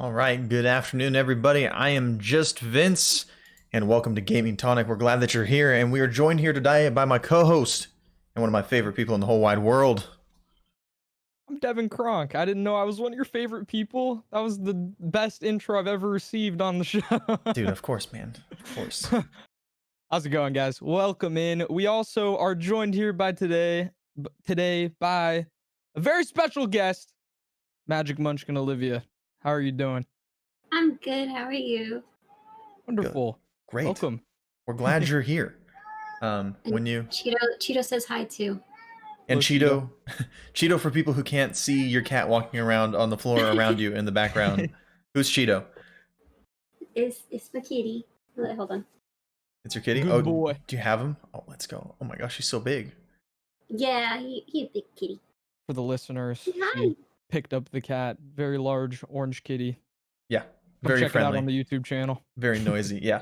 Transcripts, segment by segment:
All right, good afternoon, everybody. I am just Vince, and welcome to Gaming Tonic. We're glad that you're here, and we are joined here today by my co-host and one of my favorite people in the whole wide world. I'm Devin Kronk. I didn't know I was one of your favorite people. That was the best intro I've ever received on the show. Dude, of course, man. Of course. How's it going, guys? Welcome in. We also are joined here today by a very special guest, Magic Munchkin Olivia. How are you doing? I'm good. How are you? Wonderful. Good. Great. Welcome. We're glad you're here. When you Cheeto says hi too. and Hello, Cheeto for people who can't see your cat walking around on the floor around you in the background. Who's Cheeto? It's my kitty. Hold on. It's your kitty? Good boy. Do you have him? Oh, let's go. Oh my gosh, he's so big. Yeah, he a big kitty. For the listeners, Hi. she picked up the cat. Very large orange kitty. Yeah, Come very check friendly. it out on the YouTube channel. Very noisy. Yeah,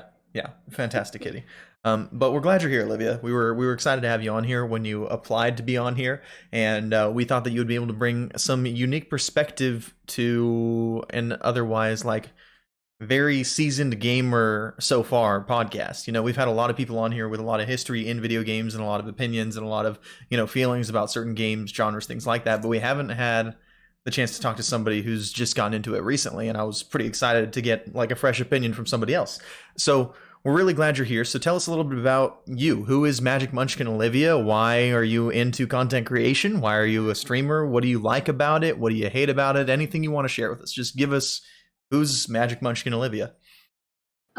fantastic kitty. But we're glad you're here, Olivia. We were excited to have you on here when you applied to be on here, and we thought that you would be able to bring some unique perspective to an otherwise very seasoned gamer so far podcast. You know, we've had a lot of people on here with a lot of history in video games and a lot of opinions and a lot of, feelings about certain games, genres, things like that, but we haven't had the chance to talk to somebody who's just gotten into it recently, and I was pretty excited to get a fresh opinion from somebody else. So we're really glad you're here. So tell us a little bit about you. Who is Magic Munchkin Olivia? Why are you into content creation? Why are you a streamer? What do you like about it? What do you hate about it? Anything you want to share with us. Just give us, who's Magic Munchkin Olivia?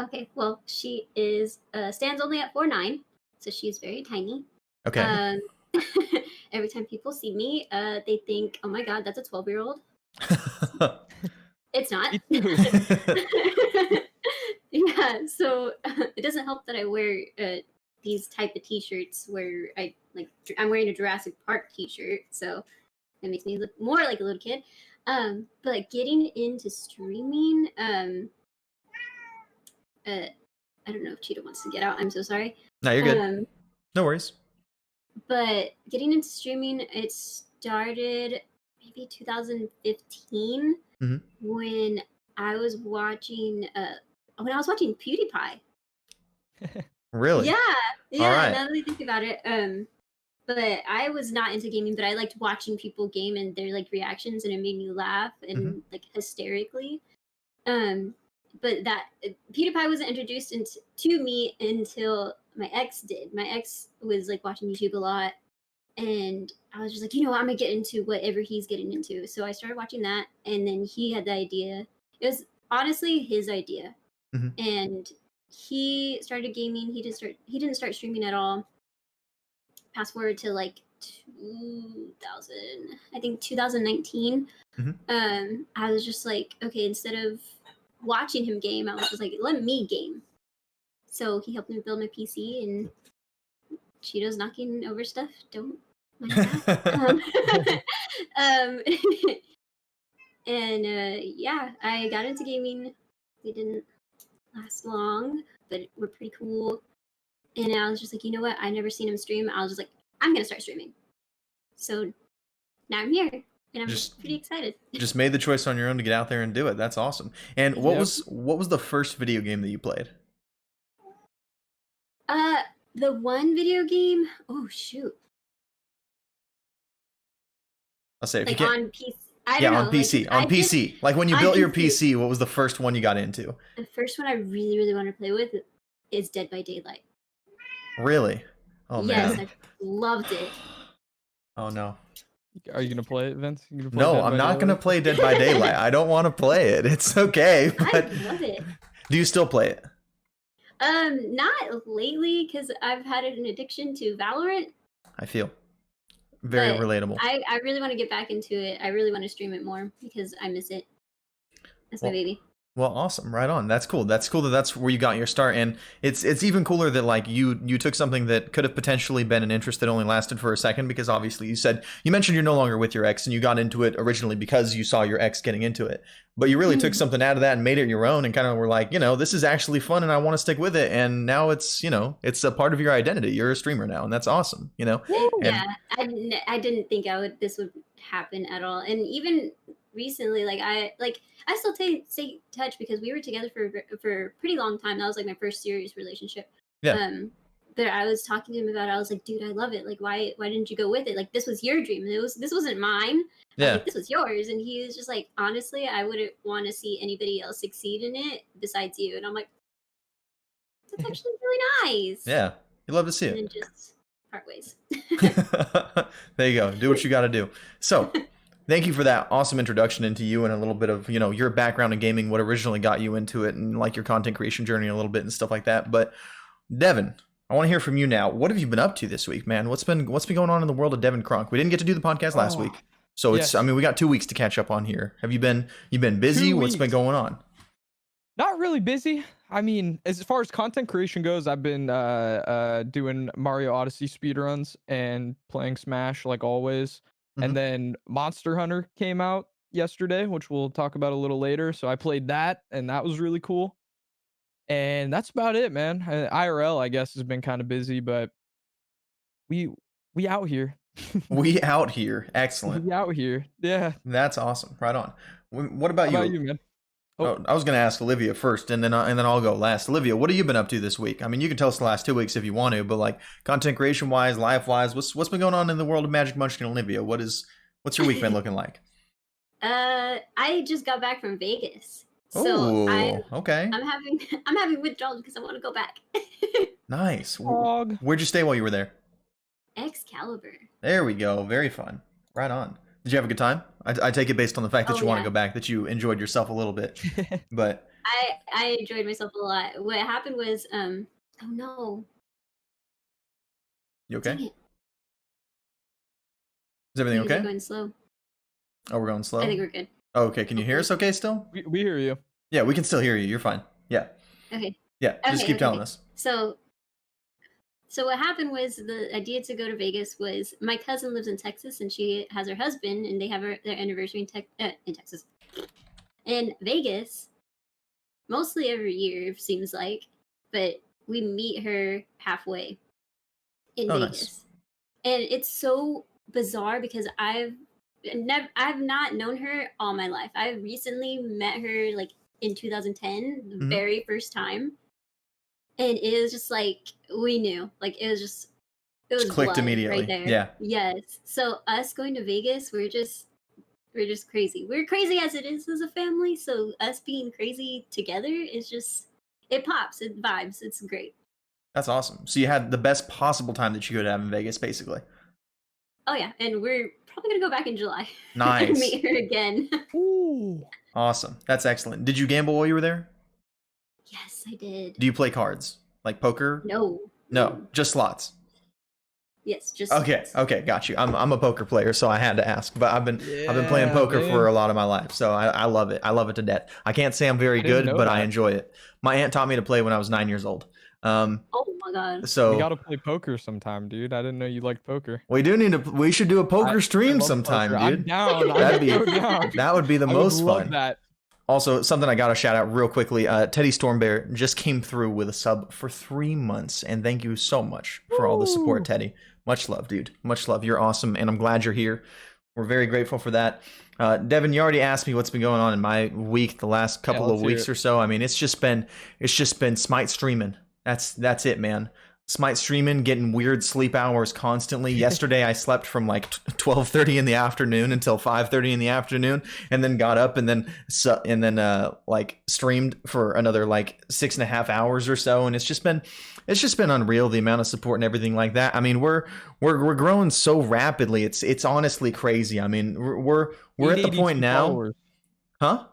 Okay, well, she is stands only at 4'9", so she's very tiny. Okay. Every time people see me, they think, "Oh my God, that's a 12-year-old." It's not. Yeah, so it doesn't help that I wear these type of t-shirts where I'm wearing a Jurassic Park t-shirt, so it makes me look more like a little kid. But getting into streaming, I don't know if Cheetah wants to get out. I'm so sorry. No, you're good. No worries. But getting into streaming, it started maybe 2015 when I was watching PewDiePie. Really? Yeah. All right. Now that I think about it, but I was not into gaming, but I liked watching people game and their reactions, and it made me laugh and hysterically. But that PewDiePie wasn't introduced to me until my ex did. My ex was watching YouTube a lot, and I was just I'm gonna get into whatever he's getting into. So I started watching that, and then he had the idea. It was honestly his idea, and he started gaming. He didn't start streaming at all. Fast forward to 2019. I was just okay, instead of watching him game, I was just let me game. So he helped me build my PC, and Cheeto's knocking over stuff. Don't mind that. Yeah, I got into gaming. They didn't last long, but were pretty cool. And I was just you know what? I never seen him stream. I was just I'm gonna start streaming. So now I'm here, and I'm pretty excited. Just made the choice on your own to get out there and do it. That's awesome. And what was the first video game that you played? The one video game. Oh shoot. I'll say if you can. On PC. I don't know. On PC. On PC. When you built your PC, what was the first one you got into? The first one I really, really want to play with is Dead by Daylight. Really? Oh man. Yes, I loved it. Oh no. Are you gonna play it, Vince? No, I'm not gonna play Dead by Daylight. I don't want to play it. It's okay. But I love it. Do you still play it? Not lately, because I've had an addiction to Valorant. I feel very relatable. I really want to get back into it. I really want to stream it more because I miss it. That's my baby. Well, awesome. Right on. That's cool. That's cool that that's where you got your start. And it's even cooler that you took something that could have potentially been an interest that only lasted for a second, because obviously you mentioned you're no longer with your ex, and you got into it originally because you saw your ex getting into it. But you really took something out of that and made it your own, and kind of were this is actually fun and I want to stick with it. And now it's a part of your identity. You're a streamer now, and that's awesome, Yeah, I didn't think this would happen at all. And even recently, I still stay in touch because we were together for a pretty long time. That was like my first serious relationship. Yeah. But I was talking to him about it. I was like, dude, I love it. Like, why didn't you go with it? Like, this was your dream. This wasn't mine. I was Yeah. like, this was yours. And he was just like, honestly, I wouldn't want to see anybody else succeed in it besides you. And I'm like, that's actually really nice. Yeah. You love to see And it. then just part ways. There you go. Do what you got to do. So, thank you for that awesome introduction into you and a little bit of, your background in gaming, what originally got you into it, and like your content creation journey a little bit and stuff like that. But Devin, I want to hear from you now. What have you been up to this week, man? What's been going on in the world of Devin Kronk? We didn't get to do the podcast last week. So yes. we got 2 weeks to catch up on here. Have you been busy? 2 What's been weeks. going on? Not really busy. I mean, as far as content creation goes, I've been doing Mario Odyssey speedruns and playing Smash like always. Mhm. And then Monster Hunter came out yesterday, which we'll talk about a little later. So I played that, and that was really cool. And that's about it, man. IRL, I guess, has been kind of busy, but we out here. We out here. Excellent. We out here. Yeah. That's awesome. Right on. What about How you? about you, man? Oh, I was going to ask Olivia first, and then I'll go last. Olivia, what have you been up to this week? I mean, you can tell us the last 2 weeks if you want to, but like content creation wise, life wise, what's been going on in the world of Magic Munchkin? Olivia, what's your week been looking like? I just got back from Vegas, so okay. I'm having withdrawals because I want to go back. Nice. Dog. Where'd you stay while you were there? Excalibur. There we go. Very fun. Right on. Did you have a good time? I take it based on the fact that you want to go back, that you enjoyed yourself a little bit. But I enjoyed myself a lot. What happened was, oh no. You okay? Dang it. Is everything Things are okay? going slow. Oh, we're going slow? I think we're good. Oh, okay. Can you hear us okay still? We hear you. Yeah, we can still hear you. You're fine. Yeah. Okay. Yeah, just keep telling us. So what happened was the idea to go to Vegas was my cousin lives in Texas and she has her husband and they have their anniversary in Texas. In Vegas, mostly every year it seems like, but we meet her halfway in Vegas. Nice. And it's so bizarre because I've not known her all my life. I recently met her like in 2010, the very first time. And it was just like we knew, like it was clicked immediately. Right there. Yeah. Yes. So us going to Vegas, we're just crazy. We're crazy as it is as a family. So us being crazy together is just it pops, it vibes. It's great. That's awesome. So you had the best possible time that you could have in Vegas, basically. Oh yeah, and we're probably gonna go back in July. Nice. Meet her again. Ooh. Awesome. That's excellent. Did you gamble while you were there? Yes, I did. Do you play cards? Like poker? No, just slots. Yes, just okay. slots. Okay, got you. I'm a poker player, so I had to ask. But I've been playing poker for a lot of my life, so I love it. I love it to death. I can't say I'm very good, but I enjoy it. My aunt taught me to play when I was 9 years old. Oh my god! So we gotta play poker sometime, dude. I didn't know you liked poker. We should do a poker stream sometime, poker. dude. I'm down. That would be the most fun. That. Also, something I got to shout out real quickly. Teddy Stormbear just came through with a sub for 3 months. And thank you so much for all the support, Teddy. Much love, dude. Much love. You're awesome. And I'm glad you're here. We're very grateful for that. Devin, you already asked me what's been going on in my week, the last couple of weeks or so. I mean, it's just been Smite streaming. That's it, man. Smite streaming, getting weird sleep hours constantly. Yesterday, I slept from like 12:30 in the afternoon until 5:30 in the afternoon, and then got up and then like streamed for another like 6.5 hours or so. And it's just been unreal, the amount of support and everything like that. I mean, we're growing so rapidly. It's honestly crazy. I mean, we're at the point now, followers. Huh?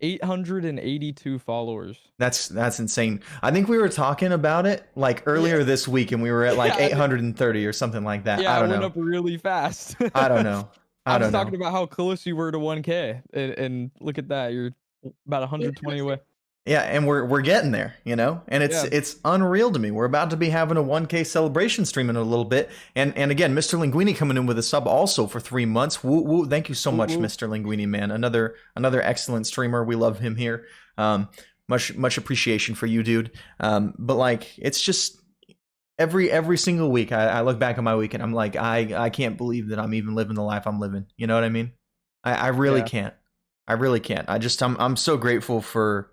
882 followers. That's insane. I think we were talking about it like earlier this week, and we were at like 830 or something like that. Yeah, I don't know. Went up really fast. I don't know. I was talking about how close you were to 1K, and look at that, you're about 120 away. Yeah, and we're getting there, and it's unreal to me. We're about to be having a 1K celebration stream in a little bit, and again, Mr. Linguini coming in with a sub also for 3 months. Woo woo! Thank you so much, Mr. Linguini, man. Another excellent streamer. We love him here. Much appreciation for you, dude. But like, it's just every single week I look back on my week and I'm like, I can't believe that I'm even living the life I'm living. You know what I mean? I really Yeah. can't. I really can't. I'm so grateful for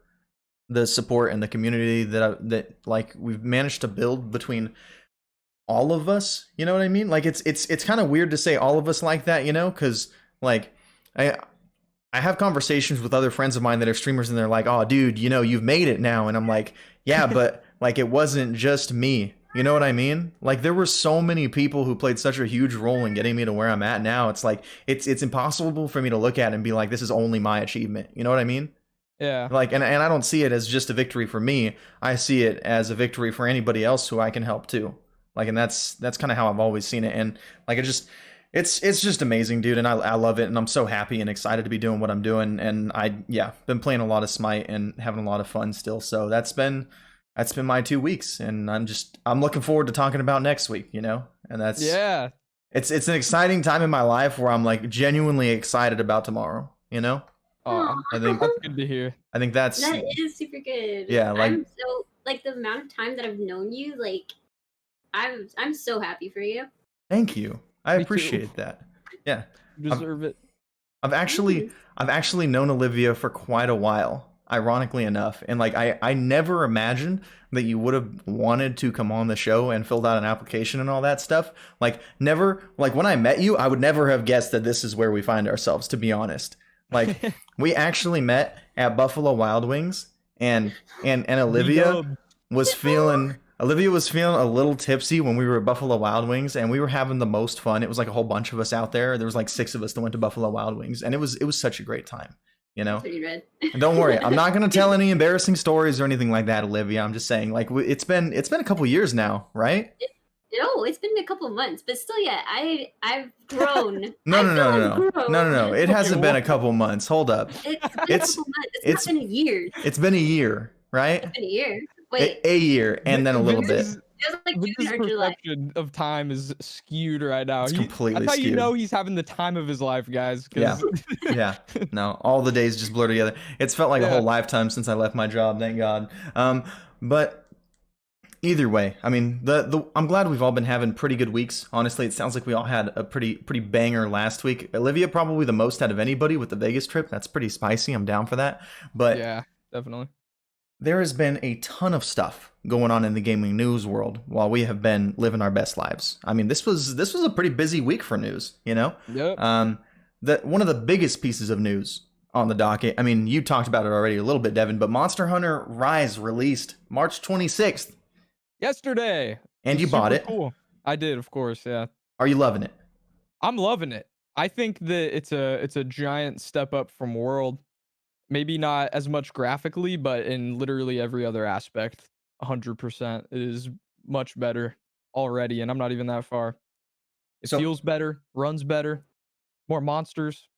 the support and the community that like we've managed to build between all of us. You know what I mean? Like it's kind of weird to say all of us like that, you know, because like I I have conversations with other friends of mine that are streamers and they're like, "Oh, dude, you know, you've made it now." And I'm like, "Yeah, but like it wasn't just me." You know what I mean? Like there were so many people who played such a huge role in getting me to where I'm at now. It's like it's impossible for me to look at and be like, "This is only my achievement." You know what I mean? Yeah. Like and I don't see it as just a victory for me. I see it as a victory for anybody else who I can help too. Like and that's kind of how I've always seen it. And like it just it's just amazing, dude, and I love it and I'm so happy and excited to be doing what I'm doing. And been playing a lot of Smite and having a lot of fun still. So that's been my 2 weeks, and I'm looking forward to talking about next week, you know? And Yeah. it's an exciting time in my life where I'm like genuinely excited about tomorrow, you know? Oh, I think that's good to hear. that's That is super good. yeah, like I'm so like the amount of time that I've known you, like I'm so happy for you. thank you. I Me too. appreciate that. Yeah. You deserve it. I've actually known Olivia for quite a while, ironically enough. And like I never imagined that you would have wanted to come on the show and filled out an application and all that stuff. Like never like when I met you, I would never have guessed that this is where we find ourselves, to be honest. Like we actually met at Buffalo Wild Wings and Olivia was feeling a little tipsy when we were at Buffalo Wild Wings, and we were having the most fun. It was like a whole bunch of us out there. There was like 6 of us that went to Buffalo Wild Wings, and it was such a great time, you know. Pretty red. And don't worry, I'm not going to tell any embarrassing stories or anything like that, Olivia. I'm just saying like it's been a couple years now, right? No, it's been a couple months, but still, yeah, I've grown. No, I no, feel no, I've no, no, grown. no, no. It hasn't been a couple months. Hold up. It's been a It's couple months. it's Not been a year. it's been a year, right? It's been a year. Wait, A year and then a little bit. it was like His June or July. perception of time is skewed right now. It's completely That's how you skewed. know he's having the time of his life, guys. Yeah. Yeah. No, all the days just blur together. It's felt like a Yeah. whole lifetime since I left my job, thank God. But either way, I mean, I'm glad we've all been having pretty good weeks. Honestly, it sounds like we all had a pretty banger last week. Olivia probably the most out of anybody with the Vegas trip. That's pretty spicy. I'm down for that. But Yeah, definitely. there has been a ton of stuff going on in the gaming news world while we have been living our best lives. I mean, this was a pretty busy week for news, you know? Yep. One of the biggest pieces of news on the docket, I mean, you talked about it already a little bit, Devin, but Monster Hunter Rise released March 26th. Yesterday. And It you was bought super it. Cool. I did, of course. Yeah. Are you loving it? I'm loving it. I think that it's a giant step up from World. Maybe not as much graphically, but in literally every other aspect, 100%. It is much better already, and I'm not even that far. It So- feels better, runs better, more monsters,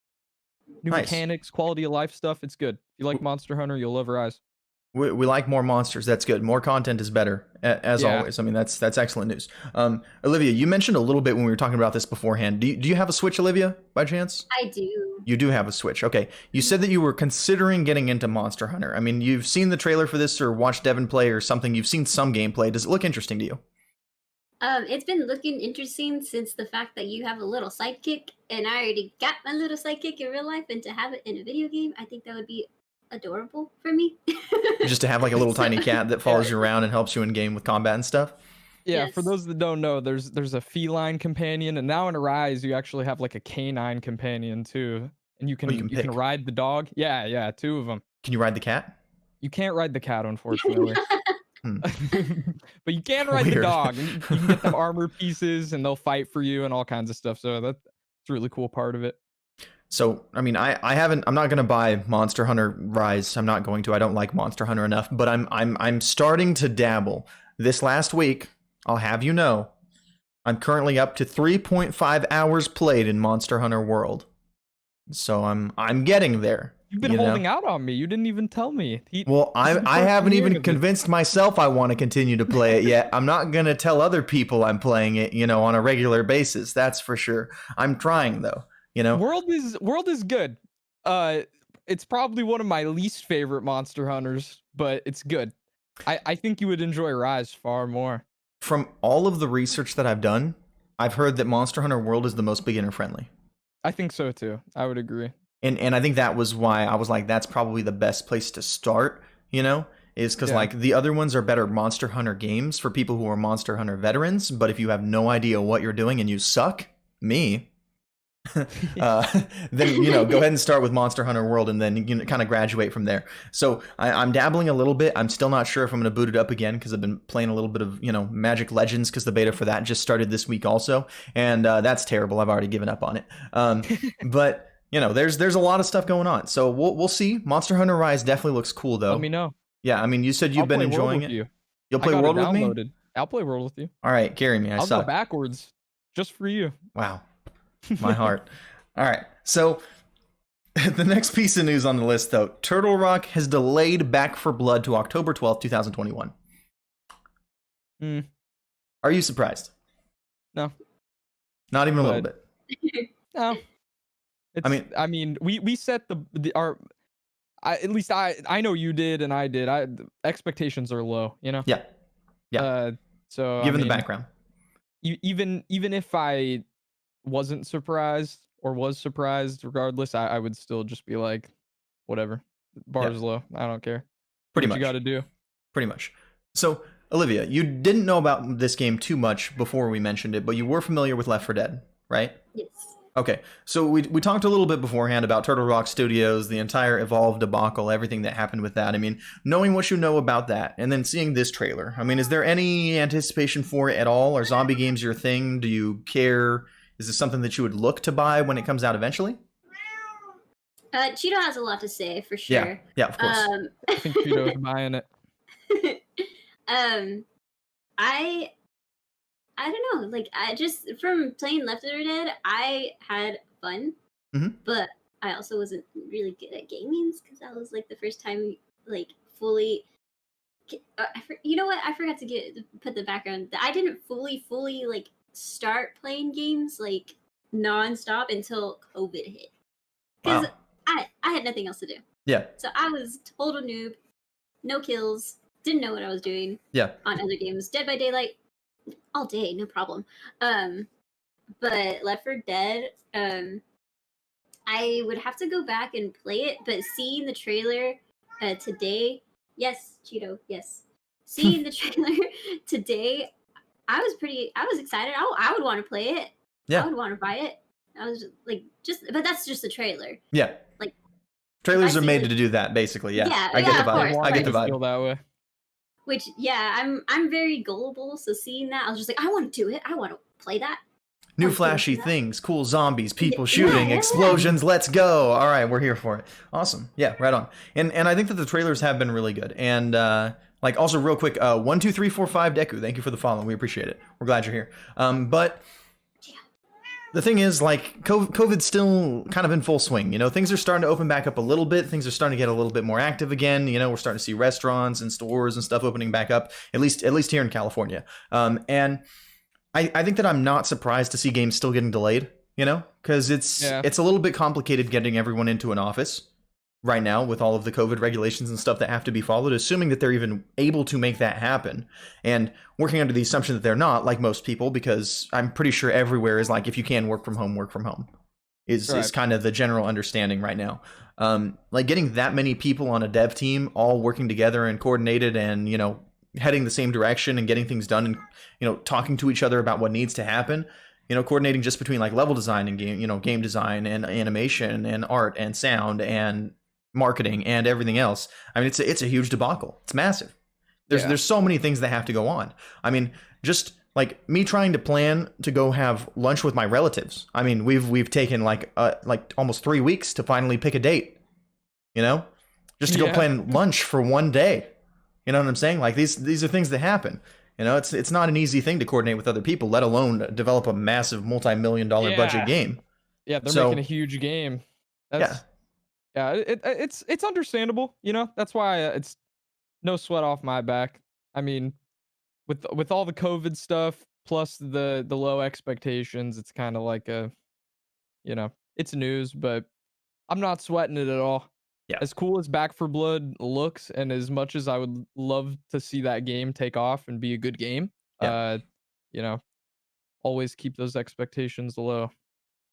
new Nice. mechanics, quality of life stuff. It's good. If you like Monster Hunter, you'll love Rise. We like more monsters. That's good. More content is better, as Yeah. always. I mean, that's excellent news. Olivia, you mentioned a little bit when we were talking about this beforehand. Do you have a Switch, Olivia, by chance? I do. You do have a Switch. Okay. You said that you were considering getting into Monster Hunter. I mean, you've seen the trailer for this or watched Devin play or something. You've seen some gameplay. Does it look interesting to you? It's been looking interesting since the fact that you have a little sidekick, and I already got my little sidekick in real life, and to have it in a video game, I think that would be adorable for me. Just to have like a little tiny cat that follows you around and helps you in game with combat and stuff? Yeah, for Yes. those that don't know, there's a feline companion, and now in Rise you actually have like a canine companion too, and you can you can pick. ride the dog. Yeah, 2 of them. Can you ride the cat? You can't ride the cat, unfortunately, but you can ride the Weird. dog. And you can get them armor pieces, and they'll fight for you and all kinds of stuff. So that's a really cool part of it. So, I mean, I'm not going to buy Monster Hunter Rise. I'm not going to. I don't like Monster Hunter enough, but I'm starting to dabble. This last week, I'll have you know, I'm currently up to 3.5 hours played in Monster Hunter World. So I'm getting there. You've been holding out on me. You didn't even tell me. Well, This is the I first haven't I'm hearing even of it. convinced myself I want to continue to play it yet. I'm not going to tell other people I'm playing it, you know, on a regular basis. That's for sure. I'm trying though, you know. World is good. It's probably one of my least favorite Monster Hunters, but it's good. I think you would enjoy Rise far more. From all of the research that I've done, I've heard that Monster Hunter World is the most beginner friendly. I think so too. I would agree. And I think that was why I was like, that's probably the best place to start, is because Yeah. like the other ones are better Monster Hunter games for people who are Monster Hunter veterans. But if you have no idea what you're doing and you suck, me, then go ahead and start with Monster Hunter World, and then you kind of graduate from there. So I'm dabbling a little bit. I'm still not sure if I'm going to boot it up again because I've been playing a little bit of Magic Legends because the beta for that just started this week also, and that's terrible. I've already given up on it. But there's a lot of stuff going on. So we'll see. Monster Hunter Rise definitely looks cool though. Let me know. Yeah, I mean, you said I'll you've been play World enjoying with it. you. You'll I play got World it with me? downloaded. I'll play World with you. All right, carry me. I'll suck. go backwards just for you. Wow. My heart. All right. So the next piece of news on the list, though, Turtle Rock has delayed Back for Blood to October 12th, 2021. Are you surprised? No. Not even a little bit. No. I mean, we set at least I know you did and I did. The expectations are low, Yeah. So given the background, even if I wasn't surprised or was surprised, regardless, I would still just be like, whatever. Bar's low. I don't care. Pretty much. much. You got to do. Pretty much. So, Olivia, you didn't know about this game too much before we mentioned it, but you were familiar with Left 4 Dead, right? Yes. Okay, so we talked a little bit beforehand about Turtle Rock Studios, the entire Evolve debacle, everything that happened with that. I mean, knowing what you know about that, and then seeing this trailer, I mean, is there any anticipation for it at all? Are zombie games your thing? Do you care? Is this something that you would look to buy when it comes out eventually? Cheeto has a lot to say for sure. Yeah, of course. I think Cheeto's buying it. I don't know. Like, I just, from playing Left 4 Dead, I had fun, but I also wasn't really good at gaming because that was like the first time, like, fully. You know what? I forgot to put the background. I didn't fully like start playing games like nonstop until COVID hit because I had nothing else to do. Yeah. So I was total noob, no kills, didn't know what I was doing. Yeah. On other games, Dead by Daylight, all day, no problem. But Left 4 Dead, I would have to go back and play it. But seeing the trailer today, yes, Cheeto, yes. Seeing the trailer today, I was excited. I would want to play it. Yeah. I would want to buy it. I was but that's just the trailer. Yeah. Like, trailers are made to do that, basically. Yeah. I get the vibe. I get the vibe. Feel that way. Which, yeah, I'm very gullible. So seeing that, I was just like, I want to do it. I want to play that. New flashy things, cool zombies, people shooting, explosions. Let's go! All right, we're here for it. Awesome. Yeah, right on. And I think that the trailers have been really good. And like, also real quick, 12345 Deku, thank you for the follow. We appreciate it. We're glad you're here. But the thing is, like, COVID's still kind of in full swing. Things are starting to open back up a little bit. Things are starting to get a little bit more active again. We're starting to see restaurants and stores and stuff opening back up, at least here in California. And I think that I'm not surprised to see games still getting delayed, because it's a little bit complicated getting everyone into an office right now with all of the COVID regulations and stuff that have to be followed, assuming that they're even able to make that happen. And working under the assumption that they're not, like most people, because I'm pretty sure everywhere is like, if you can work from home is kind of the general understanding right now. Like getting that many people on a dev team all working together and coordinated and, heading the same direction and getting things done and, talking to each other about what needs to happen, coordinating just between like level design and game design and animation and art and sound and marketing and everything else. I mean, it's a huge debacle. It's massive. There's so many things that have to go on. I mean, just like me trying to plan to go have lunch with my relatives. I mean, we've taken like almost 3 weeks to finally pick a date, just to go plan lunch for one day. You know what I'm saying? Like these are things that happen. It's not an easy thing to coordinate with other people, let alone develop a massive multi-million-dollar budget game. Yeah, they're making a huge game. It's understandable. That's why it's no sweat off my back. I mean, with all the COVID stuff plus the low expectations, it's kind of like it's news, but I'm not sweating it at all. Yeah. As cool as Back 4 Blood looks, and as much as I would love to see that game take off and be a good game, uh, you know, always keep those expectations low.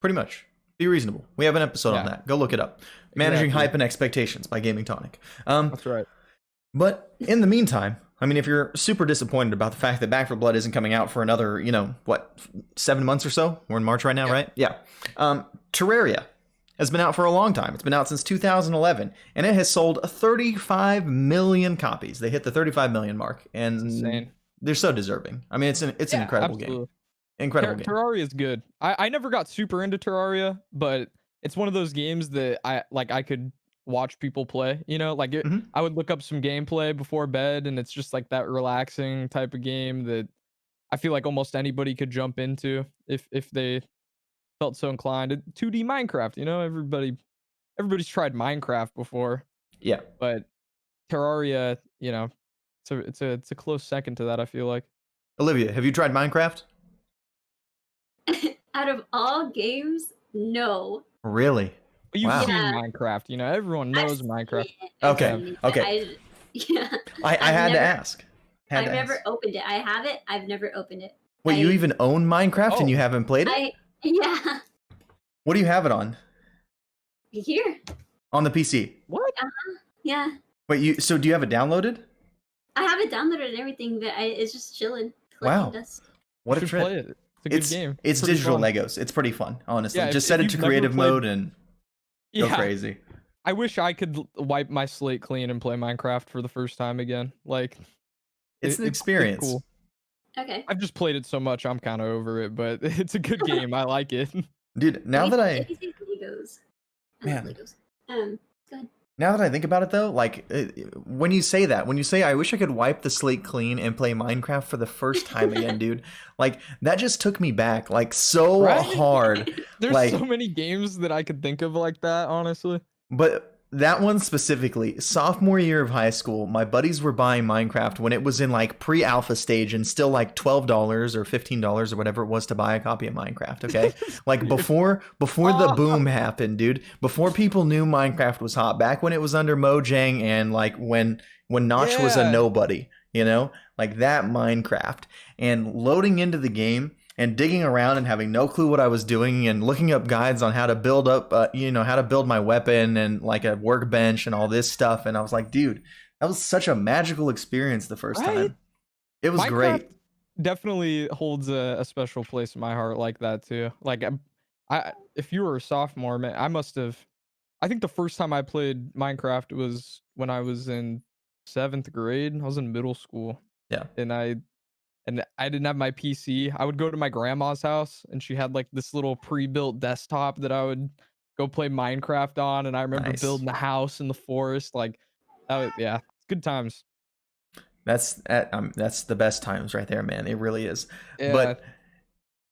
Pretty much. Be reasonable. We have an episode on Yeah. that. Go look it up. Managing Exactly. Hype and Expectations by Gaming Tonic. That's right. But in the meantime, I mean, if you're super disappointed about the fact that Back for Blood isn't coming out for another, 7 months or so? We're in March right now, right? Yeah. Terraria has been out for a long time. It's been out since 2011, and it has sold 35 million copies. They hit the 35 million mark, and Insane. they're so deserving. I mean, it's an incredible game. Incredible game. Terraria is good. I never got super into Terraria, but it's one of those games that I could watch people play. I would look up some gameplay before bed, and it's just like that relaxing type of game that I feel like almost anybody could jump into if they felt so inclined. 2D Minecraft, everybody's tried Minecraft before. Yeah. But Terraria, it's a close second to that, I feel like. Olivia, have you tried Minecraft? Out of all games, no. Really? You've Wow. seen Minecraft, everyone knows Minecraft. Okay. I had to ask. I've never opened it. I have it. I've never opened it. Wait, you even own Minecraft and you haven't played it? Yeah. What do you have it on? Here. On the PC? What? Yeah. Wait, so do you have it downloaded? I have it downloaded and everything, but it's just chilling. Wow. What a trip. Play it. It's a good game. It's pretty digital fun. Legos. It's pretty fun, honestly. Yeah, just if set it you've to never creative played- mode and go crazy. I wish I could wipe my slate clean and play Minecraft for the first time again. It's an experience. cool. Okay. I've just played it so much, I'm kind of over it, but it's a good game. I like it. Dude, now that I Legos. Man. Legos. Go ahead. Now that I think about it, though, when you say I wish I could wipe the slate clean and play Minecraft for the first time again, dude, that just took me back, so Right? hard. There's so many games that I could think of like that, honestly. But that one specifically, sophomore year of high school, my buddies were buying Minecraft when it was in pre-alpha stage and still $12 or $15 or whatever it was to buy a copy of Minecraft. Okay, before the boom happened, dude. Before people knew Minecraft was hot, back when it was under Mojang and when Notch was a nobody, that Minecraft, and loading into the game and digging around and having no clue what I was doing and looking up guides on how to build up, how to build my weapon and a workbench and all this stuff. And I was like, dude, that was such a magical experience the first time. It was Minecraft great. Definitely holds a special place in my heart like that too. If you were a sophomore, man, I think the first time I played Minecraft was when I was in 7th grade. I was in middle school. Yeah. And I didn't have my PC. I would go to my grandma's house and she had this little pre-built desktop that I would go play Minecraft on. And I remember building the house in the forest. Good times. That's the best times right there, man. It really is. Yeah. But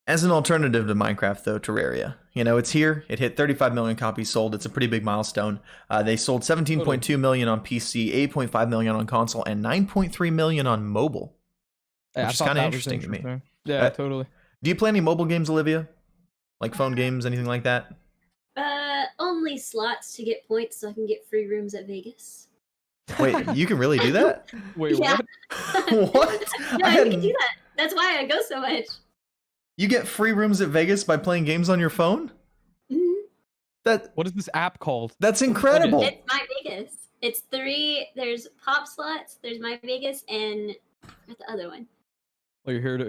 as an alternative to Minecraft, though, Terraria, it's here. It hit 35 million copies sold. It's a pretty big milestone. They sold 17.2 million on PC, 8.5 million on console, and 9.3 million on mobile. Which is kind of interesting to me. Yeah, totally. Do you play any mobile games, Olivia? Like phone games, anything like that? Only slots to get points so I can get free rooms at Vegas. Wait, you can really do that? Wait, Yeah. what? What? No, you can do that. That's why I go so much. You get free rooms at Vegas by playing games on your phone? What is this app called? That's incredible. It's My Vegas. It's 3. There's Pop Slots, there's My Vegas, and what's the other one? Well, you heard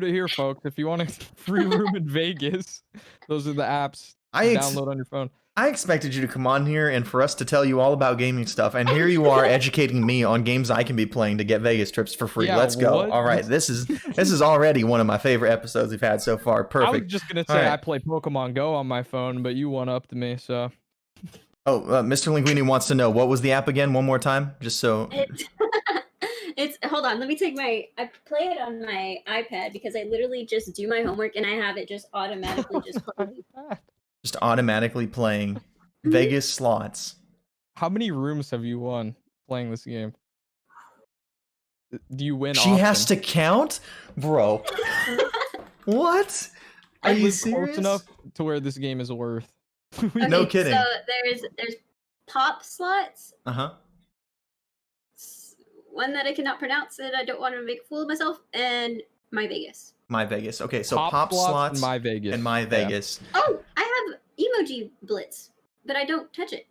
it here, folks. If you want a free room in Vegas, those are the apps to download on your phone. I expected you to come on here and for us to tell you all about gaming stuff, and here you are educating me on games I can be playing to get Vegas trips for free. Yeah, Let's go. what? All right, this is already one of my favorite episodes we've had so far. Perfect. I was just gonna say All right. I play Pokemon Go on my phone, but you one up to me, so. Oh, Mr. Linguini wants to know, what was the app again? One more time, just so. It's hold on. Let me take I play it on my iPad because I literally just do my homework and I have it just automatically just playing. Just automatically playing Vegas slots. How many rooms have you won playing this game? Do you win? She has to count, bro. What? Are I you live serious? close enough to where this game is worth. No kidding. So there's Pop Slots. Uh-huh. One that I cannot pronounce and I don't want to make a fool of myself, and My Vegas. My Vegas. Okay, so Pop Slots and My Vegas. and My Yeah. Vegas. Oh, I have Emoji Blitz, but I don't touch it.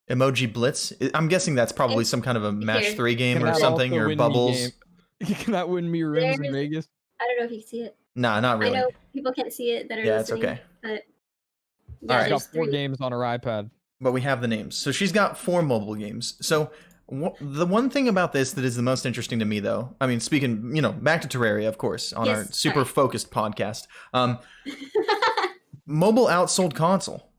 Emoji Blitz. I'm guessing that's probably some kind of a Match Here. 3 game Can or that something, also or win me Bubbles. game? You cannot win me rooms in There's- Vegas. I don't know if you can see it. Nah, not really. I know people can't see it that are Yeah, it's listening. okay. But All yeah, right. She's there's got 4 3. games on her iPad. But we have the names. So she's got 4 mobile games. So the one thing about this that is the most interesting to me, though, I mean, speaking, back to Terraria, of course, on our Yes, super sorry. focused podcast. Mobile outsold console.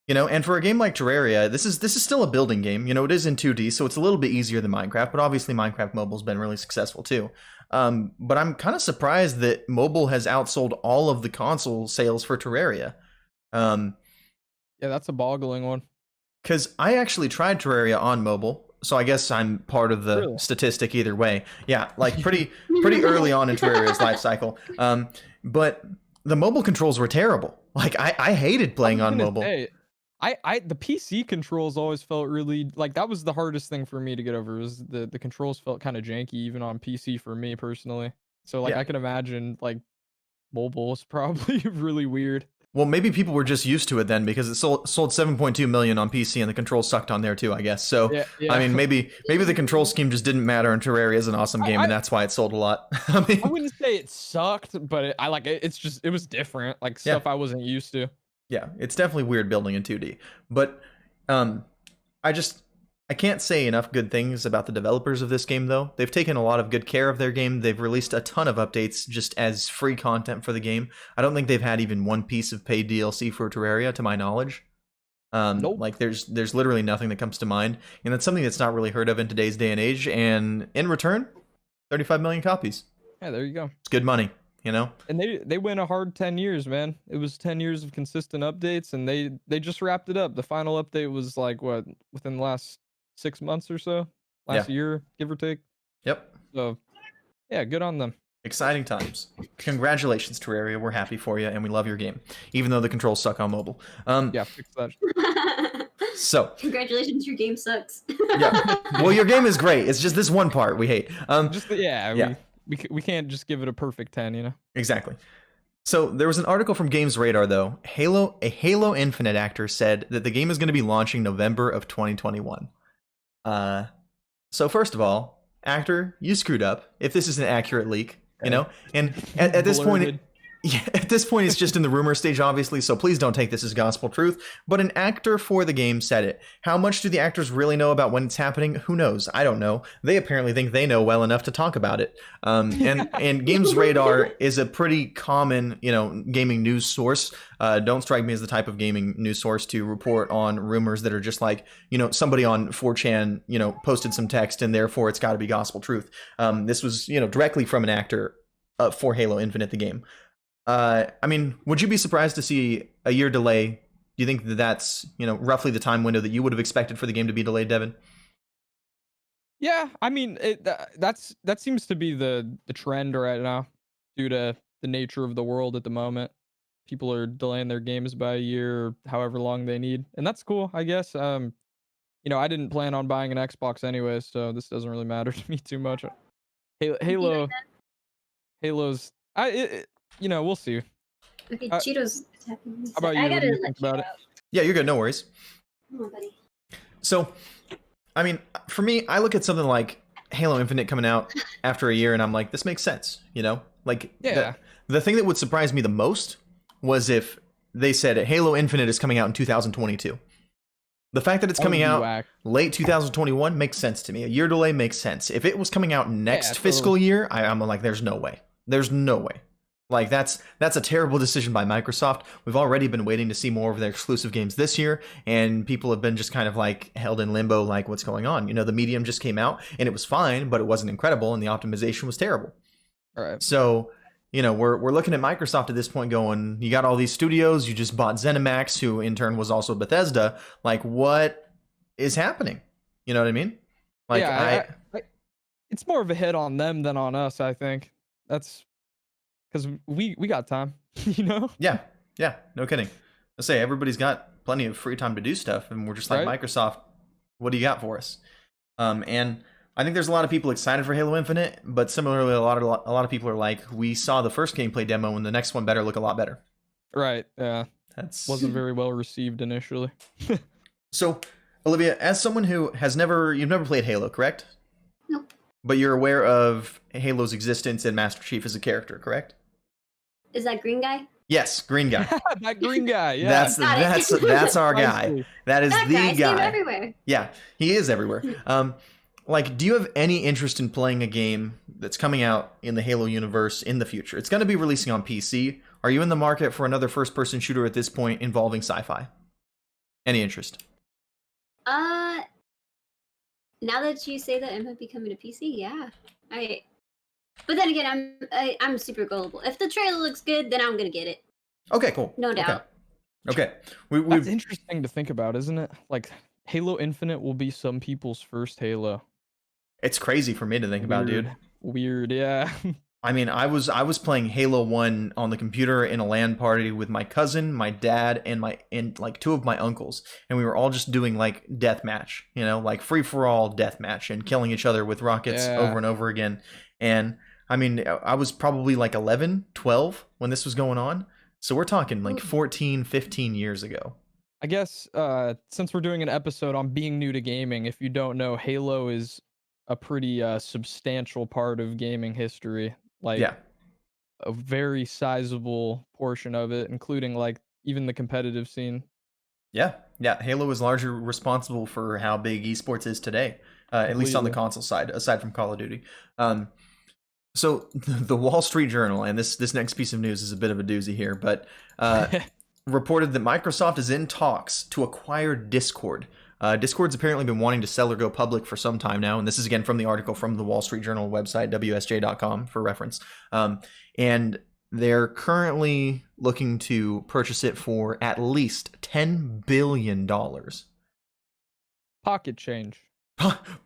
And for a game like Terraria, this is still a building game. It is in 2D, so it's a little bit easier than Minecraft, but obviously Minecraft Mobile's been really successful too. But I'm kind of surprised that mobile has outsold all of the console sales for Terraria. Yeah, that's a boggling one. Because I actually tried Terraria on mobile, so I guess I'm part of the Really? statistic either way. Yeah, like pretty early on in Terraria's life cycle. But the mobile controls were terrible. Like I hated playing I was on gonna mobile. say, the PC controls always felt really like that was the hardest thing for me to get over. Was the controls felt kind of janky even on PC for me personally. So like Yeah. I can imagine like mobile is probably really weird. Well, maybe people were just used to it then because it sold 7.2 million on PC and the controls sucked on there too, I guess. So Yeah. I mean, maybe the control scheme just didn't matter, and Terraria is an awesome game, and that's why it sold a lot. I mean, I wouldn't say it sucked, but I like it. It's just it was different, like Yeah. stuff I wasn't used to. yeah, it's definitely weird building in 2D. But I can't say enough good things about the developers of this game, though. They've taken a lot of good care of their game. They've released a ton of updates just as free content for the game. I don't think they've had even one piece of paid DLC for Terraria, to my knowledge. Nope. Like there's literally nothing that comes to mind, and that's something that's not really heard of in today's day and age. And in return, 35 million copies. Yeah, there you go. It's good money, And they went a hard 10 years, man. It was 10 years of consistent updates, and they just wrapped it up. The final update was like what within the last 6 months or so, last year, give or take. Yep. So, yeah, good on them. Exciting times. Congratulations, Terraria. We're happy for you, and we love your game, even though the controls suck on mobile. Yeah, fix that. So, Congratulations, your game sucks. yeah. Well, your game is great. It's just this one part we hate. Yeah. We can't just give it a perfect 10, you know. Exactly. So there was an article from Games Radar, though. A Halo Infinite actor said that the game is going to be launching November of 2021. So first of all, actor, you screwed up. If this is an accurate leak, and at this point, at this point, it's just in the rumor stage, obviously, so please don't take this as gospel truth. But an actor for the game said it. How much do the actors really know about when it's happening? Who knows? I don't know. They apparently think they know well enough to talk about it. And Games Radar is a pretty common, gaming news source. Don't strike me as the type of gaming news source to report on rumors that are just like, somebody on 4chan, posted some text and therefore it's got to be gospel truth. This was, directly from an actor for Halo Infinite, the game. I mean, would you be surprised to see a year delay? Do you think that's, roughly the time window that you would have expected for the game to be delayed, Devin? Yeah, I mean, that seems to be the trend right now due to the nature of the world at the moment. People are delaying their games by a year or however long they need, and that's cool, I guess. I didn't plan on buying an Xbox anyway, so this doesn't really matter to me too much. Halo's we'll see. Okay, Cheetos is happening. How about you? I What do gotta you let think you about out. it? Yeah, you're good. No worries. Come on, buddy. So, I mean, for me, I look at something like Halo Infinite coming out after a year and I'm like, this makes sense, Like, Yeah. the thing that would surprise me the most was if they said Halo Infinite is coming out in 2022. The fact that it's That would coming be out whack. late 2021 makes sense to me. A year delay makes sense. If it was coming out next totally. fiscal year, I'm like, there's no way. There's no way. Like, that's a terrible decision by Microsoft. We've already been waiting to see more of their exclusive games this year, and people have been just kind of like held in limbo, like, what's going on? The Medium just came out, and it was fine, but it wasn't incredible, and the optimization was terrible. All right. So, we're looking at Microsoft at this point going, you got all these studios, you just bought ZeniMax, who in turn was also Bethesda. Like, what is happening? You know what I mean? Like, yeah, it's more of a hit on them than on us, I think. That's because we got time, Yeah, no kidding. Let's say everybody's got plenty of free time to do stuff, and we're just like, Right. Microsoft, what do you got for us? And I think there's a lot of people excited for Halo Infinite, but similarly, a lot of people are like, we saw the first gameplay demo, and the next one better look a lot better. Right. Yeah. That's Wasn't very well received initially. So, Olivia, as someone who you've never played Halo, correct? Nope. But you're aware of Halo's existence and Master Chief as a character, correct? Is that green guy? Yes, green guy. That green guy. Yeah. That's our guy. Precisely. That is That the guy. I see him guy. everywhere. Yeah, he is everywhere. Like, do you have any interest in playing a game that's coming out in the Halo universe in the future? It's going to be releasing on PC. Are you in the market for another first-person shooter at this point involving sci-fi? Any interest? Now that you say that it might be coming to PC, yeah. But then again, I'm super gullible. If the trailer looks good, then I'm gonna get it. Okay, cool. No doubt. Okay. That's interesting to think about, isn't it? Like, Halo Infinite will be some people's first Halo. It's crazy for me to think about, dude. Weird, yeah. I mean, I was playing Halo 1 on the computer in a LAN party with my cousin, my dad, and like two of my uncles, and we were all just doing like deathmatch, like free for all deathmatch and killing each other with rockets over and over again. And I mean, I was probably like 11, 12 when this was going on. So we're talking like 14, 15 years ago. I guess since we're doing an episode on being new to gaming, if you don't know, Halo is a pretty substantial part of gaming history. Like, a very sizable portion of it, including like even the competitive scene. Yeah. Halo is largely responsible for how big esports is today, at least on the console side, aside from Call of Duty. So the Wall Street Journal, and this next piece of news is a bit of a doozy here, but reported that Microsoft is in talks to acquire Discord. Discord's apparently been wanting to sell or go public for some time now, and this is again from the article from the Wall Street Journal website, WSJ.com, for reference. And they're currently looking to purchase it for at least $10 billion. Pocket change.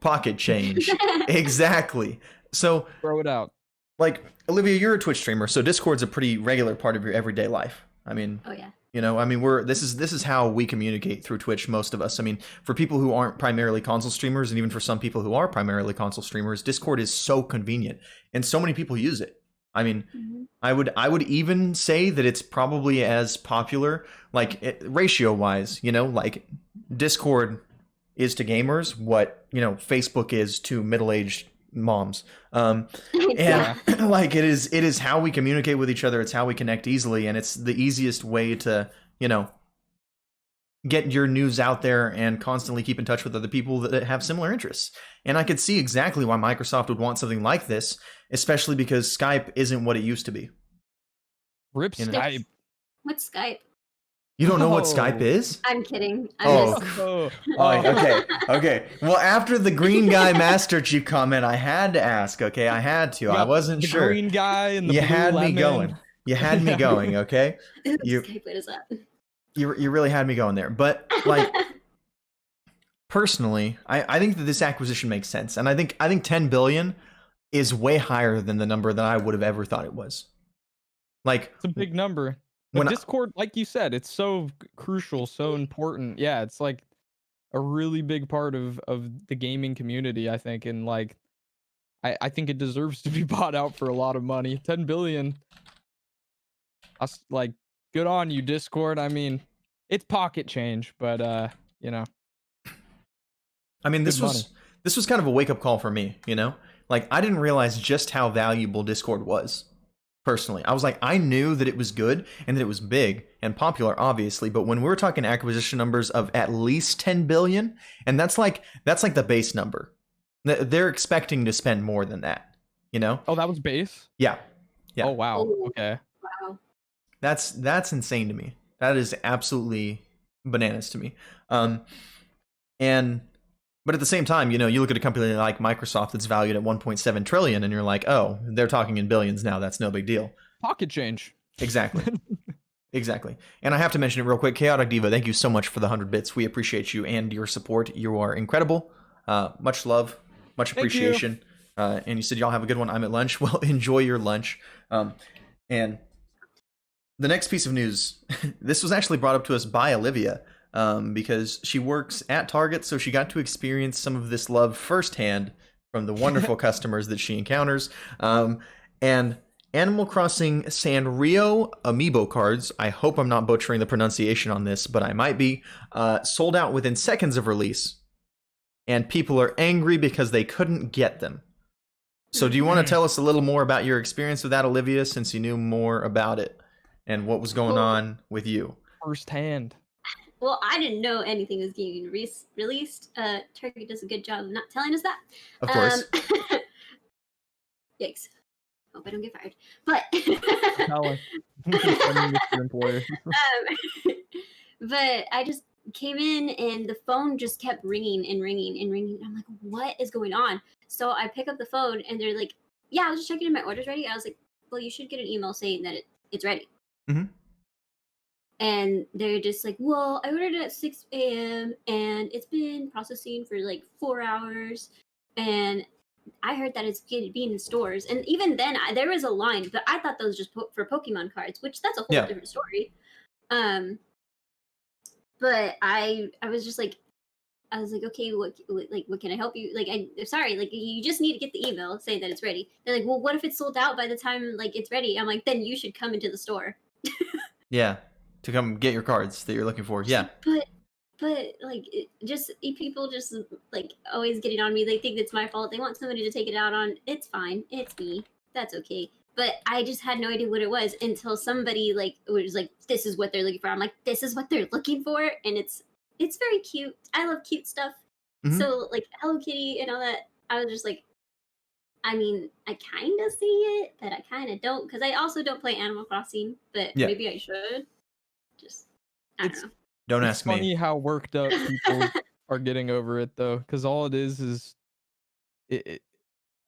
Pocket change. Exactly. So throw it out. Like, Olivia, you're a Twitch streamer, so Discord's a pretty regular part of your everyday life. I mean, oh yeah. This is how we communicate through Twitch, most of us. I mean, for people who aren't primarily console streamers, and even for some people who are primarily console streamers, Discord is so convenient, and so many people use it. I mean, I would even say that it's probably as popular, like ratio wise, like Discord is to gamers what Facebook is to middle-aged moms. And like it is how we communicate with each other. It's how we connect easily, and it's the easiest way to get your news out there and constantly keep in touch with other people that have similar interests. And I could see exactly why Microsoft would want something like this, especially because Skype isn't what it used to be. Rip Skype. What's Skype? You don't know what Skype is? I'm kidding. Okay. Well, after the green guy Master Chief comment, I had to ask. Okay, I had to. I wasn't the sure. Green guy and the you blue had lemon. me going. You had me going. Okay. Skype, what is that? You really had me going there. But like, personally, I think that this acquisition makes sense, and I think 10 billion is way higher than the number that I would have ever thought it was. Like, it's a big number. But Discord, like you said, it's so crucial, so important. Yeah, it's like a really big part of the gaming community, I think, and like I think it deserves to be bought out for a lot of money. 10 billion. Like, good on you, Discord. I mean, it's pocket change, but I mean, this was kind of a wake-up call for me, Like, I didn't realize just how valuable Discord was. Personally, I was like, I knew that it was good and that it was big and popular, obviously, but when we're talking acquisition numbers of at least 10 billion, and that's like the base number, they're expecting to spend more than that, Oh, that was base? Yeah. Oh, wow. Okay. Wow. That's insane to me. That is absolutely bananas to me. But at the same time, you look at a company like Microsoft that's valued at 1.7 trillion, and you're like, oh, they're talking in billions now. That's no big deal. Pocket change. Exactly. Exactly. And I have to mention it real quick. Chaotic Diva, thank you so much for the 100 bits. We appreciate you and your support. You are incredible. Much love, much appreciation. And you said y'all have a good one. I'm at lunch. Well, enjoy your lunch. And the next piece of news, this was actually brought up to us by Olivia. Because she works at Target, so she got to experience some of this love firsthand from the wonderful customers that she encounters. And Animal Crossing Sanrio amiibo cards, I hope I'm not butchering the pronunciation on this, but I might be, sold out within seconds of release. And people are angry because they couldn't get them. So do you want to tell us a little more about your experience with that, Olivia, since you knew more about it and what was going on with you? Firsthand. Well, I didn't know anything was getting released. Turkey does a good job of not telling us that. Of course. Yikes. Hope I don't get fired. But employer. But I just came in and the phone just kept ringing and ringing and ringing. I'm like, what is going on? So I pick up the phone and they're like, yeah, I was just checking if my order's ready. I was like, well, you should get an email saying that it's ready. Mm-hmm. And they're just like, well, I ordered it at 6 a.m. and it's been processing for like 4 hours. And I heard that it's being in stores. And even then, there was a line, but I thought that was just for Pokemon cards, which that's a whole different story. But I was just like, I was like, okay, what can I help you? Like, I'm sorry, like, you just need to get the email saying that it's ready. They're like, well, what if it's sold out by the time, like, it's ready? I'm like, then you should come into the store. Yeah, to come get your cards that you're looking for. Yeah. But like, people just, like, always getting on me. They think it's my fault. They want somebody to take it out on. It's fine. It's me. That's okay. But I just had no idea what it was until somebody, like, was like, this is what they're looking for. I'm like, this is what they're looking for? And it's very cute. I love cute stuff. Mm-hmm. So, like, Hello Kitty and all that, I was just like, I mean, I kind of see it, but I kind of don't. Because I also don't play Animal Crossing, but maybe I should. Just, I don't know. Don't ask me. It's funny how worked up people are getting over it, though. Because all it is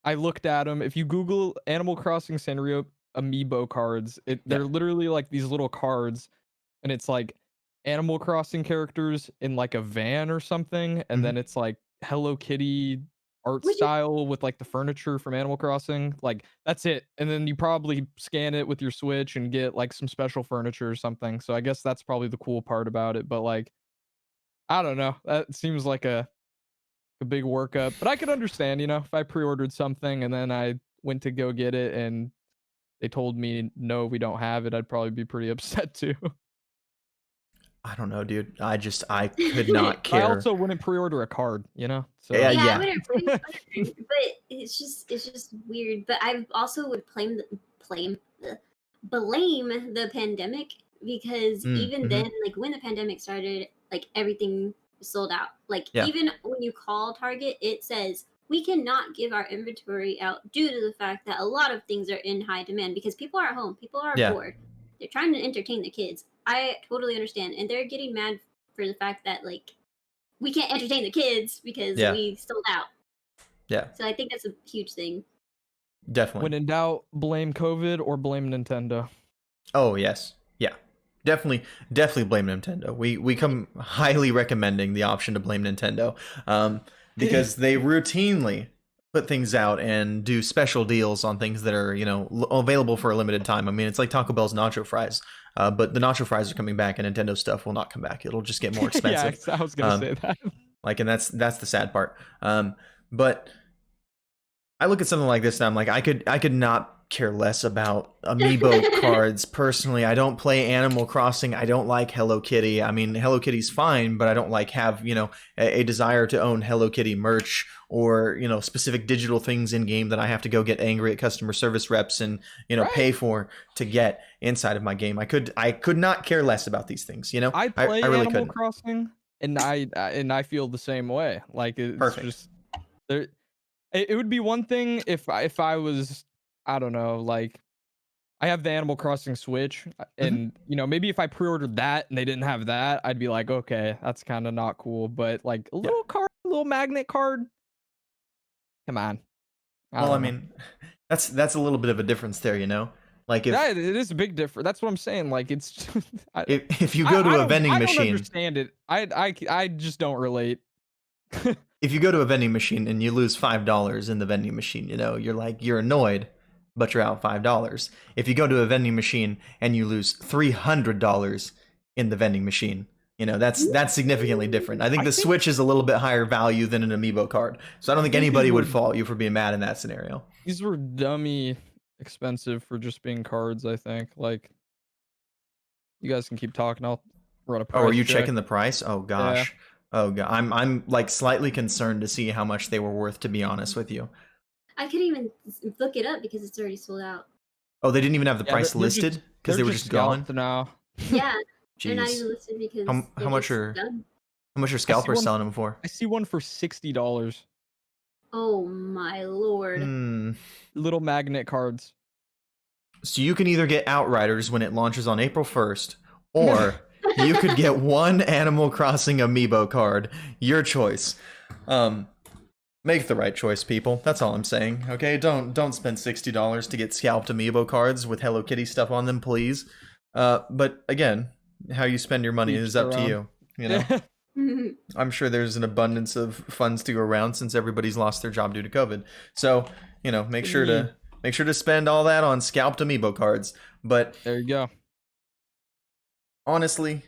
I looked at them. If you Google Animal Crossing Sanrio amiibo cards, they're literally like these little cards. And it's like Animal Crossing characters in like a van or something, and then it's like Hello Kitty art style with like the furniture from Animal Crossing. Like, that's it. And then you probably scan it with your Switch and get like some special furniture or something. So I guess that's probably the cool part about it. But like, I don't know. That seems like a big workup. But I could understand, if I pre-ordered something and then I went to go get it and they told me no, we don't have it, I'd probably be pretty upset too. I don't know, dude. I could not care. I also wouldn't pre-order a card, So yeah. I wouldn't pre-order, but it's just weird. But I also would blame the pandemic, because even then, like, when the pandemic started, like, everything was sold out. Like, even when you call Target, it says we cannot give our inventory out due to the fact that a lot of things are in high demand because people are at home, people are bored, they're trying to entertain the kids. I totally understand. And they're getting mad for the fact that, like, we can't entertain the kids because we sold out. Yeah. So I think that's a huge thing. Definitely. When in doubt, blame COVID or blame Nintendo. Oh, yes. Yeah. Definitely blame Nintendo. We come highly recommending the option to blame Nintendo, because they routinely put things out and do special deals on things that are, available for a limited time. I mean, it's like Taco Bell's nacho fries, but the nacho fries are coming back and Nintendo stuff will not come back. It'll just get more expensive. Yeah, I was going to say that. Like, and that's the sad part. But I look at something like this and I'm like, I could not care less about amiibo cards. Personally, I don't play Animal Crossing. I don't like Hello Kitty. I mean, Hello Kitty's fine, but I don't have a desire to own Hello Kitty merch or specific digital things in game that I have to go get angry at customer service reps and pay for to get inside of my game. I could not care less about these things. I play I really Animal couldn't. Crossing, and I feel the same way. Like, it's Perfect. Just there. It would be one thing if I was, I don't know, like, I have the Animal Crossing Switch, and maybe if I pre-ordered that and they didn't have that, I'd be like, okay, that's kind of not cool. But like a little card, a little magnet card, come on. I mean, that's a little bit of a difference there, Like, if it is a big difference. That's what I'm saying. Like, it's if you go to a vending machine, I don't understand it. I just don't relate. If you go to a vending machine and you lose $5 in the vending machine, you're annoyed, but you're out $5. If you go to a vending machine and you lose $300 in the vending machine, That's significantly different. I think I the think- Switch is a little bit higher value than an amiibo card. So I don't think think these anybody would were- fault you for being mad in that scenario. These were dummy expensive for just being cards, I think. Like, you guys can keep talking. I'll run a price Oh, are you check. checking the price? Oh gosh. Oh god. I'm like slightly concerned to see how much they were worth, to be honest with you. I couldn't even look it up because it's already sold out. Oh, they didn't even have the Yeah, price they're just- listed because they They're were just gone. scalped now. Yeah, they're not Jeez. even listed because How they're much just are- done. How much are scalpers one- selling them for? I see one for $60. Oh my lord. Hmm. Little magnet cards. So you can either get Outriders when it launches on April 1st, or you could get one Animal Crossing amiibo card. Your choice. Make the right choice, people. That's all I'm saying. Okay, don't spend $60 to get scalped amiibo cards with Hello Kitty stuff on them, please. But again, how you spend your money Each is up their to own. you. You know, I'm sure there's an abundance of funds to go around since everybody's lost their job due to COVID. So, make sure to spend all that on scalped amiibo cards. But There you go. honestly,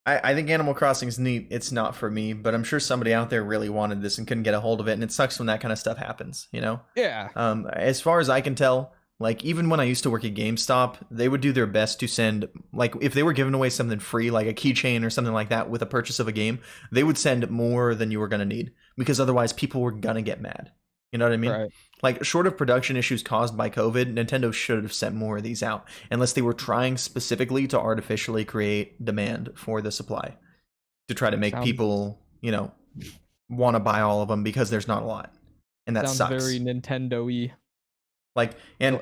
I think Animal Crossing is neat. It's not for me, but I'm sure somebody out there really wanted this and couldn't get a hold of it, and it sucks when that kind of stuff happens, Yeah. As far as I can tell, like, even when I used to work at GameStop, they would do their best to send, like, if they were giving away something free, like a keychain or something like that with a purchase of a game, they would send more than you were going to need, because otherwise people were going to get mad. You know what I mean? Right. Like, short of production issues caused by COVID, Nintendo should have sent more of these out, unless they were trying specifically to artificially create demand for the supply to try to make Sounds- people, want to buy all of them because there's not a lot. And that Sounds sucks. very Nintendo-y. Like, and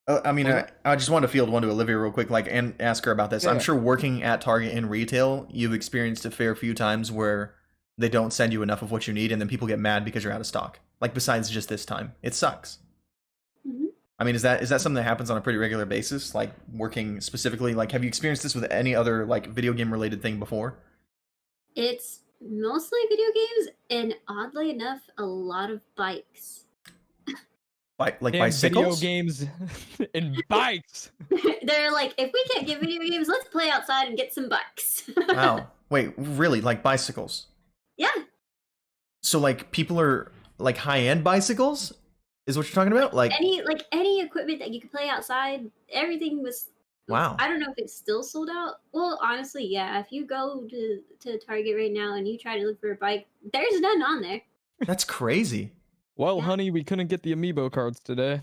I mean, I just wanted to field one to Olivia real quick, like, and ask her about this. I'm Yeah. sure working at Target in retail, you've experienced a fair few times where they don't send you enough of what you need, and then people get mad because you're out of stock. Like, besides just this time, it sucks. Mhm. I mean, is that something that happens on a pretty regular basis? Like, working specifically, like, have you experienced this with any other like video game related thing before? It's mostly video games, and oddly enough, a lot of bikes. Like Damn, bicycles? video games and bikes. They're like, if we can't get video games, let's play outside and get some bikes. Wow. Wait, really? Like bicycles? Yeah, So like people are like high-end bicycles? Is what you're talking about? Like, any equipment that you could play outside, everything was. wow. I don't know if it's still sold out. Well, honestly, yeah. If you go to Target right now and you try to look for a bike, there's none on there. That's crazy. Well, Yeah. honey, we couldn't get the amiibo cards today.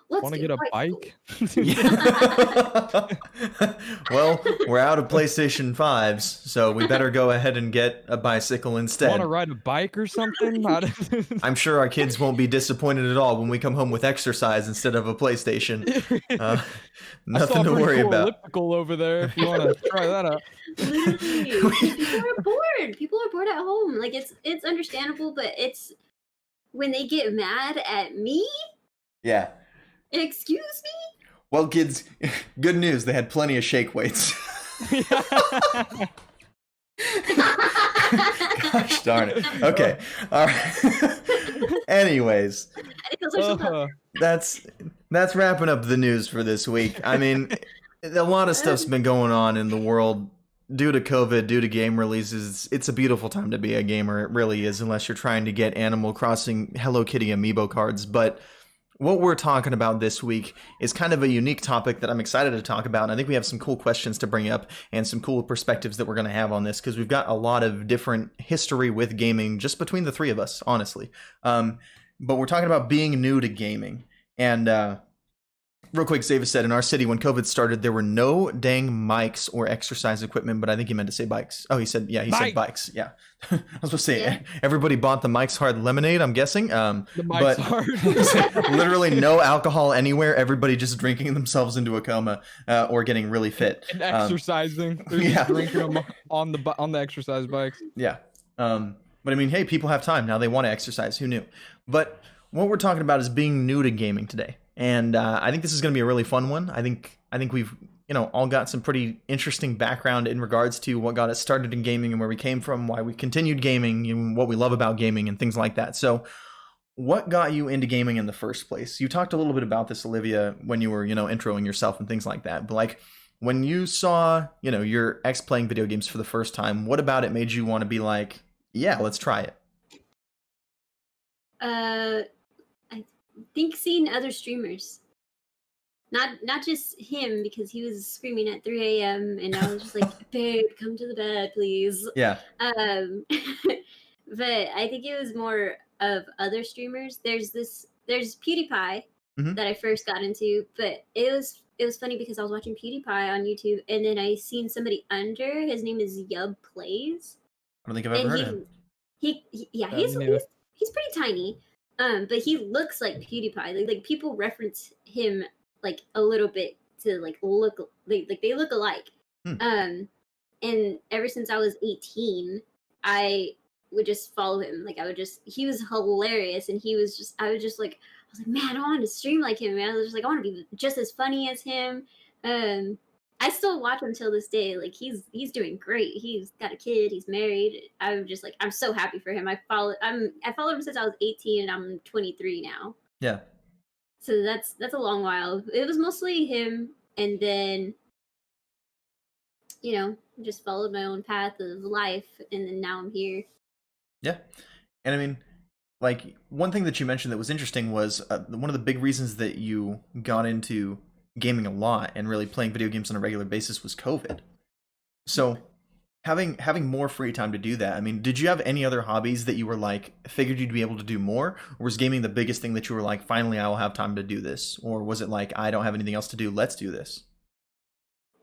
Let's Want to get get a bicycles. bike? Yeah. Well, we're out of PlayStation 5s, so we better go ahead and get a bicycle instead. Want to ride a bike or something? I'm sure our kids won't be disappointed at all when we come home with exercise instead of a PlayStation. I saw Nothing a to pretty worry cool about. elliptical over there if you want to try that out. Literally, people are bored. People are bored at home. Like it's understandable, but it's when they get mad at me. Yeah. Excuse me. Well, kids, good news. They had plenty of shake weights. Gosh darn it. Okay. All right. Anyways, Those are so that's wrapping up the news for this week. I mean, a lot of stuff's been going on in the world due to COVID, due to game releases. It's a beautiful time to be a gamer. It really is, unless you're trying to get Animal Crossing Hello Kitty amiibo cards. But what we're talking about this week is kind of a unique topic that I'm excited to talk about. And I think we have some cool questions to bring up and some cool perspectives that we're going to have on this, because we've got a lot of different history with gaming just between the three of us, honestly. But we're talking about being new to gaming. And real quick, Zavis said, in our city, when COVID started, there were no dang mics or exercise equipment, but I think he meant to say bikes. Oh, he said bikes. Yeah. I was supposed to say, Yeah. Everybody bought the Mike's Hard Lemonade, I'm guessing. The But mic's hard. literally no alcohol anywhere. Everybody just drinking themselves into a coma or getting really fit. And exercising. They're yeah. just drinking them on the exercise bikes. Yeah. But I mean, hey, people have time now. They want to exercise. Who knew? But what we're talking about is being new to gaming today. And I think this is going to be a really fun one. I think we've all got some pretty interesting background in regards to what got us started in gaming and where we came from, why we continued gaming, and what we love about gaming and things like that. So what got you into gaming in the first place? You talked a little bit about this, Olivia, when you were, introing yourself and things like that. But like, when you saw, your ex playing video games for the first time, what about it made you want to be like, yeah, let's try it? Uh, I think seeing other streamers, not just him because he was screaming at 3 a.m. and I was just like, babe, come to the bed, please. Yeah. But I think it was more of other streamers. There's PewDiePie Mhm. that I first got into, but it was funny because I was watching PewDiePie on YouTube and then I seen somebody under. His name is Yub Plays, I don't think I've ever and heard of him. yeah, Me neither. he's pretty tiny, but he looks like PewDiePie. Like people reference him like a little bit to like look they look alike. Hmm. And ever since I was 18, I would just follow him. Like he was hilarious, and I was like, man, I want to stream like him, man. I was just like, I want to be just as funny as him. I still watch him till this day. Like he's doing great. He's got a kid. He's married. I'm just like, I'm so happy for him. I followed him since I was 18, and I'm 23 now. Yeah. So that's a long while. It was mostly him, and then just followed my own path of life, and then now I'm here. Yeah. And I mean, like, one thing that you mentioned that was interesting was one of the big reasons that you got into gaming a lot and really playing video games on a regular basis was COVID. So having more free time to do that, I mean, did you have any other hobbies that you were like, figured you'd be able to do more? Or was gaming the biggest thing that you were like, finally I will have time to do this? Or was it like, I don't have anything else to do, let's do this?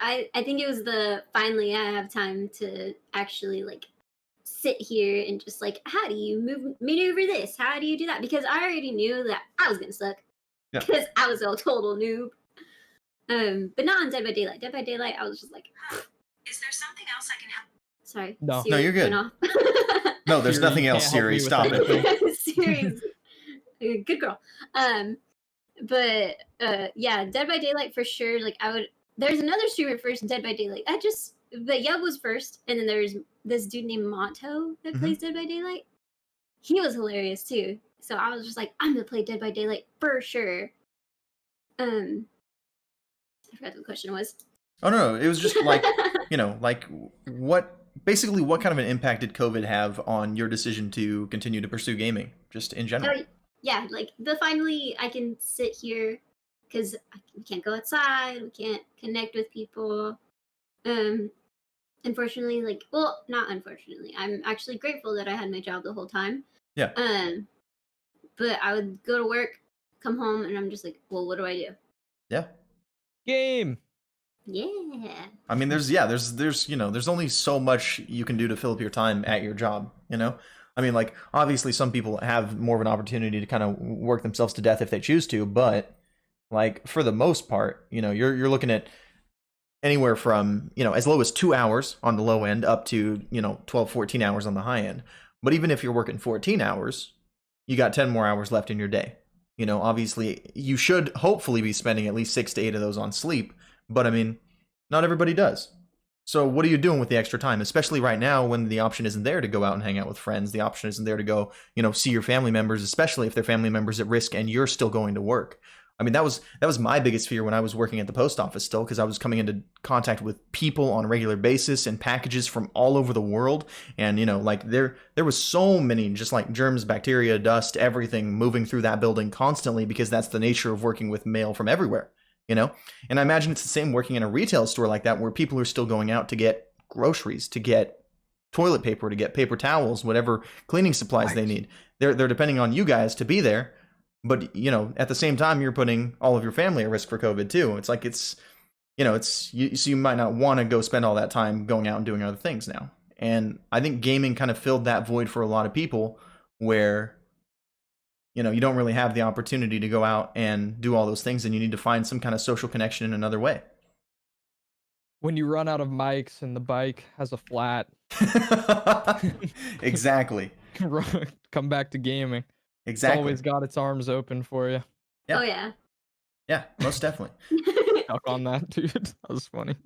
I think it was the finally I have time to actually like sit here and just like, how do you maneuver this? How do you do that? Because I already knew that I was gonna suck Yeah. because I was a total noob. But not on Dead by Daylight. Dead by Daylight, I was just like, is there something else I can help? sorry. No. No, you're good. Off. No, there's Siri nothing else, can't help me Siri. with Stop it. Siri's good girl. But yeah, Dead by Daylight for sure. Like there's another streamer first, Dead by Daylight. But Yub was first, and then there's this dude named Monto that plays Dead by Daylight. He was hilarious too. So I was just like, I'm gonna play Dead by Daylight for sure. I forgot what the question was. Oh no, it was just like, like what kind of an impact did COVID have on your decision to continue to pursue gaming, just in general? Yeah, like finally I can sit here because we can't go outside, we can't connect with people. Unfortunately, not unfortunately, I'm actually grateful that I had my job the whole time. Yeah. But I would go to work, come home, and I'm just like, well, what do I do? Yeah. Game. Yeah. I mean, there's only so much you can do to fill up your time at your job, I mean, like, obviously some people have more of an opportunity to kind of work themselves to death if they choose to, but like for the most part, you're looking at anywhere from, as low as 2 hours on the low end up to, 12, 14 hours on the high end. But even if you're working 14 hours, you got 10 more hours left in your day. Obviously you should hopefully be spending at least 6 to 8 of those on sleep, but I mean, not everybody does. So what are you doing with the extra time, especially right now when the option isn't there to go out and hang out with friends? The option isn't there to go, see your family members, especially if they're family members at risk and you're still going to work. I mean, that was my biggest fear when I was working at the post office still, because I was coming into contact with people on a regular basis and packages from all over the world. And, like there was so many just like germs, bacteria, dust, everything moving through that building constantly, because that's the nature of working with mail from everywhere. And I imagine it's the same working in a retail store like that, where people are still going out to get groceries, to get toilet paper, to get paper towels, whatever cleaning supplies they need. They're depending on you guys to be there. But, at the same time, you're putting all of your family at risk for COVID too. It's like so you might not want to go spend all that time going out and doing other things now. And I think gaming kind of filled that void for a lot of people, where you don't really have the opportunity to go out and do all those things, and you need to find some kind of social connection in another way. When you run out of mics and the bike has a flat. Exactly. Come back to gaming. Exactly. It's always got its arms open for you. Yeah. Oh yeah. Yeah, most definitely. Stuck on that, dude. That was funny.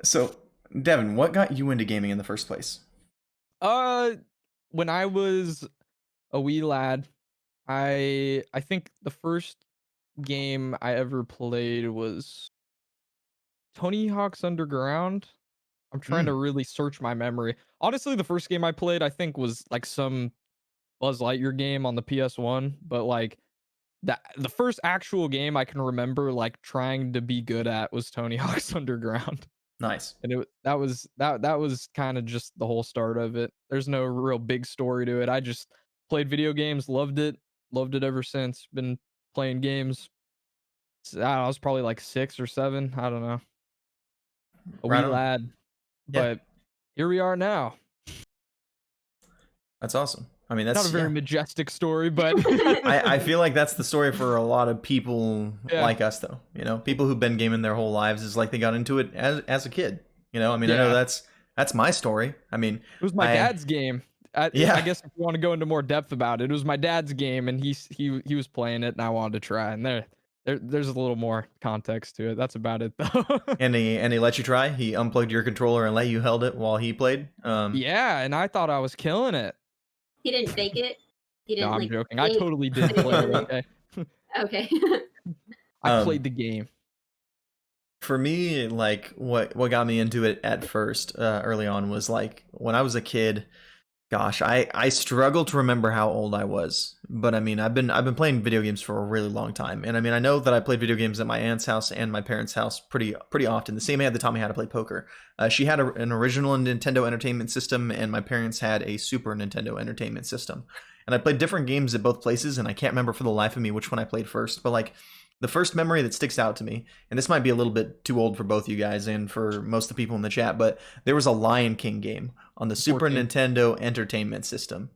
So, Devin, what got you into gaming in the first place? When I was a wee lad, I think the first game I ever played was Tony Hawk's Underground. I'm trying to really search my memory. Honestly, the first game I played, I think, was like some Buzz Lightyear game on the PS1, but like the first actual game I can remember like trying to be good at was Tony Hawk's Underground. Nice. And that was kind of just the whole start of it. There's no real big story to it. I just played video games, loved it ever since. Been playing games. I was probably like 6 or 7. I don't know. A Right wee on. lad. Yeah. But here we are now. That's awesome. I mean, that's Not a very majestic story, but I feel like that's the story for a lot of people like us, though. You know, people who've been gaming their whole lives is like they got into it as a kid. You know, I mean, I know that's my story. I mean, it was my dad's game. I guess if you want to go into more depth about it, it was my dad's game, and he was playing it, and I wanted to try. And there's a little more context to it. That's about it, though. and he let you try. He unplugged your controller and let you held it while he played. Yeah, and I thought I was killing it. He didn't fake it. He didn't. No, I'm like, joking. I totally did play it. Okay. Okay. I played the game. For me, like what got me into it at first, early on, was like when I was a kid. Gosh, I struggle to remember how old I was, but I mean I've been playing video games for a really long time, and I mean I know that I played video games at my aunt's house and my parents' house pretty often. The same aunt that taught me how to play poker. She had an original Nintendo Entertainment System, and my parents had a Super Nintendo Entertainment System. And I played different games at both places, and I can't remember for the life of me which one I played first. But like the first memory that sticks out to me, and this might be a little bit too old for both you guys and for most of the people in the chat, but there was a Lion King game on the Super Nintendo Entertainment System.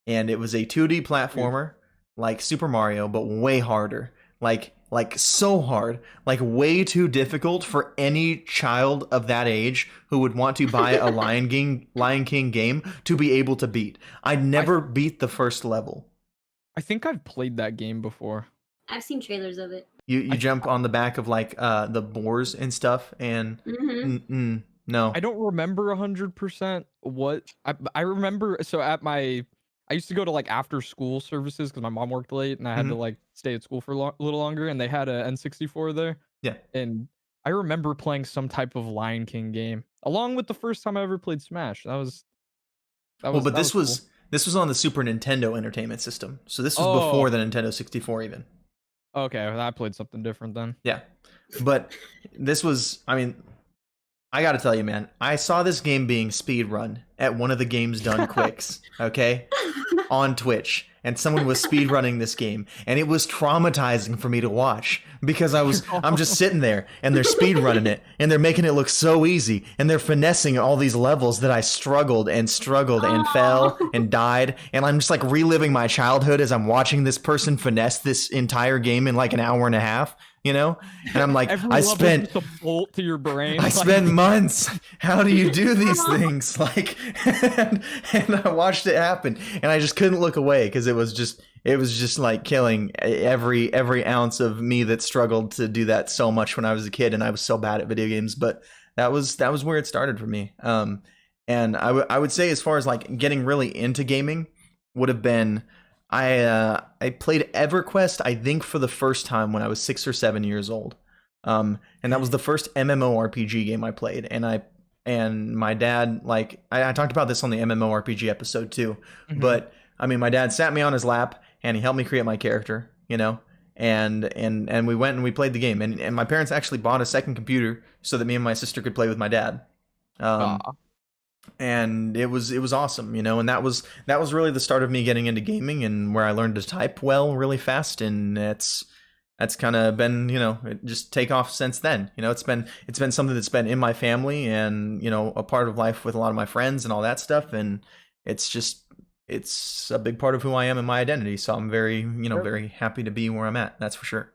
And it was a 2D platformer like Super Mario, but way harder. Like so hard, like way too difficult for any child of that age who would want to buy a Lion King game to be able to beat. I never beat the first level. I think I've played that game before. I've seen trailers of it. You jump on the back of like the boars and stuff, and no, I don't remember 100% what I remember. So I used to go to like after school services because my mom worked late and I had to like stay at school for a little longer, and they had a N64 there. Yeah, and I remember playing some type of Lion King game along with the first time I ever played Smash. This was on the Super Nintendo Entertainment System, so this was before the Nintendo 64 even. Okay, well, I played something different then. Yeah, but this was, I mean, I gotta tell you, man, I saw this game being speedrun at one of the Games Done Quicks, okay, on Twitch, and someone was speedrunning this game, and it was traumatizing for me to watch because I'm just sitting there, and they're speedrunning it, and they're making it look so easy, and they're finessing all these levels that I struggled and fell and died, and I'm just like reliving my childhood as I'm watching this person finesse this entire game in like an hour and a half. You know, and I'm like, I spent a bolt to your brain. I spent months. How do you do these things? Like, and I watched it happen, and I just couldn't look away because it was just like killing every ounce of me that struggled to do that so much when I was a kid, and I was so bad at video games. But that was where it started for me. And I would say as far as like getting really into gaming would have been. I played EverQuest, I think, for the first time when I was 6 or 7 years old, and that was the first MMORPG game I played. And my dad, like, I talked about this on the MMORPG episode too, but I mean, my dad sat me on his lap and he helped me create my character, you know, and we went and we played the game, and my parents actually bought a second computer so that me and my sister could play with my dad. And it was awesome, you know, and that was really the start of me getting into gaming and where I learned to type well really fast, and that's kind of been, you know, it just take off since then. You know, it's been something that's been in my family and, you know, a part of life with a lot of my friends and all that stuff, and it's a big part of who I am and my identity. So I'm very, you know, very happy to be where I'm at. That's for sure.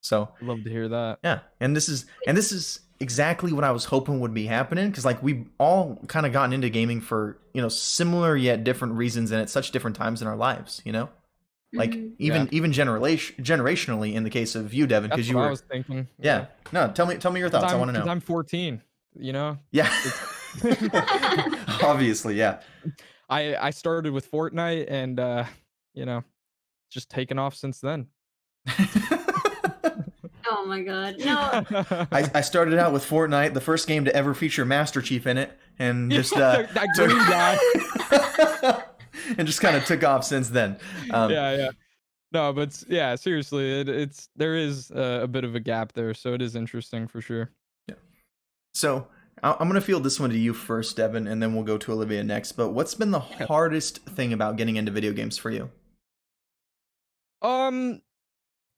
So love to hear that. Yeah, and this is exactly what I was hoping would be happening, because like we all kind of gotten into gaming for, you know, similar yet different reasons, and at such different times in our lives, you know, like even generationally in the case of you, Devin, because you were. I was thinking. Yeah. No, tell me your thoughts. I want to know. I'm 14. You know. Yeah. Obviously, yeah. I started with Fortnite, and you know, just taken off since then. Oh my god, no. I started out with Fortnite, the first game to ever feature Master Chief in it, and just that green guy. and just kind of took off since then. Yeah. No, but yeah, seriously, it's there is a bit of a gap there, so it is interesting for sure. Yeah. So I'm gonna field this one to you first, Devin, and then we'll go to Olivia next. But what's been the hardest thing about getting into video games for you?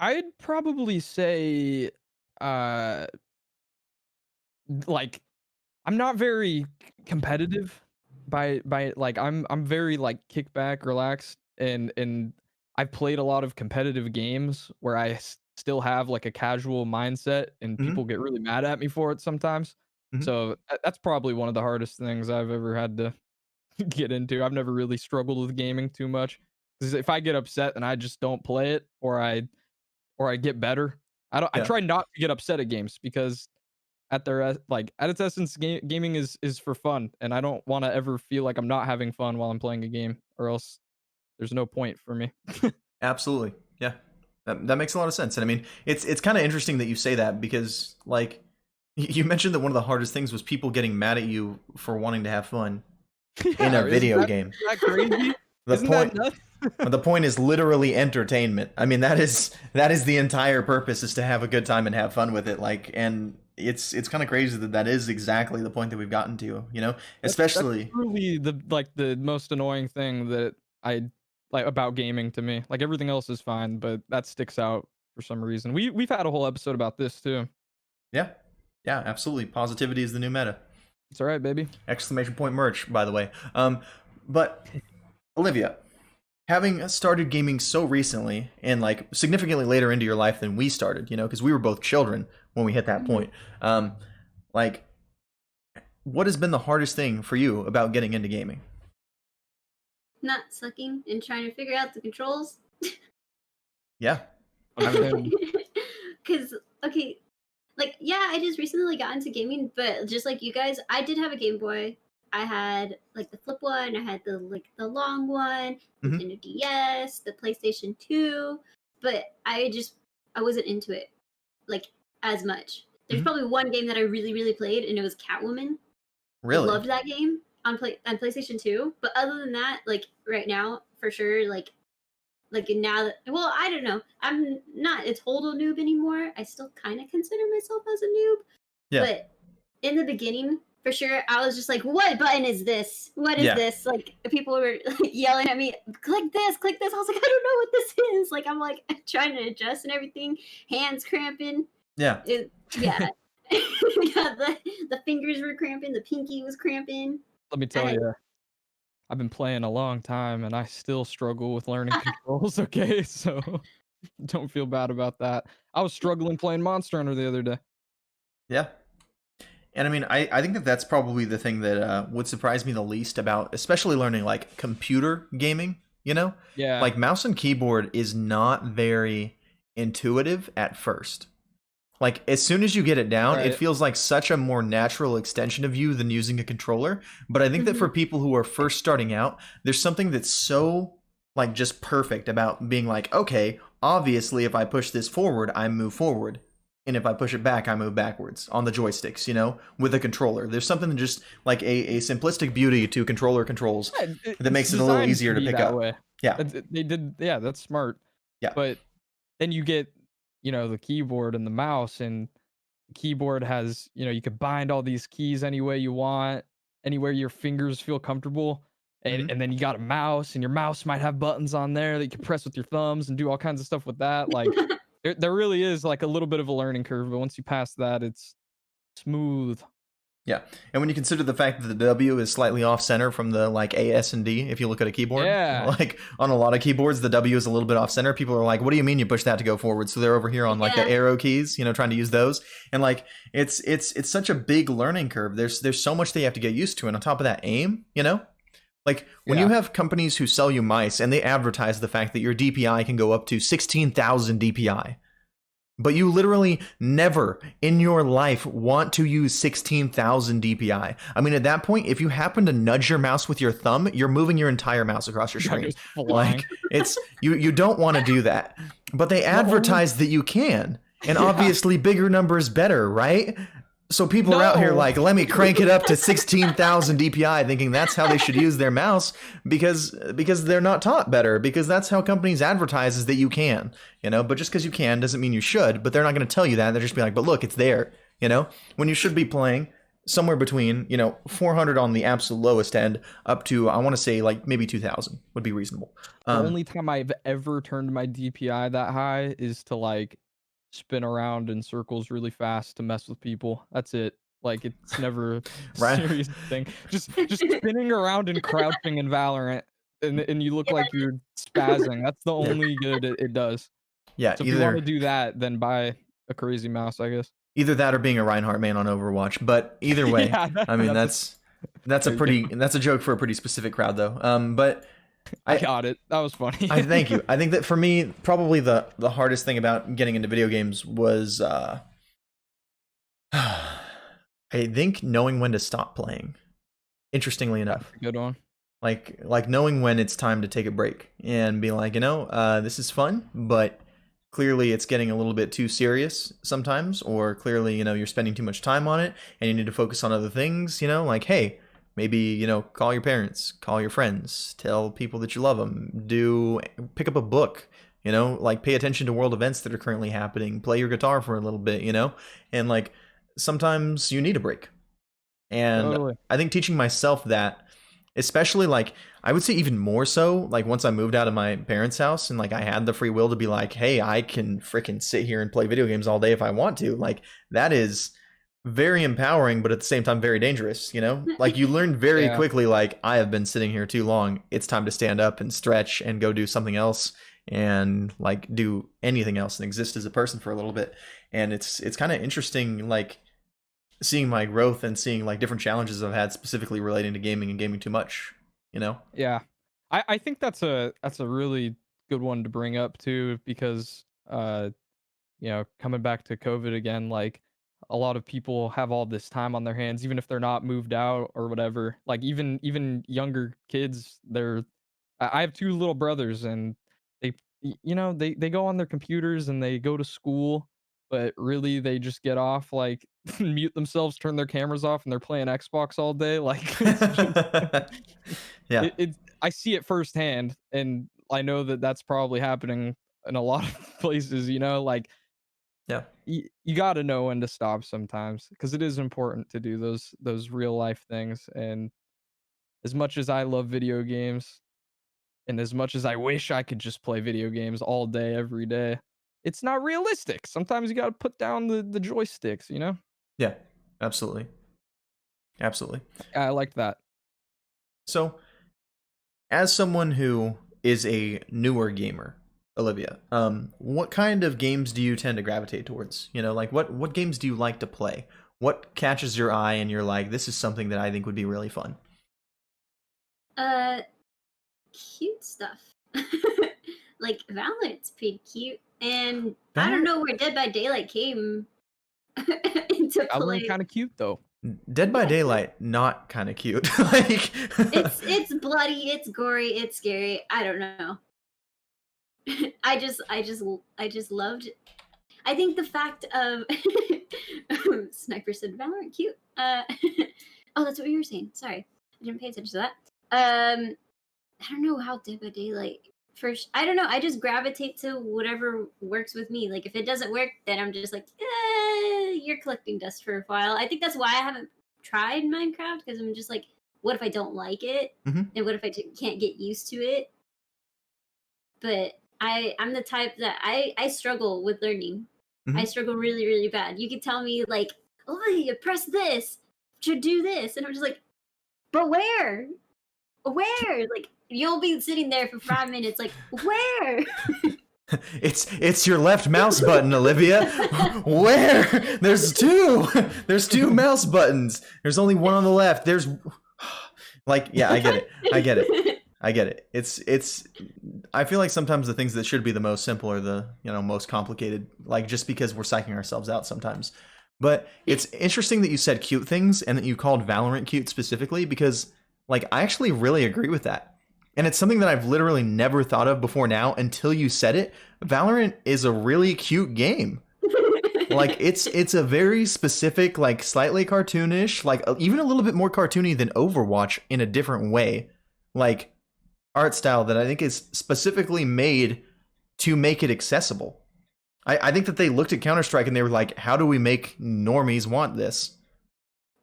I'd probably say, like I'm not very competitive by like I'm very like kick back, relaxed, and I've played a lot of competitive games where I still have like a casual mindset, and Mhm. people get really mad at me for it sometimes. Mhm. So that's probably one of the hardest things I've ever had to get into. I've never really struggled with gaming too much because if I get upset and I just don't play it, or I get better, I Yeah. try not to get upset at games because at its essence, gaming is for fun, and I don't want to ever feel like I'm not having fun while I'm playing a game, or else there's no point for me. Absolutely. Yeah. That makes a lot of sense. And I mean, it's kind of interesting that you say that because like you mentioned that one of the hardest things was people getting mad at you for wanting to have fun in a video game. Isn't that crazy? The Isn't point that nuts? the point is literally entertainment. I mean, that is the entire purpose, is to have a good time and have fun with it. Like, and it's kind of crazy that is exactly the point that we've gotten to, you know, especially That's truly the most annoying thing that I like about gaming to me. Like everything else is fine, but that sticks out for some reason. We've had a whole episode about this too. yeah. Yeah, absolutely. Positivity is the new meta. It's all right, baby. Exclamation point merch, by the way. But Olivia, having started gaming so recently and like significantly later into your life than we started, you know, because we were both children when we hit that point. Like, what has been the hardest thing for you about getting into gaming? Not sucking and trying to figure out the controls. Yeah. Because, okay, like, yeah, I just recently got into gaming, but just like you guys, I did have a Game Boy. I had like the flip one, I had the long one, Mhm. Nintendo DS, the PlayStation 2, but I wasn't into it like as much. There's Mhm. probably one game that I really, really played, and it was Catwoman. I Really? loved that game on PlayStation 2. But other than that, like right now, for sure, like now that, well, I don't know. I'm not a total noob anymore. I still kind of consider myself as a noob. Yeah. But in the beginning, for sure, I was just like, what button is this? What is Yeah. this? Like people were like, yelling at me, click this, click this. I was like, I don't know what this is. Like I'm like trying to adjust and everything, hands cramping. Yeah. Yeah. the fingers were cramping, the pinky was cramping. Let me tell you, I've been playing a long time and I still struggle with learning controls, okay? So don't feel bad about that. I was struggling playing Monster Hunter the other day. Yeah. And I mean, I think that that's probably the thing that would surprise me the least about, especially learning like computer gaming, you know? Yeah. Like mouse and keyboard is not very intuitive at first. Like as soon as you get it down, it Right. feels like such a more natural extension of you than using a controller. But I think that for people who are first starting out, there's something that's so like just perfect about being like, okay, obviously if I push this forward, I move forward. And if I push it back, I move backwards on the joysticks, you know, with a controller. There's something just like a simplistic beauty to controller controls that makes it a little easier to pick up. Way. Yeah. They did, yeah, that's smart. Yeah. But then you get, the keyboard and the mouse, and the keyboard has, you could bind all these keys any way you want, anywhere your fingers feel comfortable. And then you got a mouse, and your mouse might have buttons on there that you can press with your thumbs and do all kinds of stuff with that. Like there really is like a little bit of a learning curve, but once you pass that, it's smooth. Yeah, and when you consider the fact that the W is slightly off center from the like A, S, and D, if you look at a keyboard, Yeah. like on a lot of keyboards, the W is a little bit off center. People are like, "What do you mean you push that to go forward?" So they're over here on like the arrow keys, trying to use those, and like it's such a big learning curve. There's so much that you have to get used to, and on top of that, aim, like when you have companies who sell you mice and they advertise the fact that your DPI can go up to 16,000 DPI. But you literally never in your life want to use 16,000 DPI. I mean, at that point, if you happen to nudge your mouse with your thumb, you're moving your entire mouse across your screen. Like it's you don't want to do that. But they advertise that you can. And obviously bigger numbers better, right? So people are out here No. like, let me crank it up to 16,000 DPI, thinking that's how they should use their mouse because they're not taught better, because that's how companies advertise is that you can, but just because you can doesn't mean you should, but they're not going to tell you that. They're just be like, but look, it's there, when you should be playing somewhere between, 400 on the absolute lowest end up to, I want to say like maybe 2,000 would be reasonable. The only time I've ever turned my DPI that high is to like spin around in circles really fast to mess with people. That's it. Like it's never a Right. serious thing. Just spinning around and crouching in Valorant, and you look like you're spazzing. That's the only good it does. Yeah, So if you want to do that, then buy a crazy mouse, I guess. Either that or being a Reinhardt man on Overwatch. But either way, Yeah, I mean that's a joke for a pretty specific crowd though. But I got it. That was funny. I thank you. I think that for me, probably the hardest thing about getting into video games was I think knowing when to stop playing. Interestingly enough. Good one. Like knowing when it's time to take a break and be like, this is fun, but clearly it's getting a little bit too serious sometimes, or clearly, you're spending too much time on it and you need to focus on other things, like, hey, maybe, call your parents, call your friends, tell people that you love them, pick up a book, like pay attention to world events that are currently happening, play your guitar for a little bit, and like sometimes you need a break. And Totally. I think teaching myself that, especially like I would say even more so like once I moved out of my parents' house and like I had the free will to be like, hey, I can freaking sit here and play video games all day if I want to. Like that is very empowering, but at the same time very dangerous, like you learn very quickly, like I have been sitting here too long. It's time to stand up and stretch and go do something else and like do anything else and exist as a person for a little bit. And it's kind of interesting, like seeing my growth and seeing like different challenges I've had specifically relating to gaming and gaming too much, Yeah. I think that's a really good one to bring up too, because coming back to COVID again, like a lot of people have all this time on their hands, even if they're not moved out or whatever. Like even younger kids, I have two little brothers, and they go on their computers and they go to school, but really they just get off, like mute themselves, turn their cameras off, and they're playing Xbox all day. Like it's just, yeah. I see it firsthand, and I know that that's probably happening in a lot of places. Like yeah, you got to know when to stop sometimes, because it is important to do those real life things. And as much as I love video games, and as much as I wish I could just play video games all day every day, it's not realistic. Sometimes you got to put down the joysticks. Yeah, absolutely. I like that. So as someone who is a newer gamer, Olivia, what kind of games do you tend to gravitate towards? Like what games do you like to play? What catches your eye and you're like, this is something that I think would be really fun? Cute stuff. Like Valorant's pretty cute, and I don't know where Dead by Daylight came into play. Valorant kind of cute though. Dead by Daylight, not kind of cute. Like it's bloody, it's gory, it's scary. I don't know. I just loved it. I think the fact of Sniper said Valorant cute. Oh, that's what you were saying. Sorry, I didn't pay attention to that. I don't know how Dead by Daylight first. I don't know. I just gravitate to whatever works with me. Like if it doesn't work, then I'm just like, you're collecting dust for a while. I think that's why I haven't tried Minecraft, because I'm just like, what if I don't like it? Mm-hmm. And what if I can't get used to it? But I'm the type that I struggle with learning. Mm-hmm. I struggle really, really bad. You could tell me like, oh, you press this to do this, and I'm just like, but where? Like you'll be sitting there for 5 minutes, like where? It's your left mouse button, Olivia. Where? There's two. There's two mouse buttons. There's only one on the left. There's like, yeah, I get it. It's I feel like sometimes the things that should be the most simple are the, most complicated, like just because we're psyching ourselves out sometimes. But it's interesting that you said cute things and that you called Valorant cute specifically, because like I actually really agree with that. And it's something that I've literally never thought of before now until you said it. Valorant is a really cute game. Like it's a very specific, like slightly cartoonish, like even a little bit more cartoony than Overwatch in a different way, like art style that I think is specifically made to make it accessible. I think that they looked at Counter-Strike and they were like, how do we make normies want this?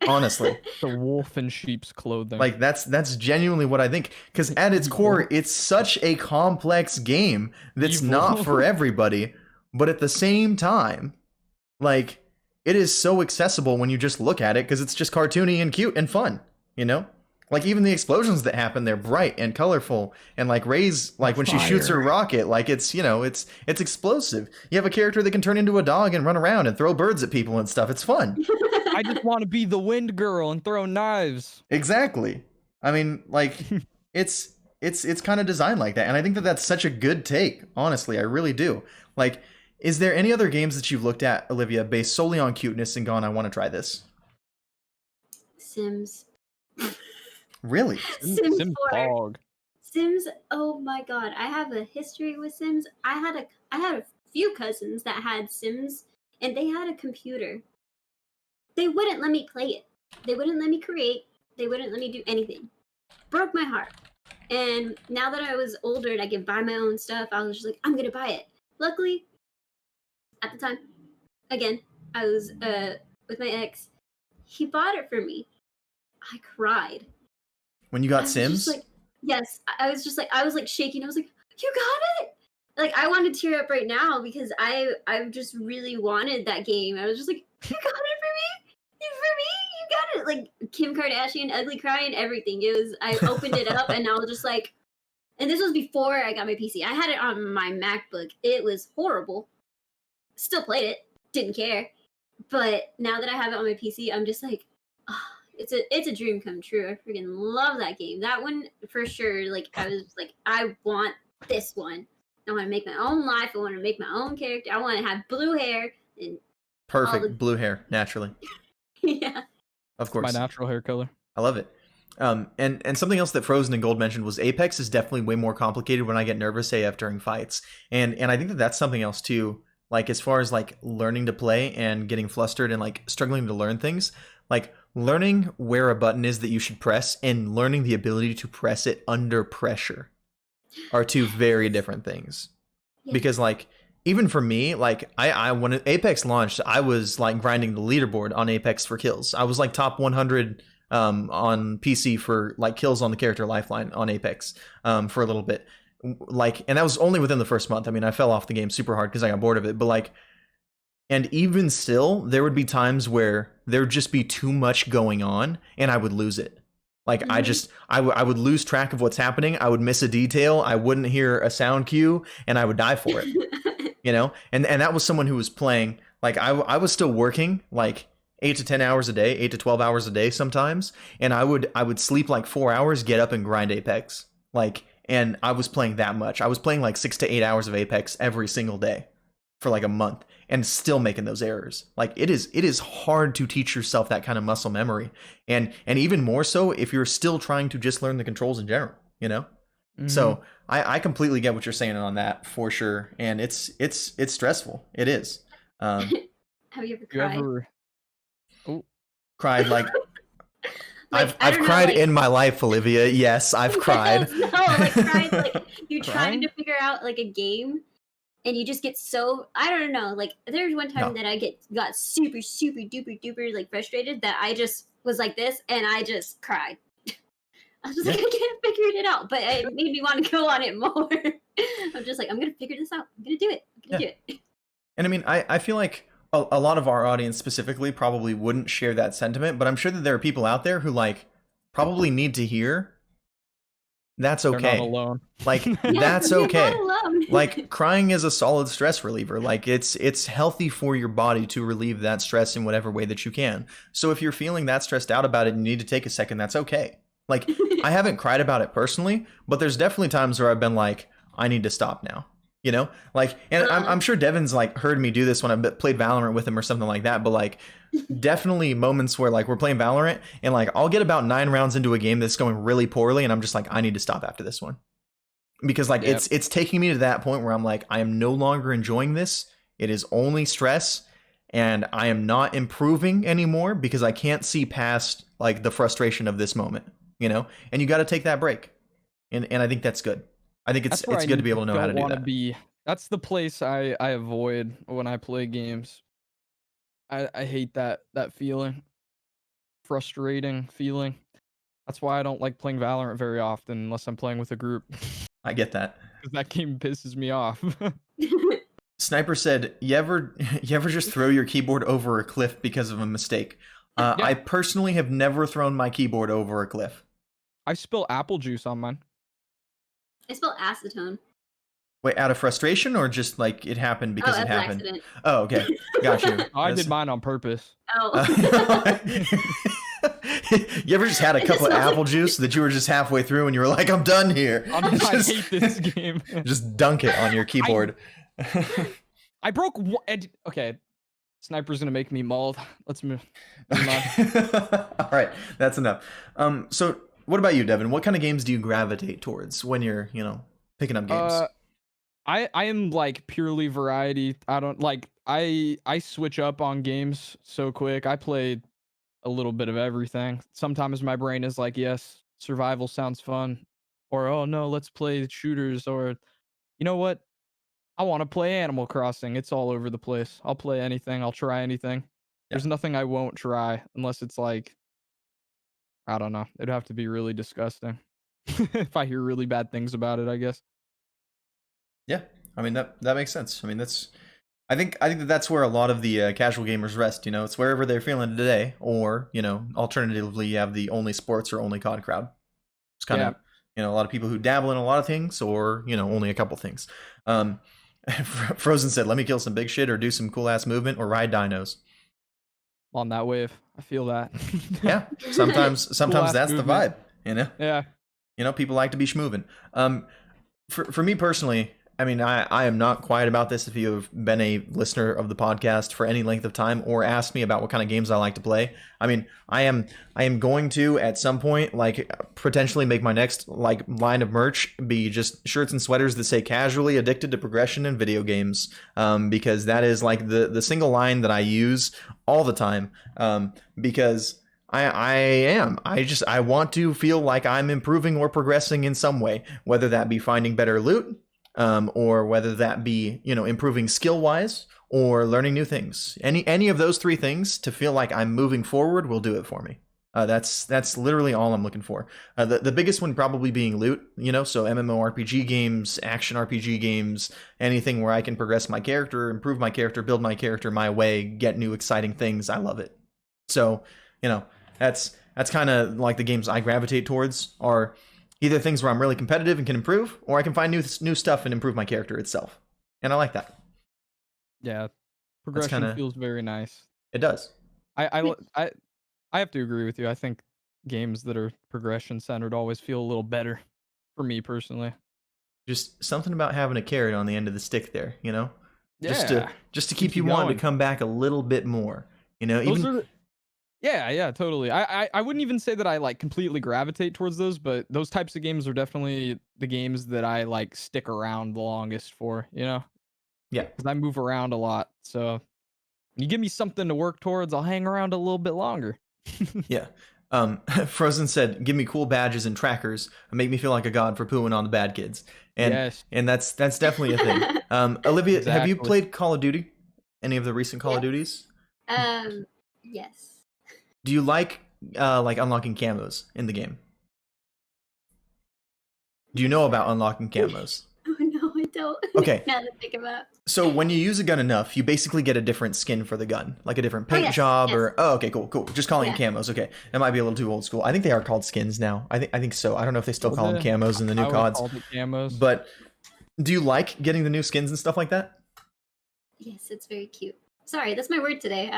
Honestly. The wolf in sheep's clothing. Like that's genuinely what I think, because at its core it's such a complex game that's not for everybody, but at the same time, like, it is so accessible when you just look at it because it's just cartoony and cute and fun, you know? Like, even the explosions that happen, they're bright and colorful, and like Ray's, like when she shoots her rocket, like it's, you know, it's explosive. You have a character that can turn into a dog and run around and throw birds at people and stuff. It's fun. I just want to be the wind girl and throw knives. Exactly. I mean, like, it's kind of designed like that, and I think that that's such a good take. Honestly, I really do. Like, is there any other games that you've looked at, Olivia, based solely on cuteness and gone, I want to try this? Sims. Really? Sims 4. Dog. Sims, oh my god, I have a history with Sims. I had a few cousins that had Sims, and they had a computer. They wouldn't let me play it. They wouldn't let me create. They wouldn't let me do anything. Broke my heart. And now that I was older and I could buy my own stuff, I was just like, I'm gonna buy it. Luckily, at the time, again, I was with my ex. He bought it for me. I cried. When you got Sims? Like, yes, I was shaking. I was like, you got it? Like, I want to tear up right now because I just really wanted that game. I was just like, you got it for me? You got it. Like, Kim Kardashian, ugly cry and everything. I opened it up and I was just like, and this was before I got my PC. I had it on my MacBook. It was horrible. Still played it. Didn't care. But now that I have it on my PC, I'm just like, oh, it's a dream come true. I freaking love that game. That one for sure. Like, I was like, I want this one. I want to make my own life. I want to make my own character. I want to have blue hair and Perfect blue hair, naturally. yeah. Of course. My natural hair color. I love it. And something else that Frozen and Gold mentioned was Apex is definitely way more complicated when I get nervous AF during fights. And I think that that's something else too. Like, as far as like learning to play and getting flustered and like struggling to learn things, like learning where a button is that you should press and learning the ability to press it under pressure are two very different things. Yeah. Because like, even for me, like I when Apex launched, I was like grinding the leaderboard on Apex for kills. I was like top 100 on PC for like kills on the character lifeline on Apex for a little bit. Like, and that was only within the first month. I mean, I fell off the game super hard because I got bored of it. But like, and even still, there would be times where there would just be too much going on, and I would lose it. Like, I would lose track of what's happening. I would miss a detail. I wouldn't hear a sound cue, and I would die for it. You know, and that was someone who was playing. Like, I was still working like 8 to 10 hours a day, 8 to 12 hours a day sometimes, and I would sleep like 4 hours, get up and grind Apex. Like, and I was playing that much. I was playing like 6 to 8 hours of Apex every single day for like a month, and still making those errors. Like, it is hard to teach yourself that kind of muscle memory, and even more so if you're still trying to just learn the controls in general. You know. Mm-hmm. So I completely get what you're saying on that for sure, and it's stressful. It is. Have you ever cried? Cried like I've cried in my life, Olivia. Yes, I've cried. No, like cried like you're trying to figure out like a game, and you just get so, I don't know. Like, there's one time that I got super duper like frustrated that I just was like this, and I just cried. I was just like, I can't figure it out, but it made me want to go on it more. I'm just like, I'm gonna figure this out. I'm gonna do it. Do it. And I mean, I feel like a lot of our audience specifically probably wouldn't share that sentiment, but I'm sure that there are people out there who like probably need to hear that's okay. They're not alone. Like, that's okay. Like, crying is a solid stress reliever. Like, it's healthy for your body to relieve that stress in whatever way that you can. So if you're feeling that stressed out about it and you need to take a second, that's okay. Like, I haven't cried about it personally, but there's definitely times where I've been like, I need to stop now. You know, like, and I'm sure Devin's like heard me do this when I played Valorant with him or something like that. But like, definitely moments where like we're playing Valorant and like I'll get about 9 rounds into a game that's going really poorly, and I'm just like, I need to stop after this one, because like it's taking me to that point where I'm like, I am no longer enjoying this. It is only stress, and I am not improving anymore because I can't see past like the frustration of this moment, you know? And you got to take that break. And I think that's good. I think it's good to be able to know how to do that. That's the place I avoid when I play games. I hate that feeling. Frustrating feeling. That's why I don't like playing Valorant very often unless I'm playing with a group. I get that. Because that game pisses me off. Sniper said, you ever just throw your keyboard over a cliff because of a mistake? Yeah. I personally have never thrown my keyboard over a cliff. I spill apple juice on mine. I spelled acetone. Wait, out of frustration or just like it happened because it happened? Accident. Oh, okay. Got you. I did mine on purpose. Oh. You ever just had a cup of apple juice that you were just halfway through and you were like, I'm done here? I hate this game. Just dunk it on your keyboard. I broke one. Okay. Sniper's going to make me mauled. Let's move on. All right. That's enough. So what about you, Devin? What kind of games do you gravitate towards when you're, picking up games? I am like purely variety. I don't like I switch up on games so quick. I play a little bit of everything. Sometimes my brain is like, yes, survival sounds fun, or oh no, let's play shooters, or you know what? I want to play Animal Crossing. It's all over the place. I'll play anything. I'll try anything. There's nothing I won't try unless it's like, I don't know. It'd have to be really disgusting. If I hear really bad things about it, I guess. Yeah, I mean that makes sense. I mean I think that's where a lot of the casual gamers rest. It's wherever they're feeling today, or alternatively, you have the only sports or only COD crowd. It's kind of a lot of people who dabble in a lot of things, or only a couple things. Frozen said, "Let me kill some big shit, or do some cool ass movement, or ride dinos." On that wave, I feel that. Yeah, sometimes that's movement. The vibe. Yeah. People like to be schmoovin'. For me personally, I mean, I am not quiet about this. If you have been a listener of the podcast for any length of time or asked me about what kind of games I like to play, I mean, I am going to at some point like potentially make my next like line of merch be just shirts and sweaters that say "casually addicted to progression in video games," because that is like the single line that I use all the time, because I want to feel like I'm improving or progressing in some way, whether that be finding better loot, or whether that be, improving skill-wise or learning new things. Any of those three things to feel like I'm moving forward will do it for me. That's literally all I'm looking for. The biggest one probably being loot, so MMORPG games, action RPG games, anything where I can progress my character, improve my character, build my character my way, get new exciting things. I love it. So, that's kind of like the games I gravitate towards are either things where I'm really competitive and can improve, or I can find new stuff and improve my character itself. And I like that. Yeah. Progression feels very nice. It does. I have to agree with you. I think games that are progression centered always feel a little better for me personally. Just something about having a carrot on the end of the stick there, Yeah. Just to keep you wanting to come back a little bit more, Yeah, totally. I wouldn't even say that I like completely gravitate towards those, but those types of games are definitely the games that I like stick around the longest for, Yeah. Because I move around a lot. So when you give me something to work towards, I'll hang around a little bit longer. Yeah. Frozen said, "Give me cool badges and trackers and make me feel like a god for pooing on the bad kids." And yes. And that's definitely a thing. Olivia, Exactly. have you played Call of Duty? Any of the recent Call of Duties? Yes. Do you like unlocking camos in the game? Do you know about unlocking camos? Oh no, I don't. Okay. Now to think about. So when you use a gun enough, you basically get a different skin for the gun, like a different paint job, or okay, cool. Just calling it camos. Okay, that might be a little too old school. I think they are called skins now. I think so. I don't know if they still call them camos in the new CODs. Camos. But do you like getting the new skins and stuff like that? Yes, it's very cute. Sorry, that's my word today.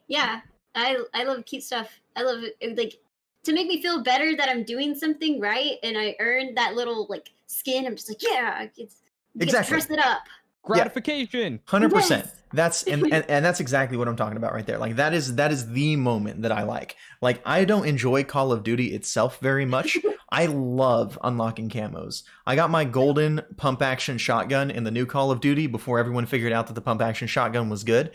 Yeah, I love cute stuff. I love it, like to make me feel better that I'm doing something right and I earned that little like skin. I'm just like, yeah, it's exactly. dress it up. Gratification. 100%. That's and that's exactly what I'm talking about right there. Like that is the moment that I like. Like I don't enjoy Call of Duty itself very much. I love unlocking camos. I got my golden pump action shotgun in the new Call of Duty before everyone figured out that the pump action shotgun was good.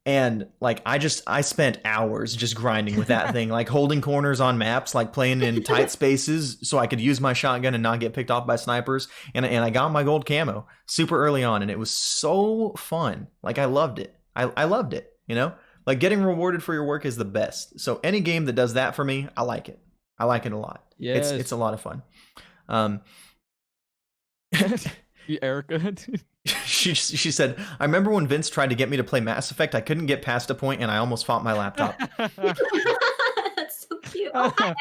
And like I spent hours just grinding with that thing, like holding corners on maps, like playing in tight spaces so I could use my shotgun and not get picked off by snipers. And I got my gold camo super early on, and it was so fun. Like I loved it. I loved it. You know, like getting rewarded for your work is the best. So any game that does that for me, I like it. I like it a lot. Yes. It's a lot of fun. Erica. She said, I remember when Vince tried to get me to play Mass Effect, I couldn't get past a point and I almost fought my laptop. That's so cute. Oh, hi, Erica.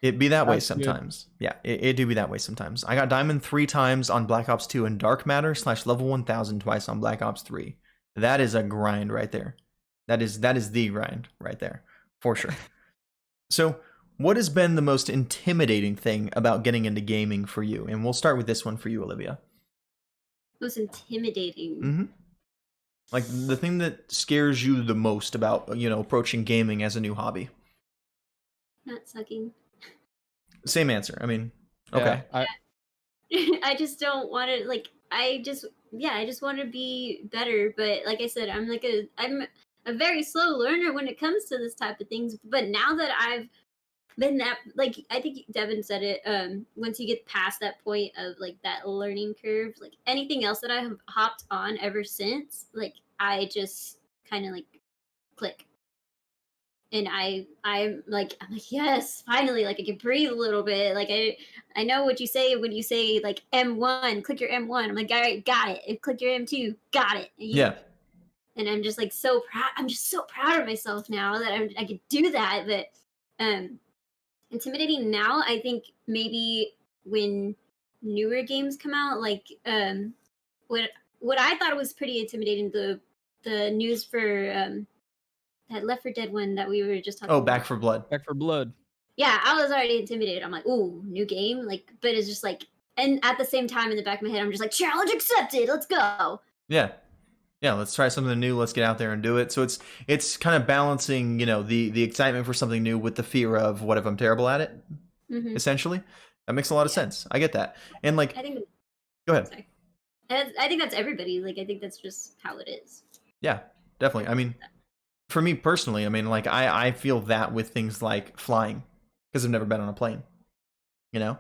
It'd be that way That's good. sometimes. Yeah, it do be that way sometimes. I got Diamond 3 times on Black Ops 2 and Dark Matter / level 1000 twice on Black Ops 3. That is a grind right there. That is the grind right there, for sure. So, what has been the most intimidating thing about getting into gaming for you? And we'll start with this one for you, Olivia. Most intimidating. Mm-hmm. Like the thing that scares you the most about, you know, approaching gaming as a new hobby. Not sucking. Same answer. I mean, okay. Yeah, I just don't want to I just want to be better, but like I said, I'm a very slow learner when it comes to this type of things, but now that I've been that, like, I think Devin said it, once you get past that point of like that learning curve, like anything else that I have hopped on ever since, like I just kind of like click. And I'm like yes, finally, like I can breathe a little bit. Like I know what you say when you say like M1, click your M1. I'm like, all right, got it. And click your M2, got it. Yeah. And I'm just like so proud. I'm just so proud of myself now that I could do that. But intimidating now, I think maybe when newer games come out, like what I thought was pretty intimidating, the news for that Left 4 Dead one that we were just talking about. Oh, Back 4 Blood. Back 4 Blood. Yeah, I was already intimidated. I'm like, ooh, new game. Like, but it's just like, and at the same time in the back of my head, I'm just like, challenge accepted. Let's go. Yeah. Yeah, let's try something new. Let's get out there and do it. So it's kind of balancing, you know, the excitement for something new with the fear of what if I'm terrible at it, essentially. That makes a lot of sense. I get that. And like, I think. Go ahead. Sorry. I think that's everybody. Like, I think that's just how it is. Yeah, definitely. I mean, for me personally, I mean, like I feel that with things like flying because I've never been on a plane, you know,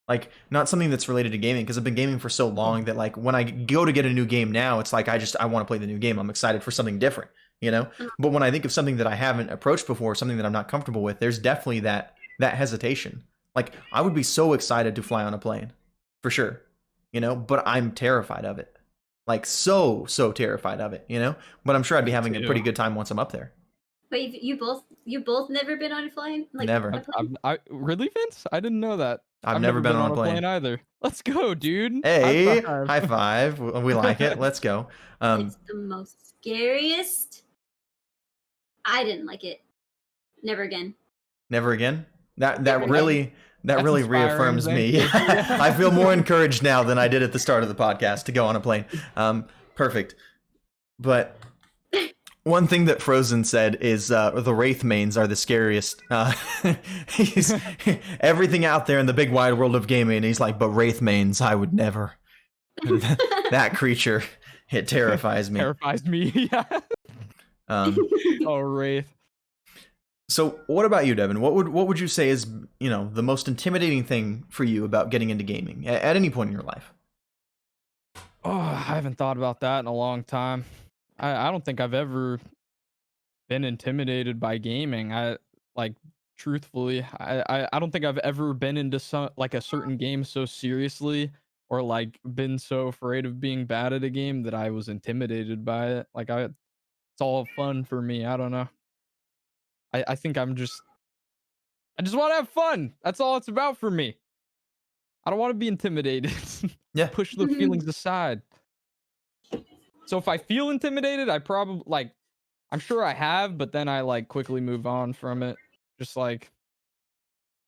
like not something that's related to gaming because I've been gaming for so long that like when I go to get a new game now, it's like I want to play the new game. I'm excited for something different, you know, but when I think of something that I haven't approached before, something that I'm not comfortable with, there's definitely that hesitation. Like I would be so excited to fly on a plane for sure, you know, but I'm terrified of it. Like so terrified of it, you know. But I'm sure I'd be having a pretty good time once I'm up there. But you both never been on a plane? Like, Never. Really, Vince? I didn't know that. I've never been on a plane either. Let's go, dude. Hey, high five. We like it. Let's go. It's the most scariest. I didn't like it. Never again. Never again. That Never really reaffirms me. Yeah. I feel more encouraged now than I did at the start of the podcast to go on a plane. Perfect. But one thing that Frozen said is the Wraith mains are the scariest. He's everything out there in the big wide world of gaming. And he's like, but Wraith mains, I would never. That creature, it terrifies me. Terrifies me. Yeah. Oh, Wraith. So, what about you, Devin? What would you say is, you know, the most intimidating thing for you about getting into gaming at any point in your life? Oh, I haven't thought about that in a long time. I don't think I've ever been intimidated by gaming. Truthfully, I don't think I've ever been into a certain game so seriously or like been so afraid of being bad at a game that I was intimidated by it. It's all fun for me. I don't know. I think I just want to have fun. That's all it's about for me. I don't want to be intimidated. Yeah. Push the feelings aside. So if I feel intimidated, I probably I'm sure I have, but then I quickly move on from it. Just I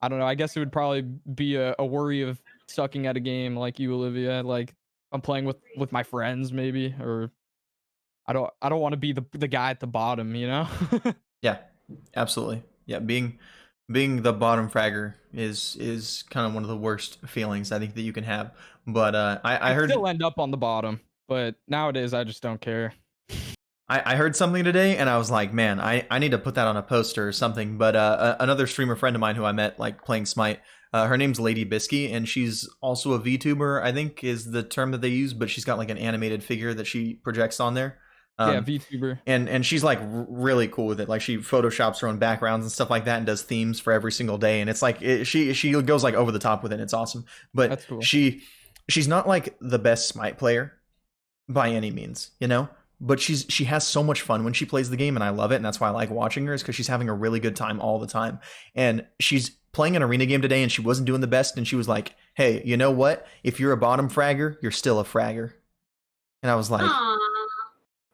don't know. I guess it would probably be a worry of sucking at a game like you, Olivia. Like I'm playing with my friends maybe, or I don't want to be the guy at the bottom, you know? Yeah, absolutely. Yeah, being the bottom fragger is kind of one of the worst feelings I think that you can have. But I I heard still end up on the bottom, but nowadays I just don't care. I heard something today and I was like, man, I need to put that on a poster or something. But another streamer friend of mine who I met like playing Smite, her name's Lady Bisky, and she's also a VTuber, I think is the term that they use, but she's got like an animated figure that she projects on there. Yeah, Um, VTuber. and she's like really cool with it. Like she photoshops her own backgrounds and stuff like that, and does themes for every single day. And it's like she goes like over the top with it. It's awesome. But That's cool. she's not like the best Smite player by any means, you know. But she has so much fun when she plays the game, and I love it. And that's why I like watching her, is because she's having a really good time all the time. And she's playing an arena game today, and she wasn't doing the best. And she was like, "Hey, you know what? If you're a bottom fragger, you're still a fragger." And I was like, Aw,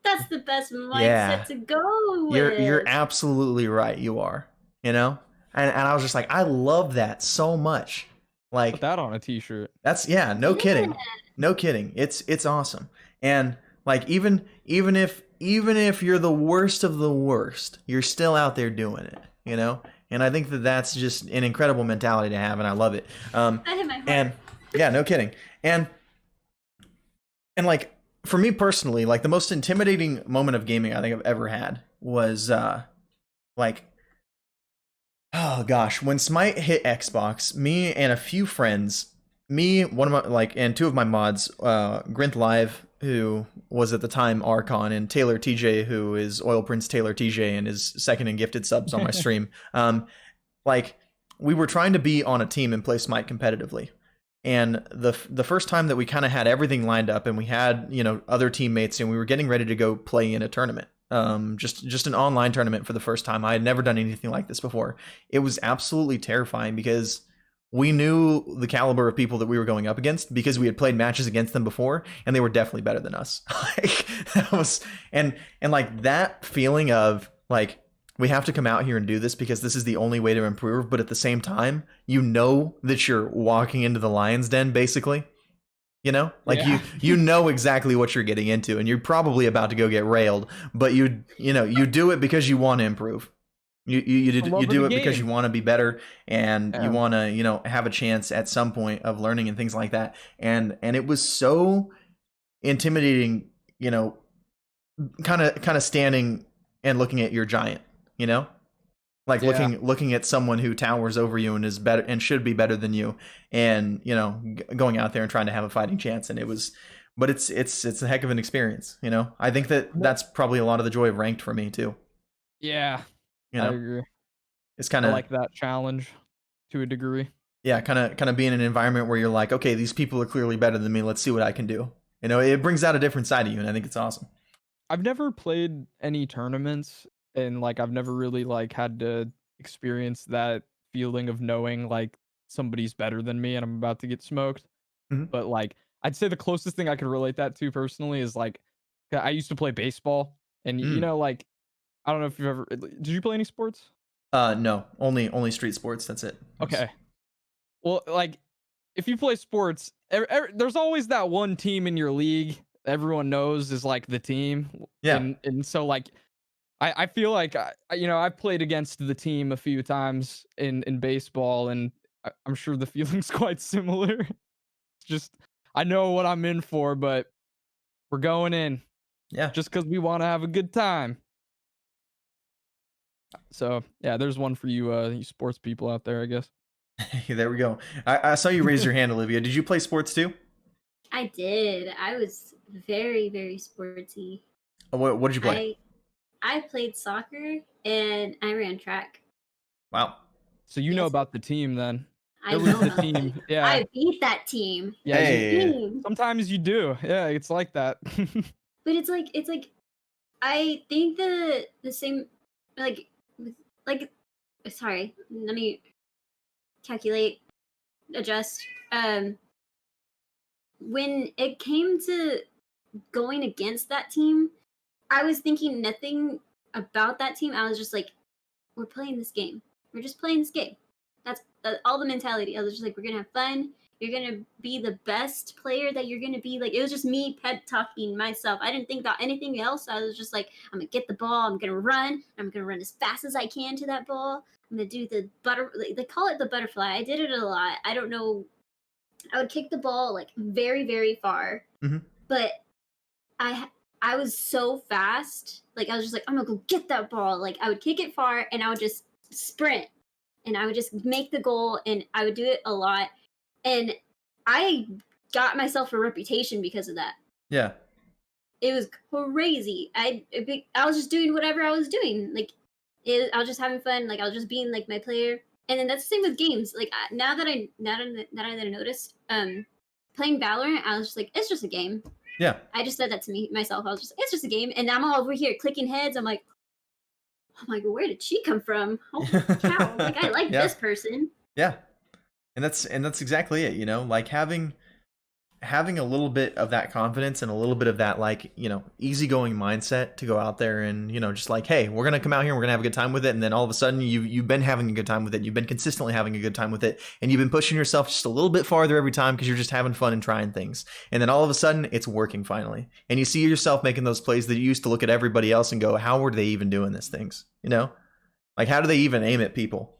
that's the best mindset Yeah. to go with. You're absolutely right. You are, you know, and I was just like, I love that so much. Like Put that on a t-shirt. that's no kidding, no kidding. It's awesome. And like even if you're the worst of the worst, you're still out there doing it, you know. And I think that that's just an incredible mentality to have, and I love it. That hit my heart. And yeah, no kidding. And like for me personally, like the most intimidating moment of gaming I think I've ever had was like, oh gosh, when Smite hit Xbox, me and a few friends, one of my and two of my mods, Grinth Live, who was at the time Archon, and Taylor TJ, who is Oil Prince Taylor TJ and is second in gifted subs on my stream. Like we were trying to be on a team and play Smite competitively. And the first time that we kind of had everything lined up, and we had, you know, other teammates, and we were getting ready to go play in a tournament, just an online tournament for the first time. I had never done anything like this before. It was absolutely terrifying because we knew the caliber of people that we were going up against, because we had played matches against them before, and they were definitely better than us. Like that was, and like that feeling of like, we have to come out here and do this because this is the only way to improve. But at the same time, you know that you're walking into the lion's den, basically. You know, like Yeah. you know exactly what you're getting into, and you're probably about to go get railed. But you do it because you want to improve. You do it because you want to be better, and you want to have a chance at some point of learning and things like that. And it was so intimidating, kind of standing and looking at your giant. Like looking at someone who towers over you and is better and should be better than you, and going out there and trying to have a fighting chance. And it's a heck of an experience. I think that's probably a lot of the joy of ranked for me too. Yeah, I agree. It's kind of like that challenge to a degree. Yeah, kind of be in an environment where you're like, okay, these people are clearly better than me. Let's see what I can do. It brings out a different side of you, and I think it's awesome. I've never played any tournaments, and I've never really had to experience that feeling of knowing somebody's better than me and I'm about to get smoked. Mm-hmm. But I'd say the closest thing I could relate that to personally is I used to play baseball, and I don't know if you've ever did you play any sports? No, only street sports. That's it. Okay. Well, if you play sports, there's always that one team in your league everyone knows is the team. Yeah. And so I feel I've played against the team a few times in baseball, and I'm sure the feeling's quite similar. It's just I know what I'm in for, but we're going in. Yeah. Just because we want to have a good time. So yeah, there's one for you sports people out there, I guess. There we go. I saw you raise your hand, Olivia. Did you play sports too? I did. I was very, very sporty. What did you play? I played soccer and I ran track. Wow. So you know about the team then? I know the team. Yeah. I beat that team. Yeah. Hey. Sometimes you do. Yeah, it's like that. But it's like I think the same sorry, let me calculate, adjust. When it came to going against that team, I was thinking nothing about that team. I was just like, we're playing this game. We're just playing this game. That's all the mentality. I was just like, we're gonna have fun. you're gonna be the best player that you're gonna be. Like, it was just me pep talking myself. I didn't think about anything else. I was just like, I'm gonna get the ball, I'm gonna run, I'm gonna run as fast as I can to that ball. I'm gonna do the they call it the butterfly. I did it a lot. I don't know. I would kick the ball like very, very far, but I I was so fast. Like, I was just like, I'm gonna go get that ball. Like, I would kick it far and I would just sprint and I would just make the goal, and I would do it a lot. And I got myself a reputation because of that. Yeah. It was crazy. I was just doing whatever I was doing. Like, I was just having fun. Like, I was just being like my player. And then that's the same with games. Like, now that I noticed, playing Valorant, I was just like, it's just a game. Yeah. I just said that to myself. I was just, it's just a game. And I'm all over here clicking heads. I'm like, where did she come from? Holy cow! Like, I like this person. Yeah, and that's exactly it. You know, like having a little bit of that confidence and a little bit of that, like, you know, easygoing mindset to go out there and, you know, just like, hey, we're gonna come out here and we're gonna have a good time with it, and then all of a sudden you've been having a good time with it, you've been consistently having a good time with it, and you've been pushing yourself just a little bit farther every time because you're just having fun and trying things, and then all of a sudden it's working finally, and you see yourself making those plays that you used to look at everybody else and go, how were they even doing these things? You know, like, how do they even aim at people?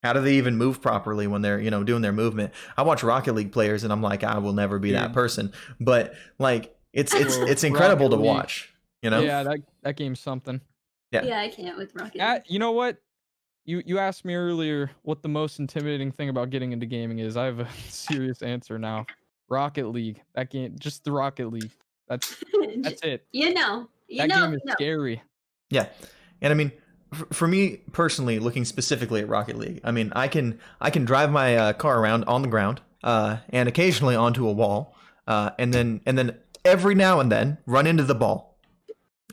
How do they even move properly when they're, you know, doing their movement? I watch Rocket League players and I'm like, I will never be that person. But like, it's incredible to watch, you know? Yeah, that game's something. Yeah, I can't with Rocket League. You know what? You asked me earlier what the most intimidating thing about getting into gaming is. I have a serious answer now. Rocket League. That game, just the Rocket League. That's it. You know. That game is scary. Yeah. And I mean, for me personally, looking specifically at Rocket League, I mean, I can drive my car around on the ground, and occasionally onto a wall, and then every now and then run into the ball,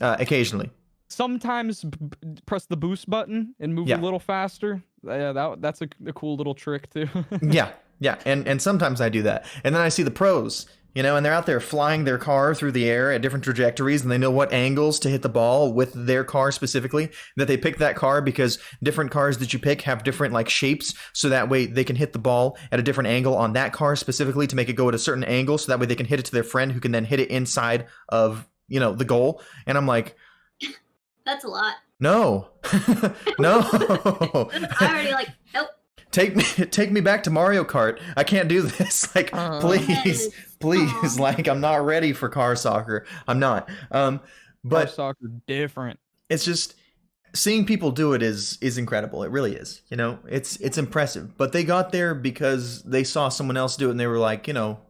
occasionally. Sometimes press the boost button and move a little faster. Yeah, that's a cool little trick too. Yeah, and sometimes I do that, and then I see the pros. You know, and they're out there flying their car through the air at different trajectories, and they know what angles to hit the ball with their car specifically. That they pick that car because different cars that you pick have different, like, shapes, so that way they can hit the ball at a different angle on that car specifically to make it go at a certain angle, so that way they can hit it to their friend who can then hit it inside of, you know, the goal. And I'm like, that's a lot. No. No. I already like, nope. Take me back to Mario Kart. I can't do this. Like, please. Like, I'm not ready for car soccer. I'm not. But car soccer different. It's just seeing people do it is incredible. It really is. You know, it's impressive. But they got there because they saw someone else do it and they were like, you know,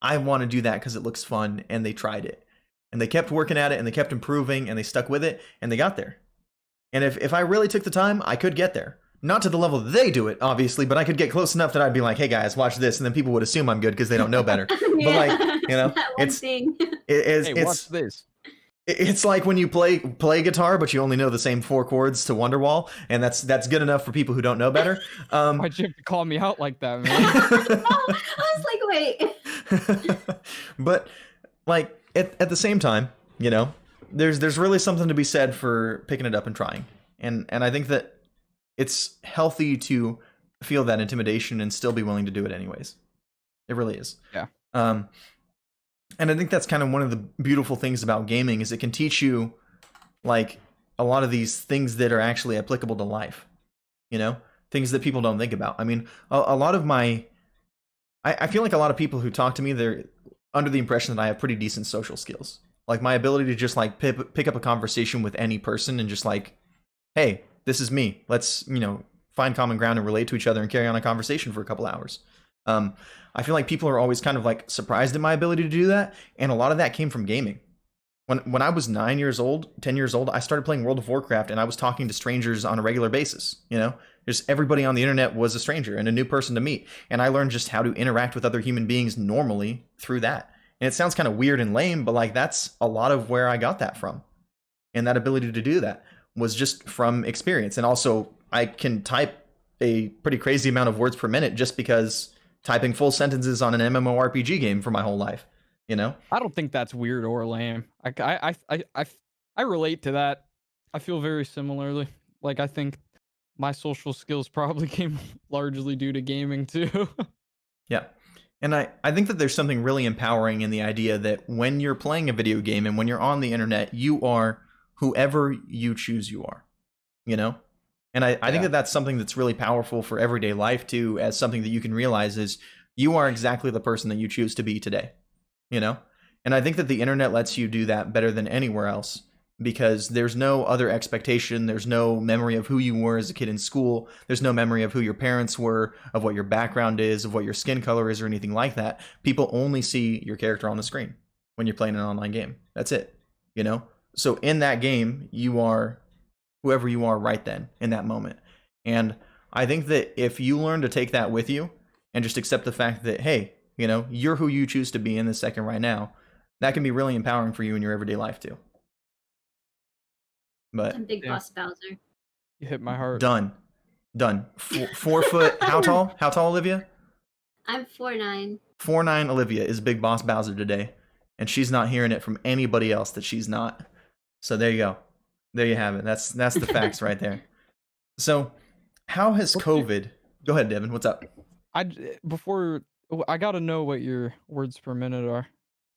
I want to do that because it looks fun, and they tried it. And they kept working at it, and they kept improving, and they stuck with it, and they got there. And if I really took the time, I could get there. Not to the level that they do it, obviously, but I could get close enough that I'd be like, hey guys, watch this, and then people would assume I'm good because they don't know better. Yeah. But, like, you know, Watch this. It's like when you play guitar, but you only know the same 4 chords to Wonderwall, and that's good enough for people who don't know better. Why'd you have to call me out like that, man? I was like, wait. But, like, at the same time, you know, there's really something to be said for picking it up and trying, and I think that it's healthy to feel that intimidation and still be willing to do it anyways. It really is. Yeah. And I think that's kind of one of the beautiful things about gaming is it can teach you, like, a lot of these things that are actually applicable to life. You know, things that people don't think about. I mean, a lot of I feel like a lot of people who talk to me, they're under the impression that I have pretty decent social skills. Like, my ability to just, like, pick up a conversation with any person and just, like, hey, this is me. Let's, you know, find common ground and relate to each other and carry on a conversation for a couple hours. I feel like people are always kind of, like, surprised at my ability to do that, and a lot of that came from gaming. When I was 10 years old, I started playing World of Warcraft, and I was talking to strangers on a regular basis. You know, just everybody on the internet was a stranger and a new person to meet, and I learned just how to interact with other human beings normally through that. And it sounds kind of weird and lame, but, like, that's a lot of where I got that from, and that ability to do that was just from experience. And also, I can type a pretty crazy amount of words per minute just because typing full sentences on an MMORPG game for my whole life, you know? I don't think that's weird or lame. I relate to that. I feel very similarly. Like, I think my social skills probably came largely due to gaming too. Yeah. And I think that there's something really empowering in the idea that when you're playing a video game and when you're on the internet, you are whoever you choose you are, you know? And I think that that's something that's really powerful for everyday life too, as something that you can realize is you are exactly the person that you choose to be today, you know? And I think that the internet lets you do that better than anywhere else because there's no other expectation. There's no memory of who you were as a kid in school. There's no memory of who your parents were, of what your background is, of what your skin color is, or anything like that. People only see your character on the screen when you're playing an online game. That's it, you know? So in that game, you are whoever you are right then in that moment. And I think that if you learn to take that with you and just accept the fact that, hey, you know, you're who you choose to be in this second right now, that can be really empowering for you in your everyday life too. But I'm Big Boss Bowser. You hit my heart. done. 4 foot. How tall? How tall, Olivia? I'm 4'9". 4'9" Olivia is Big Boss Bowser today, and she's not hearing it from anybody else that she's not. So there you go. There you have it. That's the facts right there. So, how has COVID? Go ahead, Devin. What's up? I gotta know what your words per minute are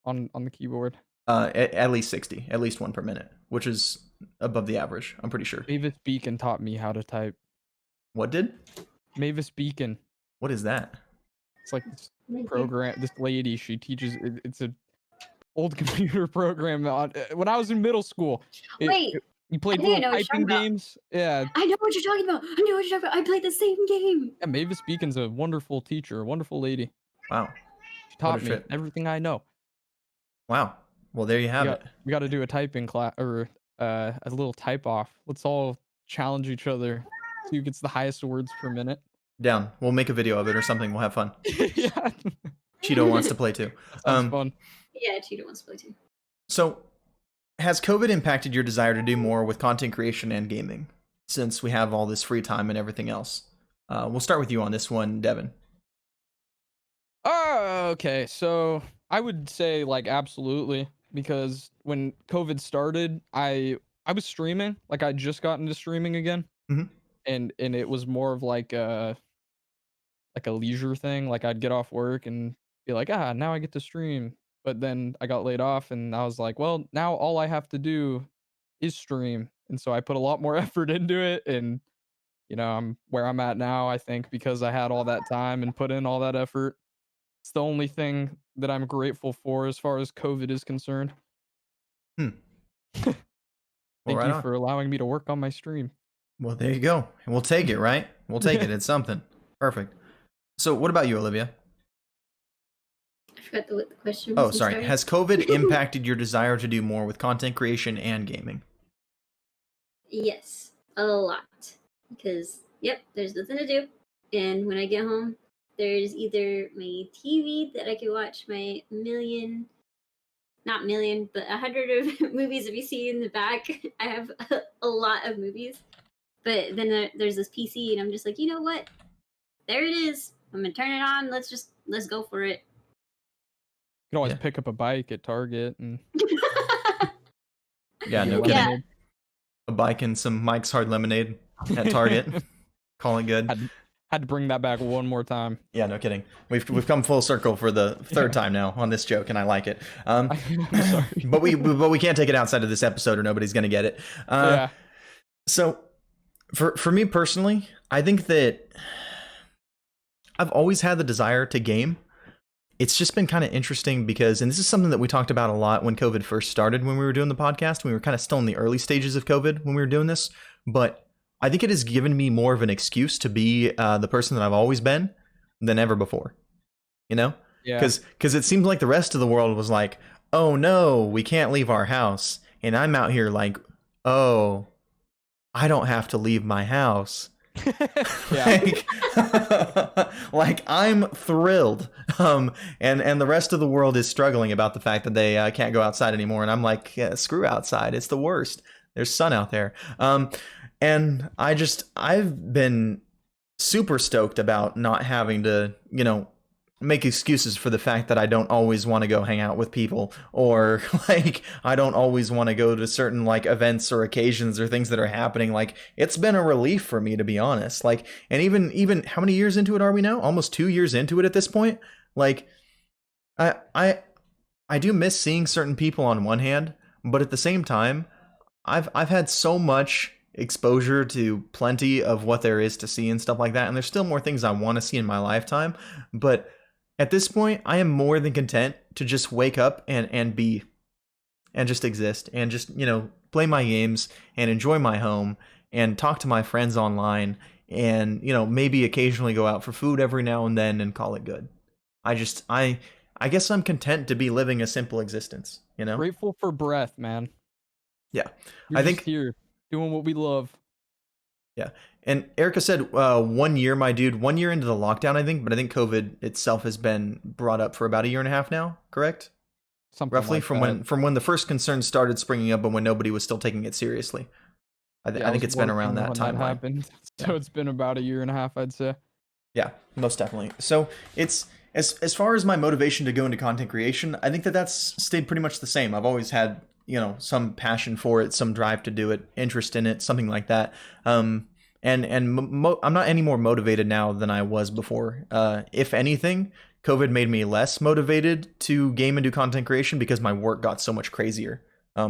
on the keyboard. At least 60, at least one per minute, which is above the average. I'm pretty sure. Mavis Beacon taught me how to type. What did? Mavis Beacon. What is that? It's like this program. This lady, she teaches. It's a old computer program. When I was in middle school. Wait. You played I think I little know what you're typing talking games. Yeah. I know what you're talking about. I played the same game. Yeah, Mavis Beacon's a wonderful teacher, a wonderful lady. Wow. She taught a me trip. everything I know. Wow. Well, there you have it. We got to do a typing class or a little type off. Let's all challenge each other. See who gets the highest words per minute. Down. We'll make a video of it or something. We'll have fun. Yeah. Cheeto wants to play too. Sounds fun. Yeah, Cheetah wants to play too. So, has COVID impacted your desire to do more with content creation and gaming? Since we have all this free time and everything else, we'll start with you on this one, Devin. Oh, okay. So I would say like absolutely, because when COVID started, I was streaming. Like I just got into streaming again, Mhm. and it was more of like a leisure thing. Like I'd get off work and be like, now I get to stream. But then I got laid off, and I was like, well, now all I have to do is stream. And so I put a lot more effort into it, and you know, I'm where I'm at now, I think, because I had all that time and put in all that effort. It's the only thing that I'm grateful for as far as COVID is concerned. Well, Thank right you on. for allowing me to work on my stream. Well, there you go. And we'll take it, right? We'll take it. It's something. Perfect. So, what about you, Olivia? I forgot what the question was. Oh, I'm sorry. Has COVID impacted your desire to do more with content creation and gaming? Yes, a lot. Because, yep, there's nothing to do. And when I get home, there's either my TV that I can watch my not million, but 100 of movies. If you see in the back, I have a lot of movies. But then there's this PC, and I'm just like, you know what? There it is. I'm going to turn it on. Let's go for it. You can always Yeah. pick up a bike at Target and Yeah, no get kidding. Yeah. lemonade. A bike and some Mike's Hard Lemonade at Target. Call it good. Had to bring that back one more time. Yeah, no kidding. We've come full circle for the third time now on this joke, and I like it. I'm sorry. but we can't take it outside of this episode, or nobody's gonna get it. Yeah. So, for me personally, I think that I've always had the desire to game. It's just been kind of interesting because, and this is something that we talked about a lot when COVID first started, when we were doing the podcast. We were kind of still in the early stages of COVID when we were doing this, but I think it has given me more of an excuse to be the person that I've always been than ever before. You know? Yeah. Because it seemed like the rest of the world was like, oh no, we can't leave our house. And I'm out here like, oh, I don't have to leave my house. Yeah. like I'm thrilled. And the rest of the world is struggling about the fact that they can't go outside anymore. And I'm like, yeah, screw outside. It's the worst. There's sun out there. And I've been super stoked about not having to, make excuses for the fact that I don't always want to go hang out with people, or like I don't always want to go to certain like events or occasions or things that are happening. Like it's been a relief for me, to be honest. Like, and even how many years into it are we now? Almost 2 years into it at this point. Like I I I do miss seeing certain people on one hand, but at the same time, I've had so much exposure to plenty of what there is to see and stuff like that, and there's still more things I want to see in my lifetime, but at this point, I am more than content to just wake up and be and just exist and just, play my games and enjoy my home and talk to my friends online and, maybe occasionally go out for food every now and then and call it good. I guess I'm content to be living a simple existence, you know? Grateful for breath, man. Yeah. You're I just think here doing what we love. yeah. And Erica said 1 year, my dude, 1 year into the lockdown, I think, but I think COVID itself has been brought up for about a year and a half now, correct? Something Roughly like from that. when the first concerns started springing up and when nobody was still taking it seriously. Yeah, I I think was it's been around working that when that timeline. happened. Yeah. So it's been about a year and a half, I'd say. Yeah, most definitely. So it's as far as my motivation to go into content creation, I think that's stayed pretty much the same. I've always had, some passion for it, some drive to do it, interest in it, something like that. I'm not any more motivated now than I was before. If anything, COVID made me less motivated to game and do content creation because my work got so much crazier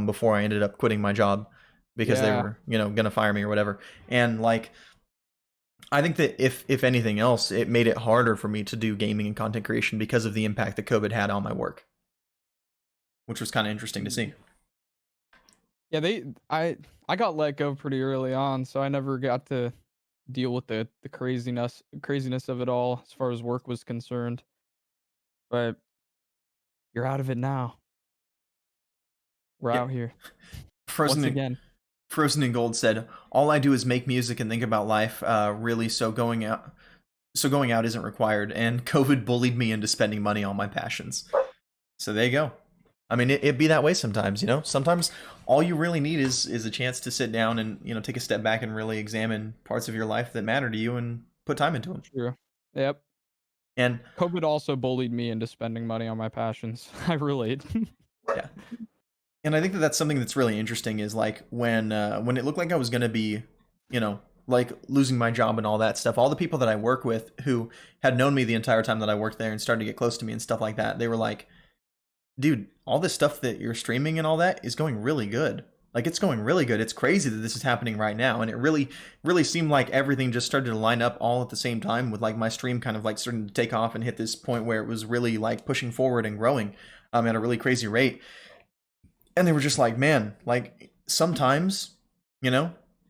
before I ended up quitting my job because they Yeah. were, gonna fire me or whatever. And like I think that if anything else, it made it harder for me to do gaming and content creation because of the impact that COVID had on my work, which was kind of interesting to see. Yeah, I got let go pretty early on, so I never got to deal with the craziness of it all as far as work was concerned. But you're out of it now. We're Yeah, out here Frozen once in, again. Frozen in Gold said, "All I do is make music and think about life. Really, so going out isn't required." And COVID bullied me into spending money on my passions. So there you go. I mean, it'd be that way sometimes, Sometimes all you really need is a chance to sit down and take a step back and really examine parts of your life that matter to you and put time into them. True. Yep. And COVID also bullied me into spending money on my passions. I relate. yeah, and I think that's something that's really interesting is like when it looked like I was gonna be, like losing my job and all that stuff. All the people that I work with who had known me the entire time that I worked there and started to get close to me and stuff like that, they were like, dude, all this stuff that you're streaming and all that is going really good. Like it's going really good. It's crazy that this is happening right now. And it really seemed like everything just started to line up all at the same time with like my stream kind of like starting to take off and hit this point where it was really like pushing forward and growing at a really crazy rate. And they were just like, man, like sometimes,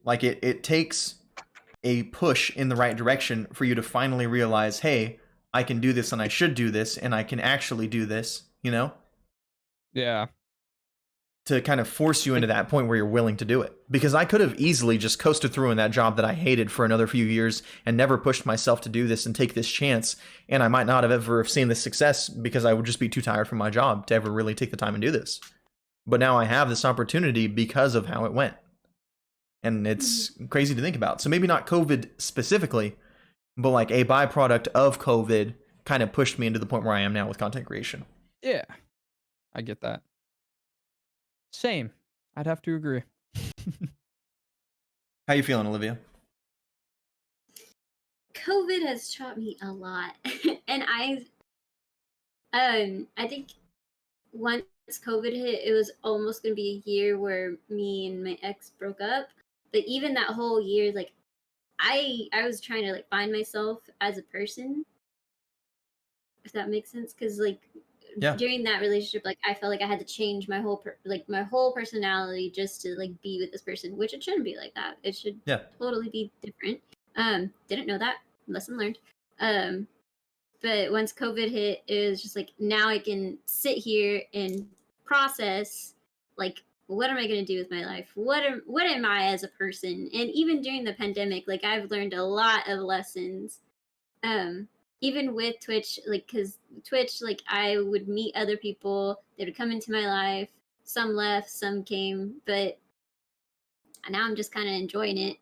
like it takes a push in the right direction for you to finally realize, hey, I can do this and I should do this and I can actually do this, Yeah. to kind of force you into that point where you're willing to do it. Because I could have easily just coasted through in that job that I hated for another few years and never pushed myself to do this and take this chance. And I might not have ever seen this success because I would just be too tired from my job to ever really take the time and do this. But now I have this opportunity because of how it went. And it's crazy to think about. So maybe not COVID specifically, but like a byproduct of COVID kind of pushed me into the point where I am now with content creation. Yeah. I get that. Same. I'd have to agree. How you feeling, Olivia? COVID has taught me a lot. And I think once COVID hit, it was almost gonna be a year where me and my ex broke up. But even that whole year, like I was trying to like find myself as a person, if that makes sense. Because like Yeah. during that relationship, like I felt like I had to change my whole my whole personality just to like be with this person, which it shouldn't be like that. It should Yeah. totally be different. Didn't know that. Lesson learned. But once COVID hit, it was just like now I can sit here and process like what am I going to do with my life? What am I as a person? And even during the pandemic, like I've learned a lot of lessons. Even with Twitch, like cuz Twitch, like I would meet other people, they would come into my life. Some left, some came, but now I'm just kind of enjoying it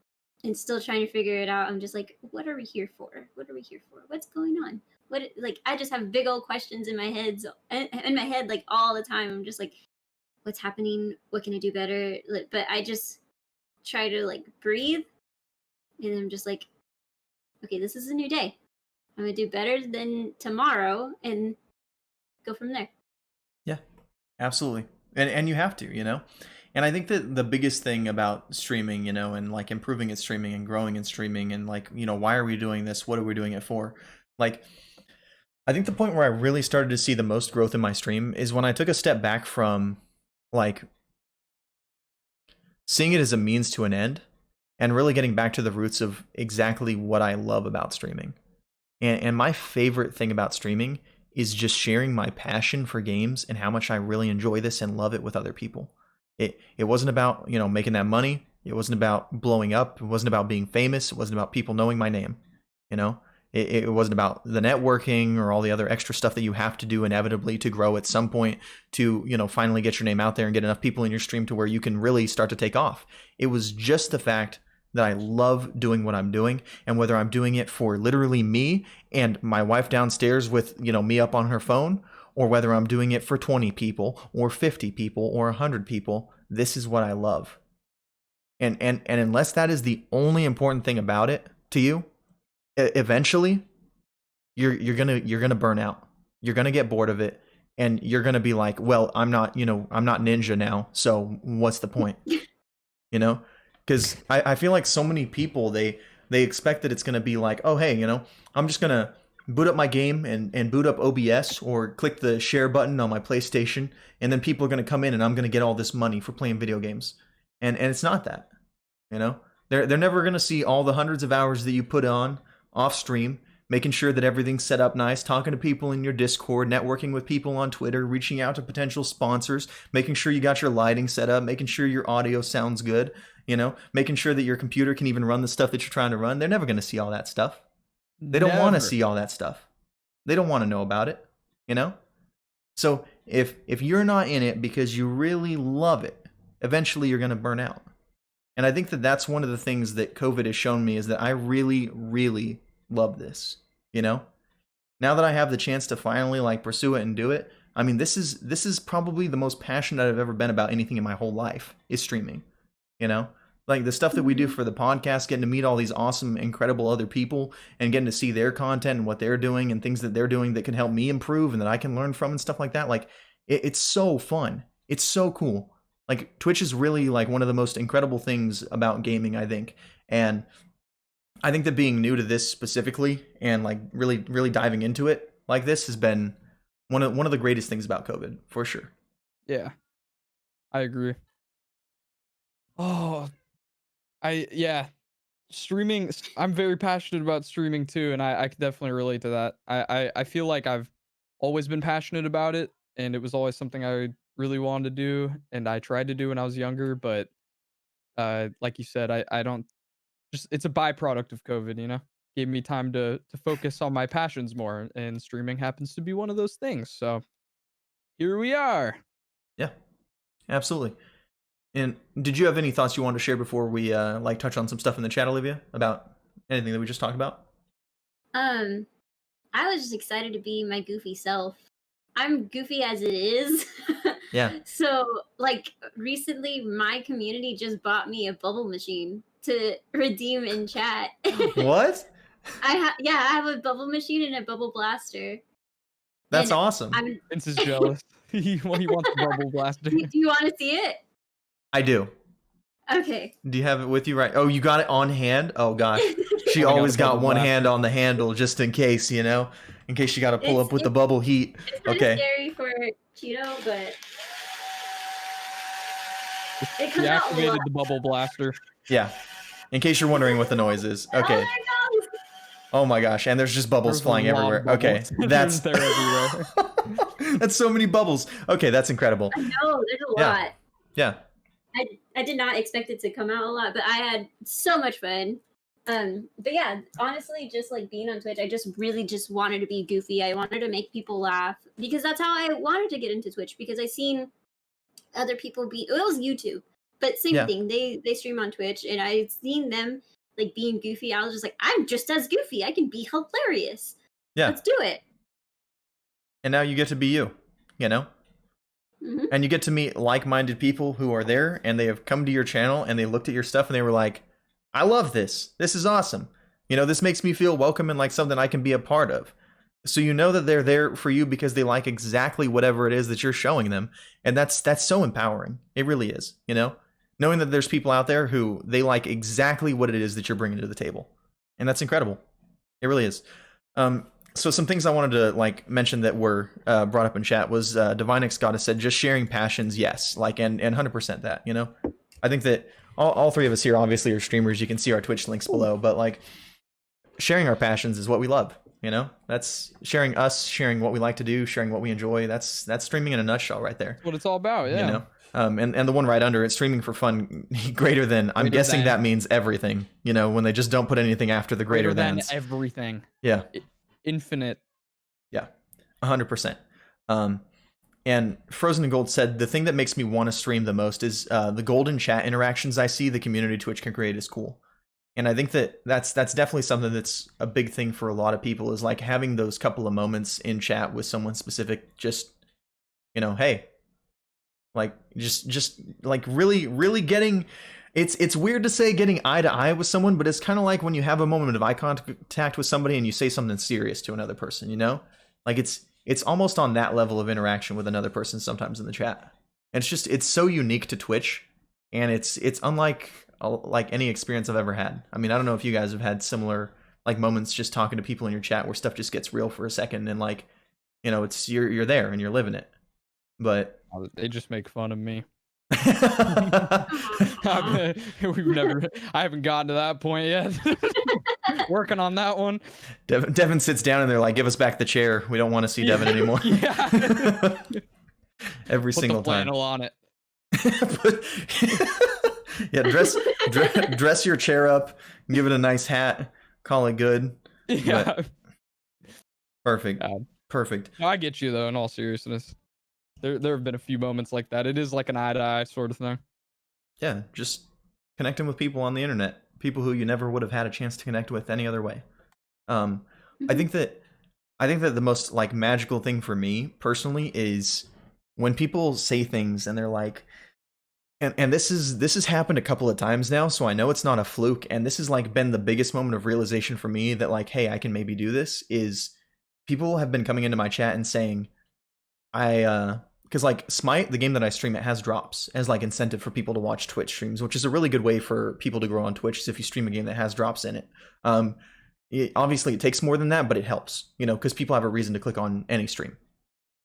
and still trying to figure it out. I'm just like, what are we here for? What are we here for? What's going on? What like I just have big old questions in my head like all the time. I'm just like, what's happening? What can I do better? Like, but I just try to like breathe, and I'm just like, okay, this is a new day. I'm gonna do better than tomorrow and go from there. Yeah, absolutely. And you have to, you know? And I think that the biggest thing about streaming, you know, and like improving in streaming and growing in streaming and like, you know, why are we doing this? What are we doing it for? Like, I think the point where I really started to see the most growth in my stream is when I took a step back from like seeing it as a means to an end and really getting back to the roots of exactly what I love about streaming. And my favorite thing about streaming is just sharing my passion for games and how much I really enjoy this and love it with other people. It wasn't about, you know, making that money. It wasn't about blowing up. It wasn't about being famous. It wasn't about people knowing my name. You know, it wasn't about the networking or all the other extra stuff that you have to do inevitably to grow at some point to, you know, finally get your name out there and get enough people in your stream to where you can really start to take off. It was just the fact that I love doing what I'm doing, and whether I'm doing it for literally me and my wife downstairs with, you know, me up on her phone, or whether I'm doing it for 20 people or 50 people or 100 people, this is what I love. And unless that is the only important thing about it to you, eventually you're gonna burn out. You're gonna get bored of it, and you're gonna be like, well, I'm not Ninja now, so what's the point? You know? Because I feel like so many people, they expect that it's going to be like, oh, hey, you know, I'm just going to boot up my game and boot up OBS or click the share button on my PlayStation, and then people are going to come in and I'm going to get all this money for playing video games. And it's not that, you know? They're never going to see all the hundreds of hours that you put on off stream, making sure that everything's set up nice, talking to people in your Discord, networking with people on Twitter, reaching out to potential sponsors, making sure you got your lighting set up, making sure your audio sounds good, you know, making sure that your computer can even run the stuff that you're trying to run. They're never going to see all that stuff. They don't want to see all that stuff. They don't want to know about it, you know? So if you're not in it because you really love it, eventually you're going to burn out. And I think that that's one of the things that COVID has shown me is that I really, really love this, you know? Now that I have the chance to finally like pursue it and do it, I mean, this is probably the most passionate I've ever been about anything in my whole life is streaming, you know? Like the stuff that we do for the podcast, getting to meet all these awesome, incredible other people and getting to see their content and what they're doing and things that they're doing that can help me improve and that I can learn from and stuff like that. Like it's so fun. It's so cool. Like Twitch is really like one of the most incredible things about gaming, I think. And I think that being new to this specifically and like really, really diving into it like this has been one of the greatest things about COVID, for sure. Yeah, I agree. Oh, streaming. I'm very passionate about streaming too, and I can definitely relate to that. I feel like I've always been passionate about it, and it was always something I really wanted to do, and I tried to do when I was younger. But like you said, I don't just. It's a byproduct of COVID, you know. Gave me time to focus on my passions more, and streaming happens to be one of those things. So here we are. Yeah, absolutely. And did you have any thoughts you wanted to share before we like touch on some stuff in the chat, Olivia, about anything that we just talked about? I was just excited to be my goofy self. I'm goofy as it is. Yeah. So, like, recently my community just bought me a bubble machine to redeem in chat. What? I have a bubble machine and a bubble blaster. That's And awesome. Vince is jealous. he wants the bubble blaster. Do you want to see it? I do. Okay. Do you have it with you right? Oh, you got it on hand? Oh gosh. She Oh, I got always a got bubble one blaster. hand on the handle just in case, you know? In case you got to pull It's- up with the bubble heat. It's kind Okay. of scary for Cheeto, but it He comes out a activated lot. the bubble blaster. Yeah. In case you're wondering what the noise is. Oh, Okay. there it goes. Oh my gosh. And there's just bubbles There's a flying lot of everywhere. Okay. bubbles. That's They're everywhere. That's so many bubbles. Okay, that's incredible. I know, there's a Yeah. lot. Yeah. I did not expect it to come out a lot, but I had so much fun. But yeah, honestly, just like being on Twitch, I just really just wanted to be goofy. I wanted to make people laugh because that's how I wanted to get into Twitch, because I seen other people it was YouTube, but same Yeah. thing. They stream on Twitch and I seen them like being goofy. I was just like, I'm just as goofy. I can be hilarious. Yeah. Let's do it. And now you get to be you, you know? Mhm. And you get to meet like-minded people who are there and they have come to your channel and they looked at your stuff and they were like, I love this. This is awesome. You know, this makes me feel welcome and like something I can be a part of. So you know that they're there for you because they like exactly whatever it is that you're showing them, and that's so empowering. It really is, you know, knowing that there's people out there who they like exactly what it is that you're bringing to the table, and that's incredible. It really is. So some things I wanted to like mention that were brought up in chat was Divine X Goddess said just sharing passions, yes, like and 100% that, you know. I think that all three of us here obviously are streamers. You can see our Twitch links below, but like sharing our passions is what we love. You know, that's sharing us, sharing what we like to do, sharing what we enjoy. That's streaming in a nutshell right there. That's what it's all about. Yeah. You know, and the one right under it, streaming for fun, greater than. I'm guessing that means everything. You know, when they just don't put anything after the greater than everything. Yeah. Infinite. Yeah, 100%. And Frozen and Gold said the thing that makes me want to stream the most is the golden chat interactions I see the community Twitch can create is cool. And I think that that's definitely something that's a big thing for a lot of people is like having those couple of moments in chat with someone specific, just, you know, hey, like just like really getting, it's weird to say getting eye to eye with someone, but it's kind of like when you have a moment of eye contact with somebody and you say something serious to another person, you know, like it's almost on that level of interaction with another person sometimes in the chat. And it's so unique to Twitch, and it's unlike like any experience I've ever had. I mean, I don't know if you guys have had similar like moments just talking to people in your chat where stuff just gets real for a second and like, you know, it's you're there and you're living it. But they just make fun of me. Aw. I haven't gotten to that point yet. Working on that one. Devin sits down and they're like, give us back the chair. We don't want to see Devin anymore. Yeah. Every Put single the time. flannel on it. Yeah, dress your chair up, give it a nice hat, call it good. Yeah. But perfect. Perfect. No, I get you though, in all seriousness. There have been a few moments like that. It is like an eye to eye sort of thing. Yeah, just connecting with people on the internet, people who you never would have had a chance to connect with any other way. I think that the most like magical thing for me personally is when people say things and they're like, and this has happened a couple of times now, so I know it's not a fluke, and this has like been the biggest moment of realization for me that like, hey, I can maybe do this, is people have been coming into my chat and saying, because like Smite, the game that I stream, it has drops as like incentive for people to watch Twitch streams, which is a really good way for people to grow on Twitch, is if you stream a game that has drops in it. Obviously it takes more than that, but it helps, you know, because people have a reason to click on any stream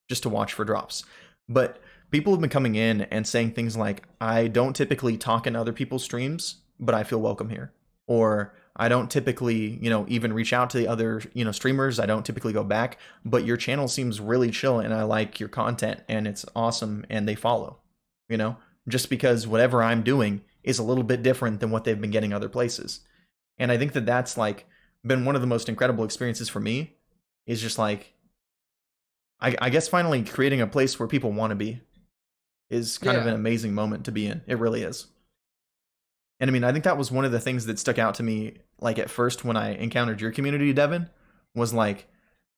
just to watch for drops. But people have been coming in and saying things like, I don't typically talk in other people's streams, but I feel welcome here. Or I don't typically, you know, even reach out to the other, you know, streamers. I don't typically go back, but your channel seems really chill and I like your content and it's awesome and they follow, you know, just because whatever I'm doing is a little bit different than what they've been getting other places. And I think that that's like been one of the most incredible experiences for me, is just like, I guess finally creating a place where people want to be is kind of an amazing moment to be in. It really is. And I mean, I think that was one of the things that stuck out to me, like at first when I encountered your community, Devin, was like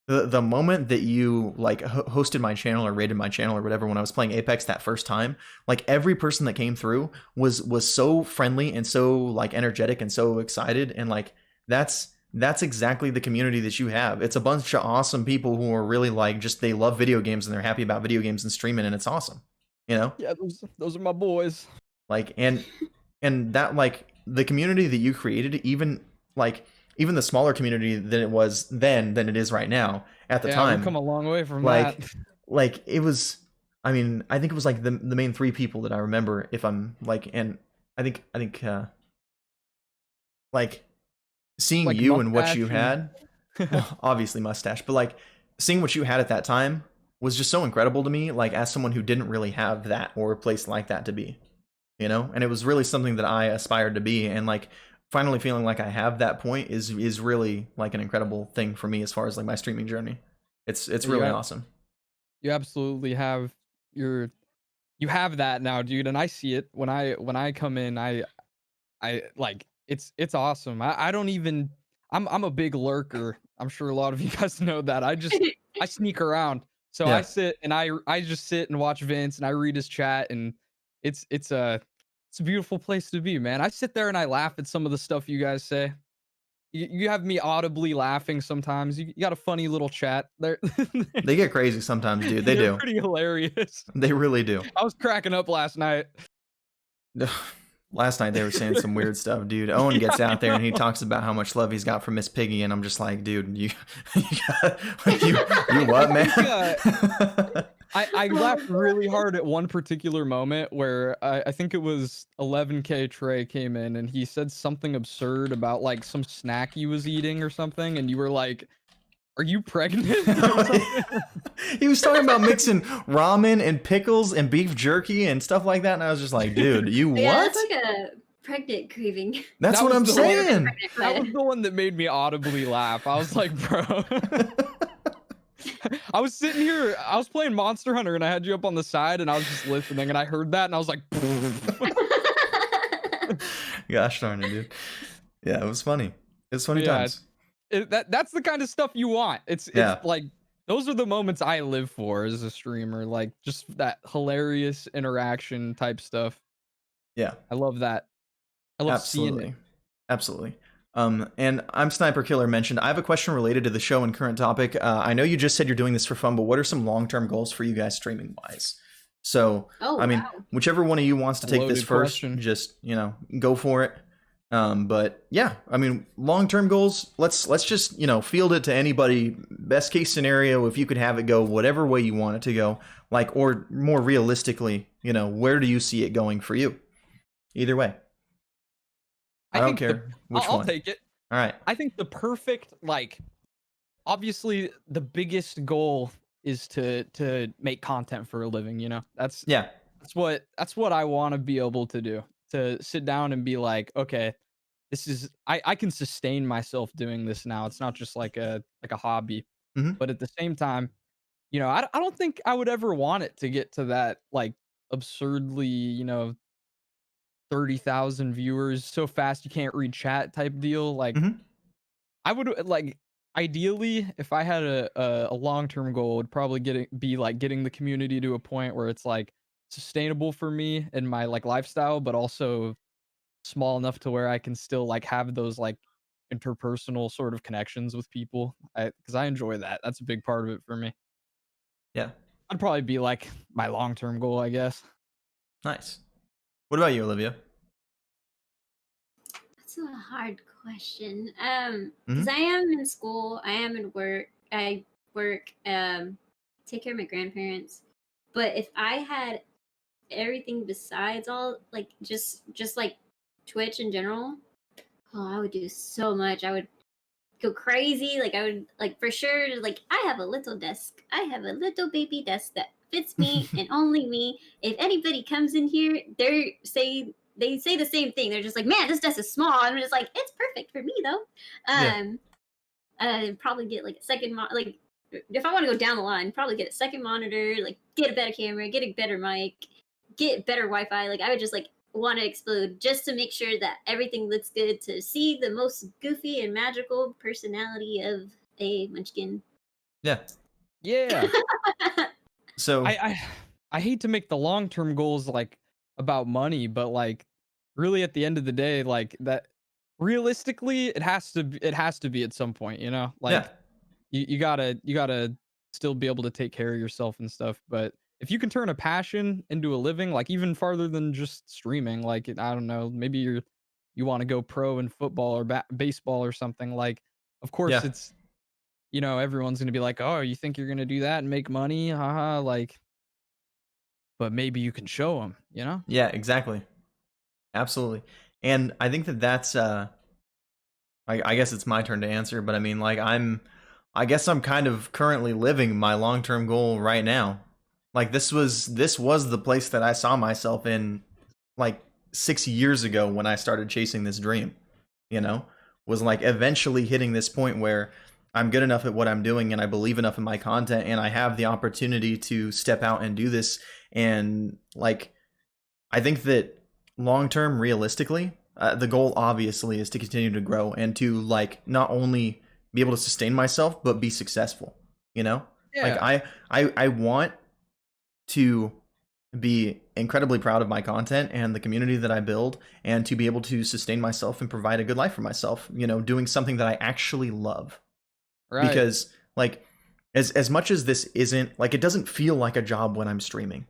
the moment that you like hosted my channel or rated my channel or whatever when I was playing Apex that first time. Like every person that came through was so friendly and so like energetic and so excited, and like that's exactly the community that you have. It's a bunch of awesome people who are really like just they love video games and they're happy about video games and streaming, and it's awesome, you know? Yeah, those are my boys. Like and that like the community that you created, even the smaller community than it was then than it is right now at the time. We've come a long way from like that. like it was, I mean, I think it was like the main three people that I remember, if I'm like, and I think like seeing Like you and what mustache you had, well, obviously mustache, but like seeing what you had at that time was just so incredible to me, like as someone who didn't really have that or a place like that to be, you know? And it was really something that I aspired to be, and like finally feeling like I have that point is really like an incredible thing for me as far as like my streaming journey. It's really awesome. You absolutely have you have that now, dude, and I see it when I come in. I like it's awesome. I don't even I'm a big lurker. I'm sure a lot of you guys know that. I sneak around. So Yeah. I sit and I just sit and watch Vince and I read his chat, and it's a beautiful place to be, man. I sit there and I laugh at some of the stuff you guys say. you have me audibly laughing sometimes. You got a funny little chat. They get crazy sometimes, dude. They They're do. pretty hilarious. They really do. I was cracking up last night. Last night they were saying some weird stuff, dude. Owen gets out there and he talks about how much love he's got for Miss Piggy, and I'm just like, dude, you what, man? I laughed really hard at one particular moment where I think it was 11K Trey came in and he said something absurd about like some snack he was eating or something, and you were like, "Are you pregnant?" or something? He was talking about mixing ramen and pickles and beef jerky and stuff like that, and I was just like, dude, you Yeah, what? that's like a pregnant craving. That's That what was I'm the saying. That was the one that made me audibly laugh. I was like, bro. I was sitting here, I was playing Monster Hunter and I had you up on the side and I was just listening and I heard that and I was like, Gosh darn it, dude. Yeah, it was funny. It was funny Yeah, times. that's the kind of stuff you want. It's Yeah. like those are the moments I live for as a streamer, like just that hilarious interaction type stuff. Yeah. I love that. I love seeing it. Absolutely. And I'm Sniper Killer mentioned. I have a question related to the show and current topic. I know you just said you're doing this for fun, but what are some long-term goals for you guys streaming wise? So, Oh, I mean, wow. whichever one of you wants to take this Loaded first, question. just, go for it. But yeah, I mean, long-term goals, let's just, field it to anybody. Best case scenario, if you could have it go whatever way you want it to go, like, or more realistically, where do you see it going for you? Either way. I don't care which I'll one. take it. All right. I think the perfect, like, obviously the biggest goal is to make content for a living, That's what I want to be able to do. To sit down and be like, okay, this is I can sustain myself doing this now. It's not just like a hobby. Mhm. But at the same time, I don't think I would ever want it to get to that like absurdly, 30,000 viewers so fast you can't read chat type deal. Like Mhm. I would like ideally if I had a long-term goal, would probably be like getting the community to a point where it's like sustainable for me and my like lifestyle, but also small enough to where I can still like have those like interpersonal sort of connections with people. Because I enjoy that. That's a big part of it for me. Yeah. I'd probably be like my long-term goal, I guess. Nice. What about you, Olivia? That's a hard question. Mhm. Because I am in school, I am in work, I work, take care of my grandparents. But if I had everything besides all, like just like Twitch in general, oh, I would do so much. I would go crazy. Like I would like for sure. Like I have a little desk. I have a little baby desk that fits me and only me. If anybody comes in here, they say the same thing. They're just like, man, this desk is small. I'm just like, it's perfect for me though. Yeah. Probably get like a second like if I want to go down the line, probably get a second monitor, like get a better camera, get a better mic, get better Wi-Fi. Like I would just like want to explode just to make sure that everything looks good, to see the most goofy and magical personality of a munchkin. Yeah. Yeah. So I hate to make the long-term goals like about money, but like really at the end of the day, like that realistically it has to be at some point, like yeah. you gotta still be able to take care of yourself and stuff. But if you can turn a passion into a living, like even farther than just streaming, like I don't know, maybe you want to go pro in football or baseball or something, like of course Yeah. it's everyone's gonna be like, oh, you think you're gonna do that and make money, haha, like, but maybe you can show them, Yeah, exactly. Absolutely. And I think that's I guess it's my turn to answer, but I mean, like, I guess I'm kind of currently living my long-term goal right now. Like, this was the place that I saw myself in, like, 6 years ago when I started chasing this dream, was like eventually hitting this point where I'm good enough at what I'm doing and I believe enough in my content and I have the opportunity to step out and do this. And like, I think that long-term, realistically, the goal obviously is to continue to grow and to like not only be able to sustain myself but be successful. Yeah. Like I want to be incredibly proud of my content and the community that I build, and to be able to sustain myself and provide a good life for myself, doing something that I actually love. Right. Because like as much as this isn't like, it doesn't feel like a job when I'm streaming,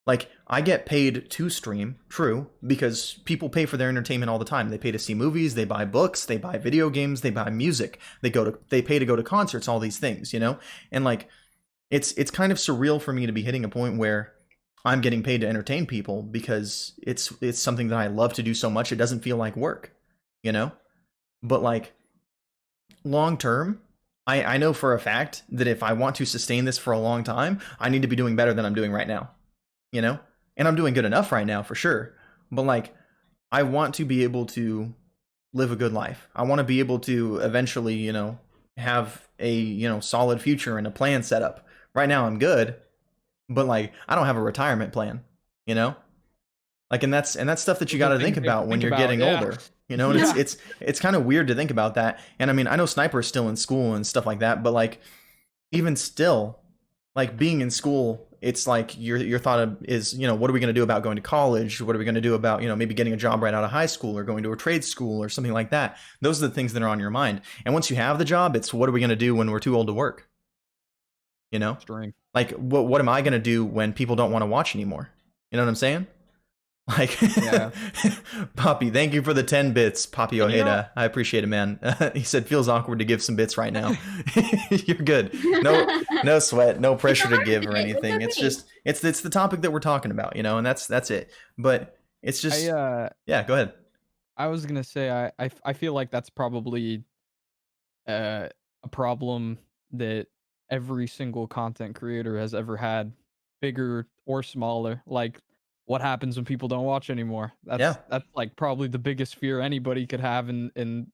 like I get paid to stream, true, because people pay for their entertainment all the time. They pay to see movies, they buy books, they buy video games, they buy music, they pay to go to concerts, all these things, and like it's kind of surreal for me to be hitting a point where I'm getting paid to entertain people because it's something that I love to do so much it doesn't feel like work, but like long term, I know for a fact that if I want to sustain this for a long time, I need to be doing better than I'm doing right now, and I'm doing good enough right now for sure, but like I want to be able to live a good life. I want to be able to eventually, have a, solid future and a plan set up. Right now I'm good, but like I don't have a retirement plan, like, and that's stuff that you got to think about when you're getting older, and it's kind of weird to think about that. And I mean, I know Sniper is still in school and stuff like that, but like even still, like being in school, it's like your thought is, what are we going to do about going to college? What are we going to do about, maybe getting a job right out of high school or going to a trade school or something like that? Those are the things that are on your mind. And once you have the job, it's what are we going to do when we're too old to work? Stream. Like what am I going to do when people don't want to watch anymore? You know what I'm saying? Like, Yeah. Poppy, thank you for the 10 bits, Poppy Ojeda. I appreciate it, man. He said, feels awkward to give some bits right now. You're good. No sweat, no pressure to give or anything. It's just, it's the topic that we're talking about, and that's it. But it's just, yeah, go ahead. I was going to say, I feel like that's probably a problem that every single content creator has ever had, bigger or smaller. Like, what happens when people don't watch anymore? That's like probably the biggest fear anybody could have in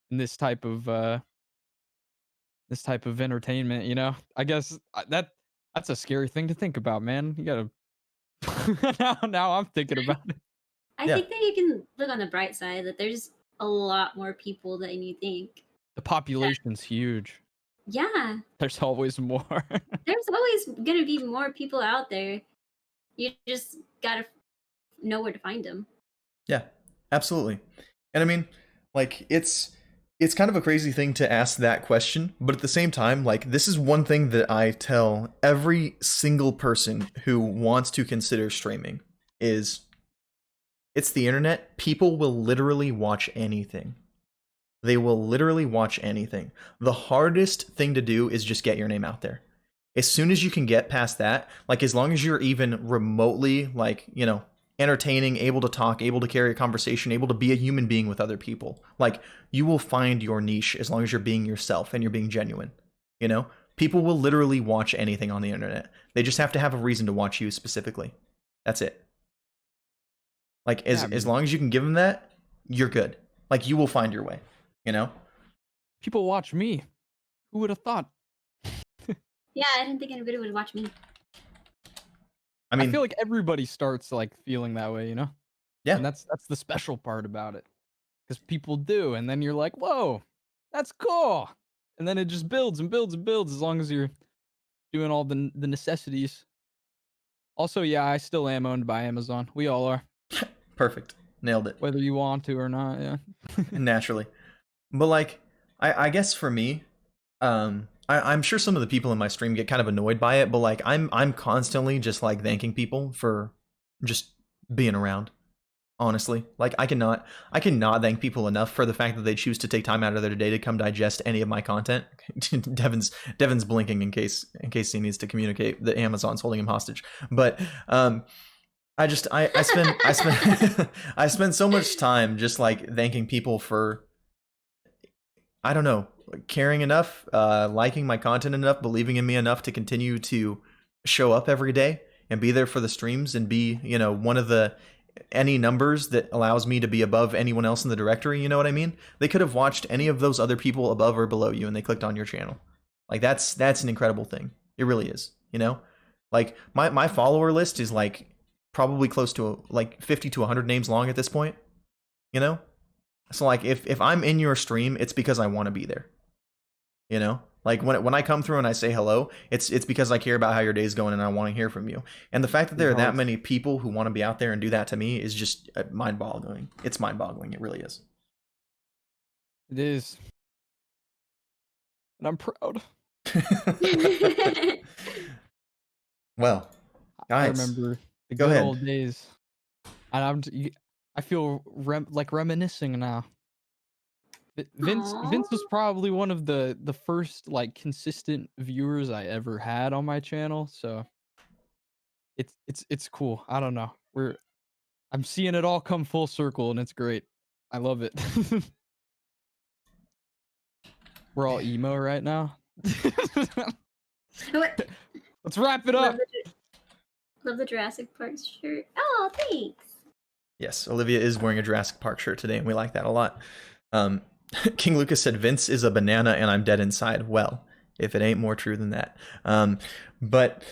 this type of entertainment. I guess that's a scary thing to think about, man. You gotta now I'm thinking about it. I think that you can look on the bright side that there's a lot more people than you think. The population's huge. Yeah. There's always more. There's always gonna be more people out there. You just gotta know where to find them. Yeah, absolutely. And I mean, like it's kind of a crazy thing to ask that question, but at the same time, like this is one thing that I tell every single person who wants to consider streaming is it's the internet. People will literally watch anything. They will literally watch anything. The hardest thing to do is just get your name out there. As soon as you can get past that, like as long as you're even remotely like, entertaining, able to talk, able to carry a conversation, able to be a human being with other people, like you will find your niche as long as you're being yourself and you're being genuine. People will literally watch anything on the internet. They just have to have a reason to watch you specifically. That's it. Like as long as you can give them that, you're good. Like you will find your way, People watch me. Who would have thought? Yeah, I didn't think anybody would watch me. I mean, I feel like everybody starts like feeling that way, Yeah. And that's the special part about it, because people do, and then you're like, whoa, that's cool, and then it just builds and builds and builds as long as you're doing all the necessities. Also, yeah, I still am owned by Amazon. We all are. Perfect. Nailed it. Whether you want to or not, yeah. Naturally. But like, I guess for me, I'm sure some of the people in my stream get kind of annoyed by it, but like I'm constantly just like thanking people for just being around. Honestly, like I cannot thank people enough for the fact that they choose to take time out of their day to come digest any of my content. Devin's blinking in case he needs to communicate that Amazon's holding him hostage. But I spend I spend so much time just like thanking people for, I don't know, caring enough, liking my content enough, believing in me enough to continue to show up every day and be there for the streams and be, one of the any numbers that allows me to be above anyone else in the directory. You know what I mean? They could have watched any of those other people above or below you and they clicked on your channel. Like that's an incredible thing. It really is, like my follower list is like probably close to like 50 to 100 names long at this point, So like if I'm in your stream, it's because I want to be there, Like when I come through and I say hello, it's because I care about how your day's going and I want to hear from you. And the fact that there are that many people who want to be out there and do that to me is just mind-boggling. It's mind-boggling. It really is. It is. And I'm proud. Well, I guys, remember the go good ahead. old days. And I feel like reminiscing now. Vince was Aw. probably one of the first like consistent viewers I ever had on my channel, so it's cool. I don't know. I'm seeing it all come full circle and it's great. I love it. We're all emo right now. What? Let's wrap it Love up. love the Jurassic Park shirt. Oh, thanks. Yes, Olivia is wearing a Jurassic Park shirt today, and we like that a lot. King Lucas said, Vince is a banana and I'm dead inside. Well, if it ain't more true than that. But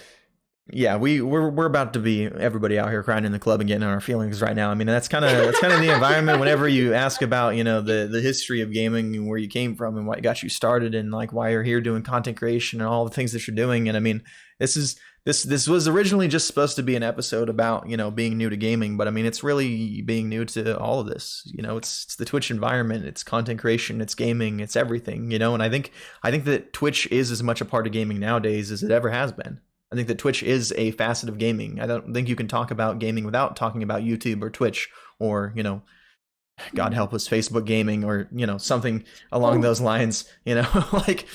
yeah, we're about to be everybody out here crying in the club and getting on our feelings right now. I mean, that's kind of the environment whenever you ask about, the history of gaming and where you came from and what got you started and like why you're here doing content creation and all the things that you're doing. And I mean, this was originally just supposed to be an episode about, being new to gaming, but I mean, it's really being new to all of this. It's the Twitch environment, it's content creation, it's gaming, it's everything, and I think that Twitch is as much a part of gaming nowadays as it ever has been. I think that Twitch is a facet of gaming. I don't think you can talk about gaming without talking about YouTube or Twitch or, God help us, Facebook gaming or, something along those lines, like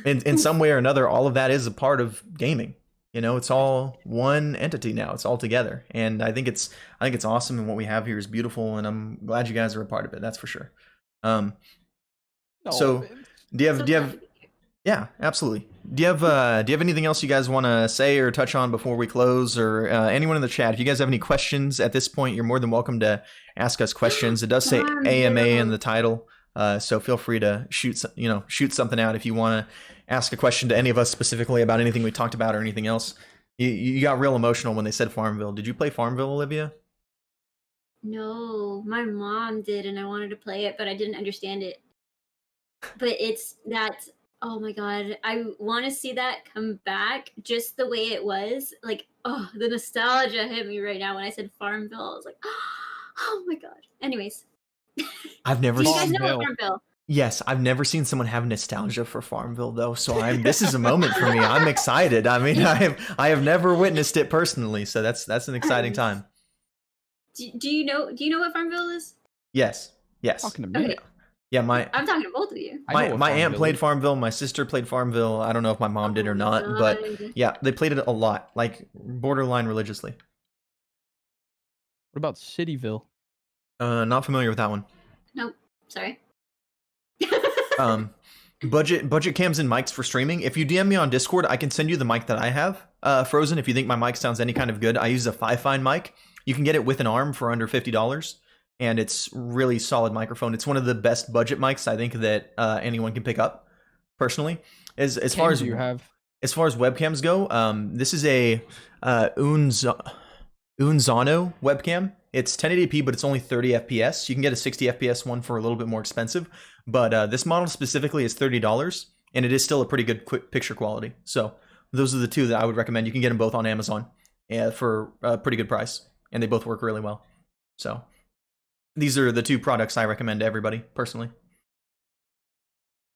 in some way or another, all of that is a part of gaming. It's all one entity now. It's all together. And I think it's awesome. And what we have here is beautiful. And I'm glad you guys are a part of it. That's for sure. So do you have, yeah, absolutely. Do you have anything else you guys want to say or touch on before we close, or anyone in the chat? If you guys have any questions at this point, you're more than welcome to ask us questions. It does say AMA in the title, so feel free to shoot something out if you want to ask a question to any of us specifically about anything we talked about or anything else. You got real emotional when they said Farmville. Did you play Farmville, Olivia? No, my mom did, and I wanted to play it, but I didn't understand it. But oh my god, I want to see that come back just the way it was. Like, oh, the nostalgia hit me right now when I said Farmville. I was like, oh my god. Anyways, I've never do you guys seen. know Farmville? Yes, I've never seen someone have nostalgia for Farmville though, so this is a moment for me. I'm excited. I mean, I have never witnessed it personally, so that's an exciting time. Do you know what Farmville is? Yes. Talking to me. Okay. Yeah, I'm talking to both of you. my aunt played Farmville, my sister played Farmville. I don't know if my mom did or not, but yeah, they played it a lot, like borderline religiously. What about Cityville? Not familiar with that one. Nope. Sorry. Budget cams and mics for streaming. If you DM me on Discord, I can send you the mic that I have frozen. If you think my mic sounds any kind of good, I use a Fifine mic. You can get it with an arm for under $50, and it's really solid microphone. It's one of the best budget mics I think that anyone can pick up. Personally, as far as webcams go, this is a Unzano webcam. It's 1080p, but it's only 30 FPS. You can get a 60 FPS one for a little bit more expensive, but this model specifically is $30, and it is still a pretty good quick picture quality. So those are the two that I would recommend. You can get them both on Amazon for a pretty good price, and they both work really well. So these are the two products I recommend to everybody, personally.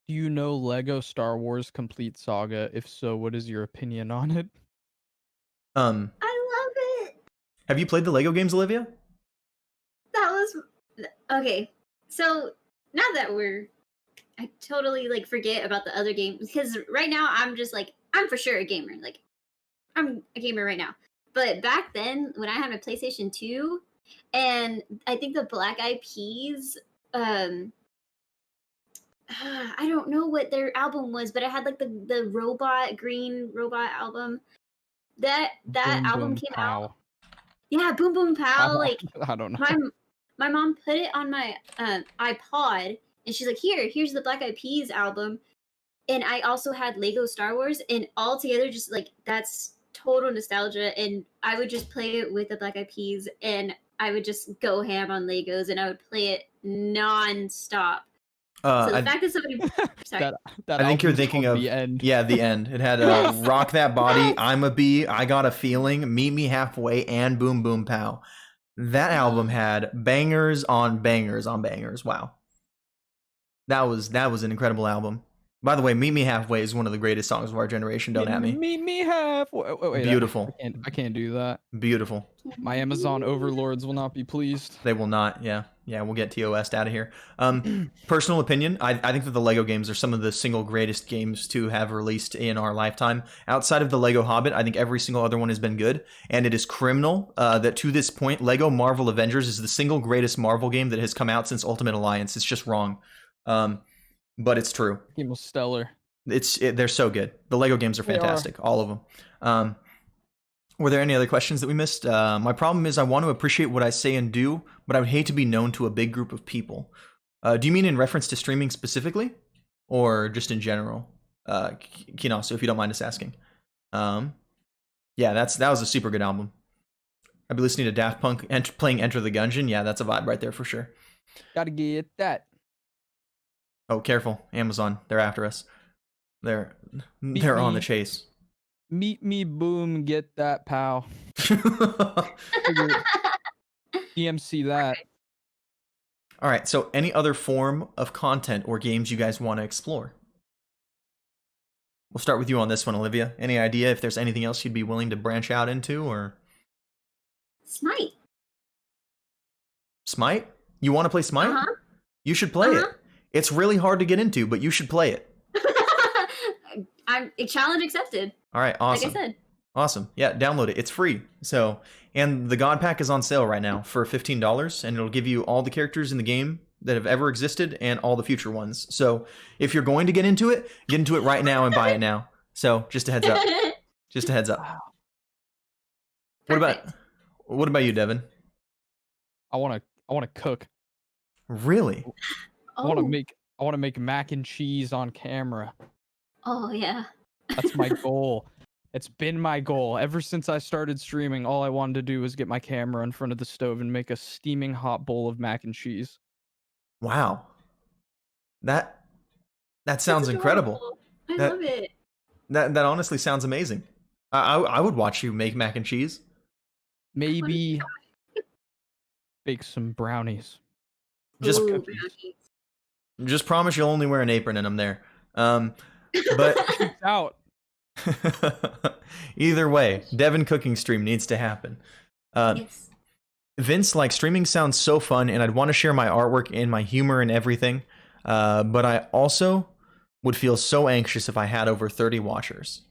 Do you know Lego Star Wars Complete Saga? If so, what is your opinion on it? I love it. Have you played the Lego games, Olivia? That was okay. So now that I totally like forget about the other game, because right now I'm just like, I'm for sure a gamer. Like, I'm a gamer right now. But back then, when I had my PlayStation 2, and I think the Black Eyed Peas, I don't know what their album was, but it had like the green robot album. That Boom album Boom came Pow. out. Yeah, Boom Boom Pow. Like, I don't know. my mom put it on my iPod, and she's like, here's the Black Eyed Peas album. And I also had Lego Star Wars, and all together, just like, that's total nostalgia. And I would just play it with the Black Eyed Peas, and I would just go ham on Legos, and I would play it non-stop. So the I, fact that somebody, sorry, That I think you're album's thinking called of The End. Yeah, the end. It had Rock That Body, I'm a Bee, I Got a Feeling, Meet Me Halfway, and Boom Boom Pow. That album had bangers on bangers on bangers. Wow. That was an incredible album. By the way, Meet Me Halfway is one of the greatest songs of our generation. Don't at me. Meet me halfway. Wait, Beautiful. I can't do that. Beautiful. My Amazon overlords will not be pleased. They will not. Yeah. We'll get TOS out of here. Personal opinion, I think that the Lego games are some of the single greatest games to have released in our lifetime. Outside of the Lego Hobbit, I think every single other one has been good. And it is criminal that to this point, Lego Marvel Avengers is the single greatest Marvel game that has come out since Ultimate Alliance. It's just wrong. But it's true. Game was stellar. They're so good. The Lego games are fantastic, all of them. Were there any other questions that we missed? My problem is I want to appreciate what I say and do, but I would hate to be known to a big group of people. Do you mean in reference to streaming specifically, or just in general? Kinasu, if you don't mind us asking. Yeah, that was a super good album. I've been listening to Daft Punk playing Enter the Gungeon. Yeah, that's a vibe right there for sure. Gotta get that. Oh, careful, Amazon. They're after us. They're on the chase. Meet me, boom, get that, pal. DMC that. All right, so any other form of content or games you guys want to explore? We'll start with you on this one, Olivia. Any idea if there's anything else you'd be willing to branch out into, or? Smite. Smite? You want to play Smite? Uh-huh. You should play it. It's really hard to get into, but you should play it. I'm a challenge accepted. All right, awesome. Like I said. Awesome. Yeah, download it. It's free. So, and the God Pack is on sale right now for $15, and it'll give you all the characters in the game that have ever existed and all the future ones. So, if you're going to get into it right now and buy it now. So, just a heads up. Just a heads up. Perfect. What about you, Devin? I want to cook. Really? I want to make mac and cheese on camera. Oh yeah. That's my goal. It's been my goal ever since I started streaming. All I wanted to do was get my camera in front of the stove and make a steaming hot bowl of mac and cheese. Wow. That sounds incredible. I love it. That honestly sounds amazing. I would watch you make mac and cheese. Maybe bake some brownies. Just Ooh, cookies. Just promise you'll only wear an apron and I'm there. But out. Either way, Devin cooking stream needs to happen. Yes. Vince, like, streaming sounds so fun, and I'd want to share my artwork and my humor and everything. But I also would feel so anxious if I had over 30 watchers.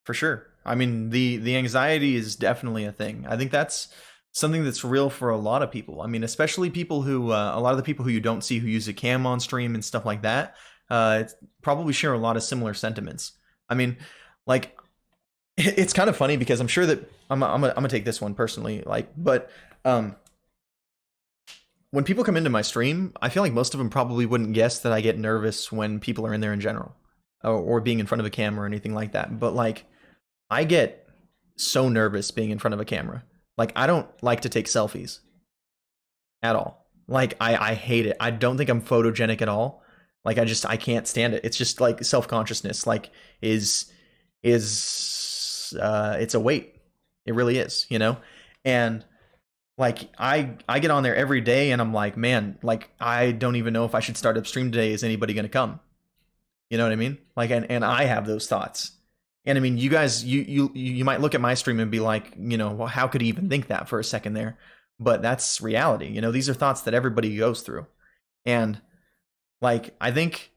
For sure. I mean, the anxiety is definitely a thing. I think that's something that's real for a lot of people. I mean, especially people who, a lot of the people who you don't see who use a cam on stream and stuff like that, probably share a lot of similar sentiments. I mean, like, it's kind of funny because I'm sure that I'm gonna take this one personally, like, but when people come into my stream, I feel like most of them probably wouldn't guess that I get nervous when people are in there in general, or being in front of a camera or anything like that. But like, I get so nervous being in front of a camera. Like, I don't like to take selfies at all. Like, I hate it. I don't think I'm photogenic at all. Like, I can't stand it. It's just like self-consciousness, like, it's a weight. It really is, you know? And like, I get on there every day and I'm like, man, like, I don't even know if I should start up stream today. Is anybody going to come? You know what I mean? Like, and I have those thoughts. And I mean, you guys, you might look at my stream and be like, you know, well, how could he even think that for a second there? But that's reality. You know, these are thoughts that everybody goes through. And like, I think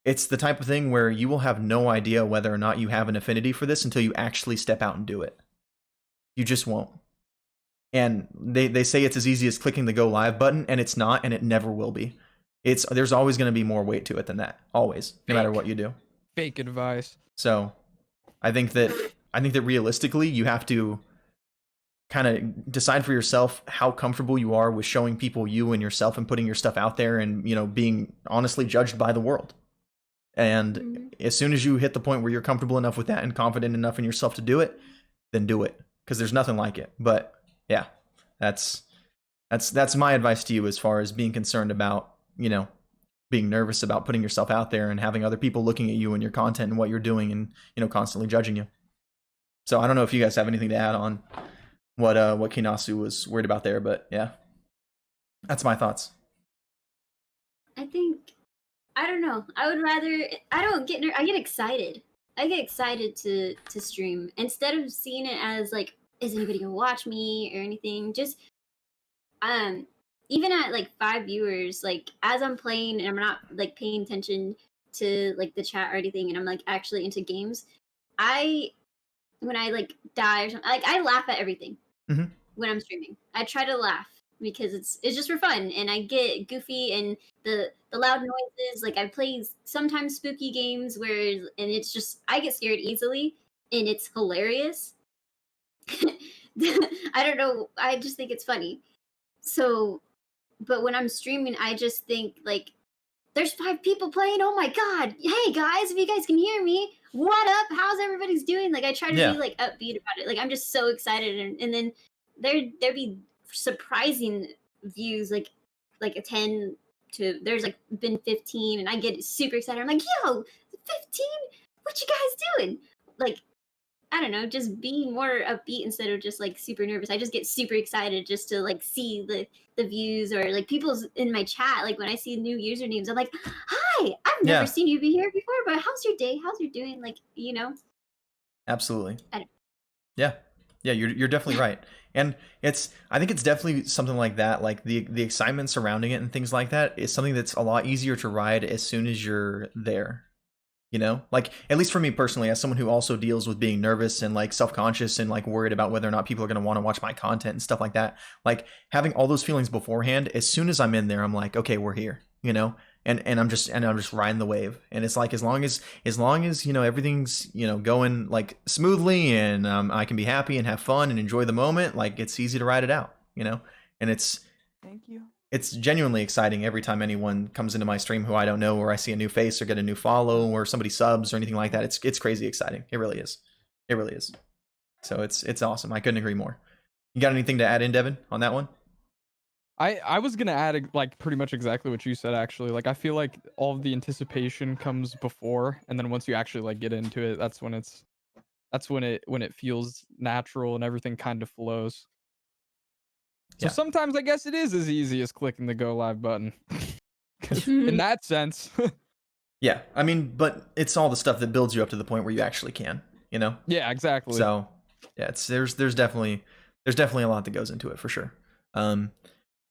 it's the type of thing where you will have no idea whether or not you have an affinity for this until you actually step out and do it. You just won't. And they say it's as easy as clicking the go live button, and it's not, and it never will be. There's always going to be more weight to it than that. Always, no matter what you do. Fake advice. So I think that realistically, you have to kind of decide for yourself how comfortable you are with showing people you and yourself and putting your stuff out there and, you know, being honestly judged by the world. And as soon as you hit the point where you're comfortable enough with that and confident enough in yourself to do it, then do it, because there's nothing like it. But yeah, that's my advice to you as far as being concerned about, you know, being nervous about putting yourself out there and having other people looking at you and your content and what you're doing and, you know, constantly judging you. So I don't know if you guys have anything to add on what Kinasu was worried about there, but yeah, that's my thoughts. I think, I don't know. I would rather, I get excited. I get excited to stream instead of seeing it as like, is anybody gonna watch me or anything? Just even at like 5 viewers, like as I'm playing and I'm not like paying attention to like the chat or anything, and I'm like actually into games, I when I like die or something, like I laugh at everything Mhm. when I'm streaming. I try to laugh because it's just for fun, and I get goofy and the loud noises. Like I play sometimes spooky games where and it's just I get scared easily, and it's hilarious. I don't know. I just think it's funny. So, but when I'm streaming, I just think like, there's 5 people playing. Oh my god! Hey guys, if you guys can hear me, what up? How's everybody's doing? Like I try to Yeah. be like upbeat about it. Like I'm just so excited, and then there be surprising views, like a 10 to there's like been 15, and I get super excited. I'm like, yo, 15? What you guys doing? Like I don't know, just being more upbeat instead of just like super nervous. I just get super excited just to like see the views or like people's in my chat. Like when I see new usernames, I'm like, "Hi, I've never Yeah. seen you be here before, but how's your day? How's you doing?" Like you know. Absolutely. I don't- Yeah. Yeah, you're definitely right. And I think it's definitely something like that, like the excitement surrounding it and things like that is something that's a lot easier to ride as soon as you're there. You know, like at least for me personally, as someone who also deals with being nervous and like self-conscious and like worried about whether or not people are going to want to watch my content and stuff like that, like having all those feelings beforehand, as soon as I'm in there, I'm like, okay, we're here, you know, and I'm just riding the wave. And it's like as long as you know everything's, you know, going like smoothly and I can be happy and have fun and enjoy the moment, like it's easy to ride it out, you know. And Thank you. it's genuinely exciting every time anyone comes into my stream who I don't know, or I see a new face or get a new follow or somebody subs or anything like that. It's crazy exciting. It really is. It really is. So it's awesome. I couldn't agree more. You got anything to add in, Devin, on that one? I was gonna add like pretty much exactly what you said actually. Like I feel like all of the anticipation comes before, and then once you actually like get into it, that's when it feels natural and everything kind of flows. So Yeah. sometimes I guess it is as easy as clicking the go live button. 'Cause in that sense. Yeah. I mean, but it's all the stuff that builds you up to the point where you actually can, you know? Yeah, exactly. So yeah, there's definitely a lot that goes into it for sure.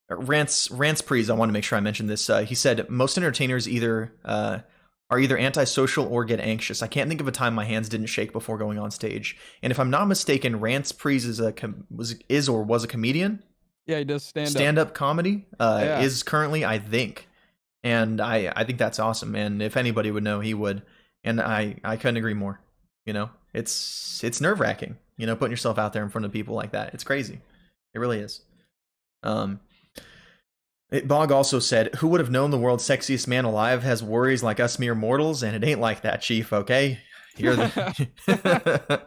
Rance Prees, I want to make sure I mentioned this. He said most entertainers are either antisocial or get anxious. I can't think of a time my hands didn't shake before going on stage. And if I'm not mistaken, Rance Prees was a comedian. Yeah, he does Stand up comedy. Yeah. Is currently, I think, and I think that's awesome. And if anybody would know, he would. And I couldn't agree more. You know, it's nerve wracking. You know, putting yourself out there in front of people like that. It's crazy. It really is. Bog also said, "Who would have known the world's sexiest man alive has worries like us mere mortals, and it ain't like that, Chief. Okay, you're the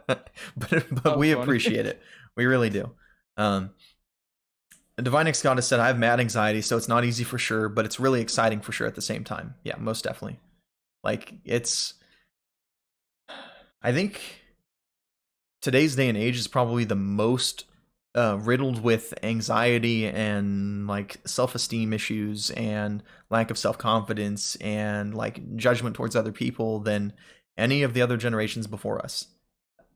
but we funny. appreciate it. We really do." Divine X Goddess said, "I have mad anxiety, so it's not easy for sure, but it's really exciting for sure at the same time." Yeah, most definitely. Like I think today's day and age is probably the most riddled with anxiety and like self-esteem issues and lack of self-confidence and like judgment towards other people than any of the other generations before us,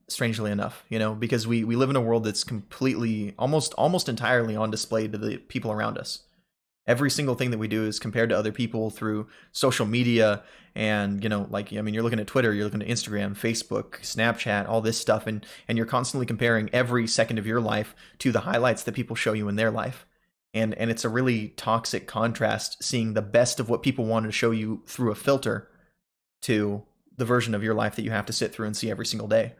strangely enough, you know, because we live in a world that's completely almost entirely on display to the people around us. Every single thing that we do is compared to other people through social media. And, you know, like, I mean, you're looking at Twitter, you're looking at Instagram, Facebook, Snapchat, all this stuff. And you're constantly comparing every second of your life to the highlights that people show you in their life. And it's a really toxic contrast, seeing the best of what people wanted to show you through a filter to the version of your life that you have to sit through and see every single day.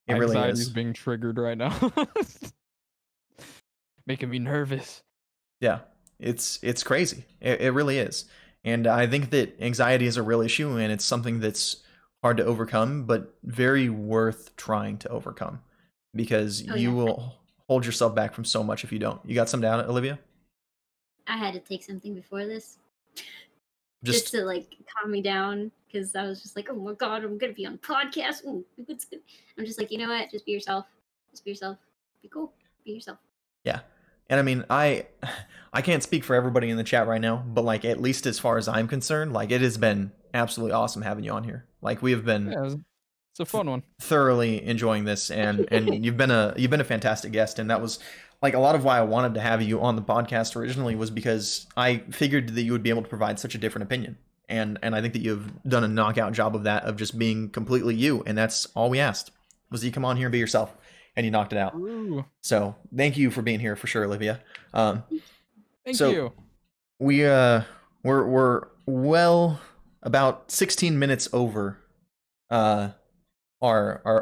It really Anxiety's is. being triggered right now. Making me nervous. Yeah. It's crazy. It really is. And I think that anxiety is a real issue, and it's something that's hard to overcome, but very worth trying to overcome, because you will hold yourself back from so much if you don't. You got some down, Olivia? I had to take something before this. just Just to like calm me down because I was just like, oh my god, I'm gonna be on podcast. Ooh, it's good. I'm just like, you know what? Just be yourself. Just be yourself. Be cool. Be yourself. yeah. And I mean, I can't speak for everybody in the chat right now, but like at least as far as I'm concerned, like it has been absolutely awesome having you on here. Like we have been Yeah, it's a fun one. thoroughly enjoying this, and you've been a fantastic guest, and that was like a lot of why I wanted to have you on the podcast originally was because I figured that you would be able to provide such a different opinion. And I think that you've done a knockout job of that, of just being completely you, and that's all we asked was that you come on here and be yourself, and you knocked it out. Ooh, So thank you for being here for sure, Olivia. thank So- you. We're well about 16 minutes over our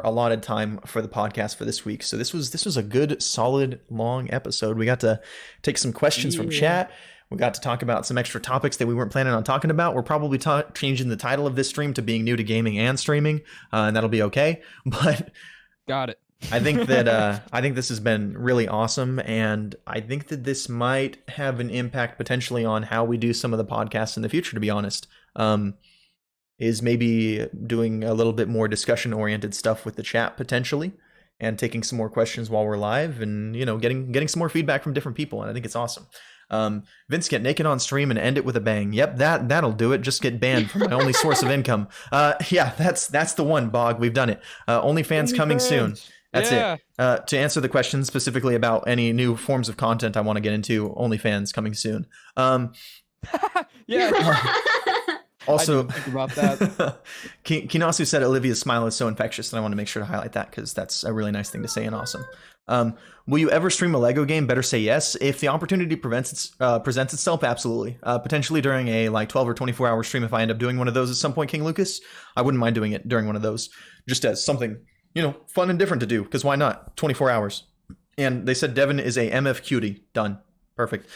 allotted time for the podcast for this week. So this was a good, solid, long episode. We got to take some questions from Yeah. chat. We got to talk about some extra topics that we weren't planning on talking about. We're probably changing the title of this stream to being new to gaming and streaming, and that'll be okay. But Got it. I think that I think this has been really awesome, and I think that this might have an impact potentially on how we do some of the podcasts in the future. To be honest, is maybe doing a little bit more discussion-oriented stuff with the chat potentially, and taking some more questions while we're live, and getting some more feedback from different people. And I think it's awesome. Vince, get naked on stream and end it with a bang. Yep, that'll do it. Just get banned from my only source of income. Yeah, that's the one, Bog. We've done it. OnlyFans coming soon. That's Yeah. it. To answer the question specifically about any new forms of content I want to get into, OnlyFans coming soon. Yeah. Also, I didn't think about that. Kinasu said Olivia's smile is so infectious, and I want to make sure to highlight that because that's a really nice thing to say and awesome. Will you ever stream a Lego game? Better say yes. If the opportunity presents itself, absolutely. Potentially during a 12 or 24-hour stream if I end up doing one of those at some point, King Lucas. I wouldn't mind doing it during one of those just as something, fun and different to do, because why not? 24 hours. And they said Devin is a MF cutie. Done. Perfect.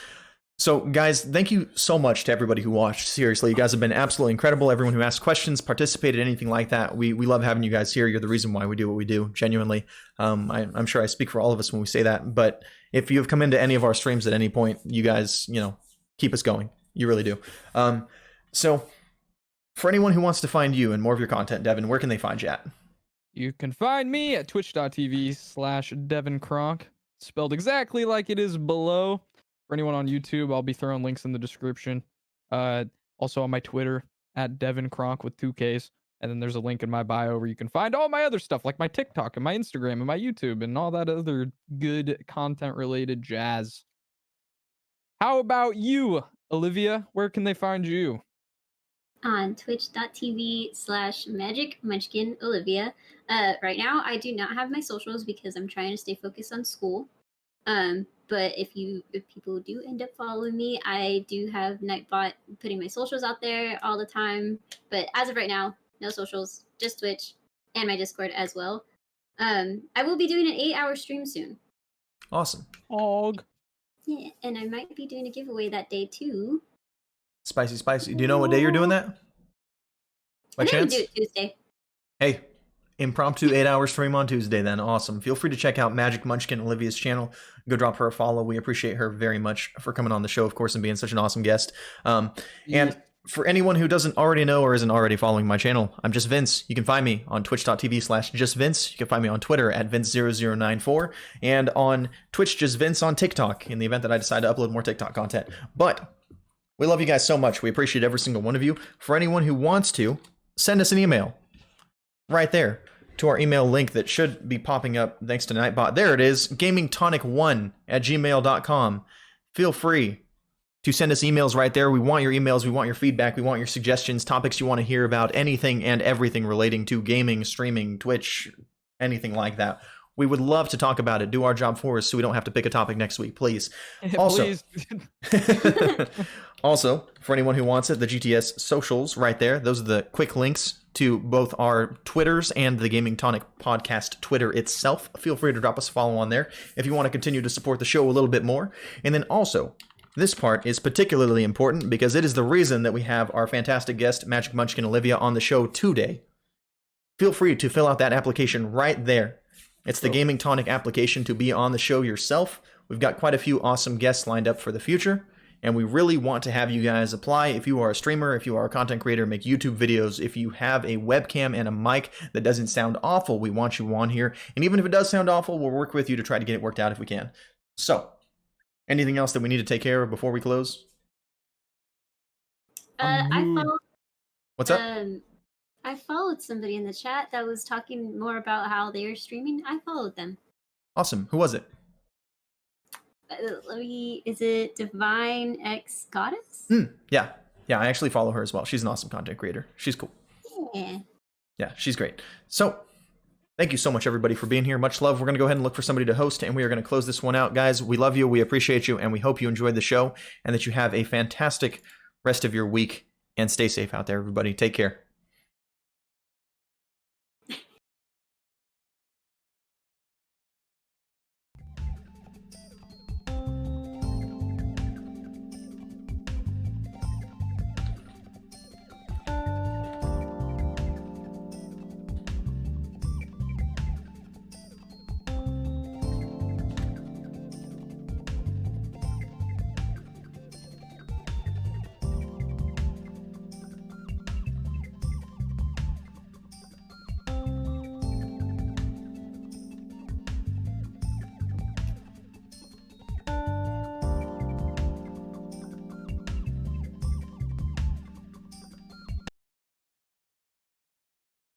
So, guys, thank you so much to everybody who watched. Seriously, you guys have been absolutely incredible. Everyone who asked questions, participated, anything like that. We love having you guys here. You're the reason why we do what we do, genuinely. I'm sure I speak for all of us when we say that. But if you have come into any of our streams at any point, you guys, keep us going. You really do. So, for anyone who wants to find you and more of your content, Devin, where can they find you at? You can find me at twitch.tv/DevinCronk, spelled exactly like it is below. For anyone on YouTube, I'll be throwing links in the description. Also on my Twitter at DevinCronk with 2 Ks. And then there's a link in my bio where you can find all my other stuff, like my TikTok and my Instagram and my YouTube and all that other good content related jazz. How about you, Olivia? Where can they find you? On twitch.tv/magicmunchkinolivia. Right now, I do not have my socials because I'm trying to stay focused on school. But if people do end up following me, I do have Nightbot putting my socials out there all the time. But as of right now, no socials, just Twitch and my Discord as well. I will be doing an 8-hour stream soon. Awesome. Og. Yeah, and I might be doing a giveaway that day too. Spicy. Do you know what day you're doing that? By I think chance? we do it Tuesday. Hey, impromptu 8-hour stream on Tuesday then. Awesome. Feel free to check out Magic Munchkin, Olivia's channel. Go drop her a follow. We appreciate her very much for coming on the show, of course, and being such an awesome guest. And for anyone who doesn't already know or isn't already following my channel, I'm Just Vince. You can find me on twitch.tv/JustVince. You can find me on Twitter at Vince0094 and on Twitch, Just Vince on TikTok in the event that I decide to upload more TikTok content. But we love you guys so much. We appreciate every single one of you. For anyone who wants to, send us an email right there to our email link that should be popping up thanks to Nightbot. There it is, gamingtonic1@gmail.com. Feel free to send us emails right there. We want your emails, we want your feedback, we want your suggestions, topics you want to hear about, anything and everything relating to gaming, streaming, Twitch, anything like that. We would love to talk about it. Do our job for us so we don't have to pick a topic next week, please. Also, Please. Also, for anyone who wants it, the GTS socials right there. Those are the quick links to both our Twitters and the Gaming Tonic podcast Twitter itself. Feel free to drop us a follow on there if you want to continue to support the show a little bit more. And then also, this part is particularly important because it is the reason that we have our fantastic guest, Magic Munchkin Olivia, on the show today. Feel free to fill out that application right there. It's the Gaming Tonic application to be on the show yourself. We've got quite a few awesome guests lined up for the future. And we really want to have you guys apply. If you are a streamer, if you are a content creator, make YouTube videos, if you have a webcam and a mic that doesn't sound awful, we want you on here. And even if it does sound awful, we'll work with you to try to get it worked out if we can. So, anything else that we need to take care of before we close? What's up? I followed somebody in the chat that was talking more about how they were streaming. I followed them. Awesome. Who was it? Is it Divine X Goddess? Yeah. I actually follow her as well. She's an awesome content creator. She's cool. Yeah, she's great. So, thank you so much, everybody, for being here. Much love. We're going to go ahead and look for somebody to host, and we are going to close this one out. Guys, we love you. We appreciate you, and we hope you enjoyed the show and that you have a fantastic rest of your week. And stay safe out there, everybody. Take care.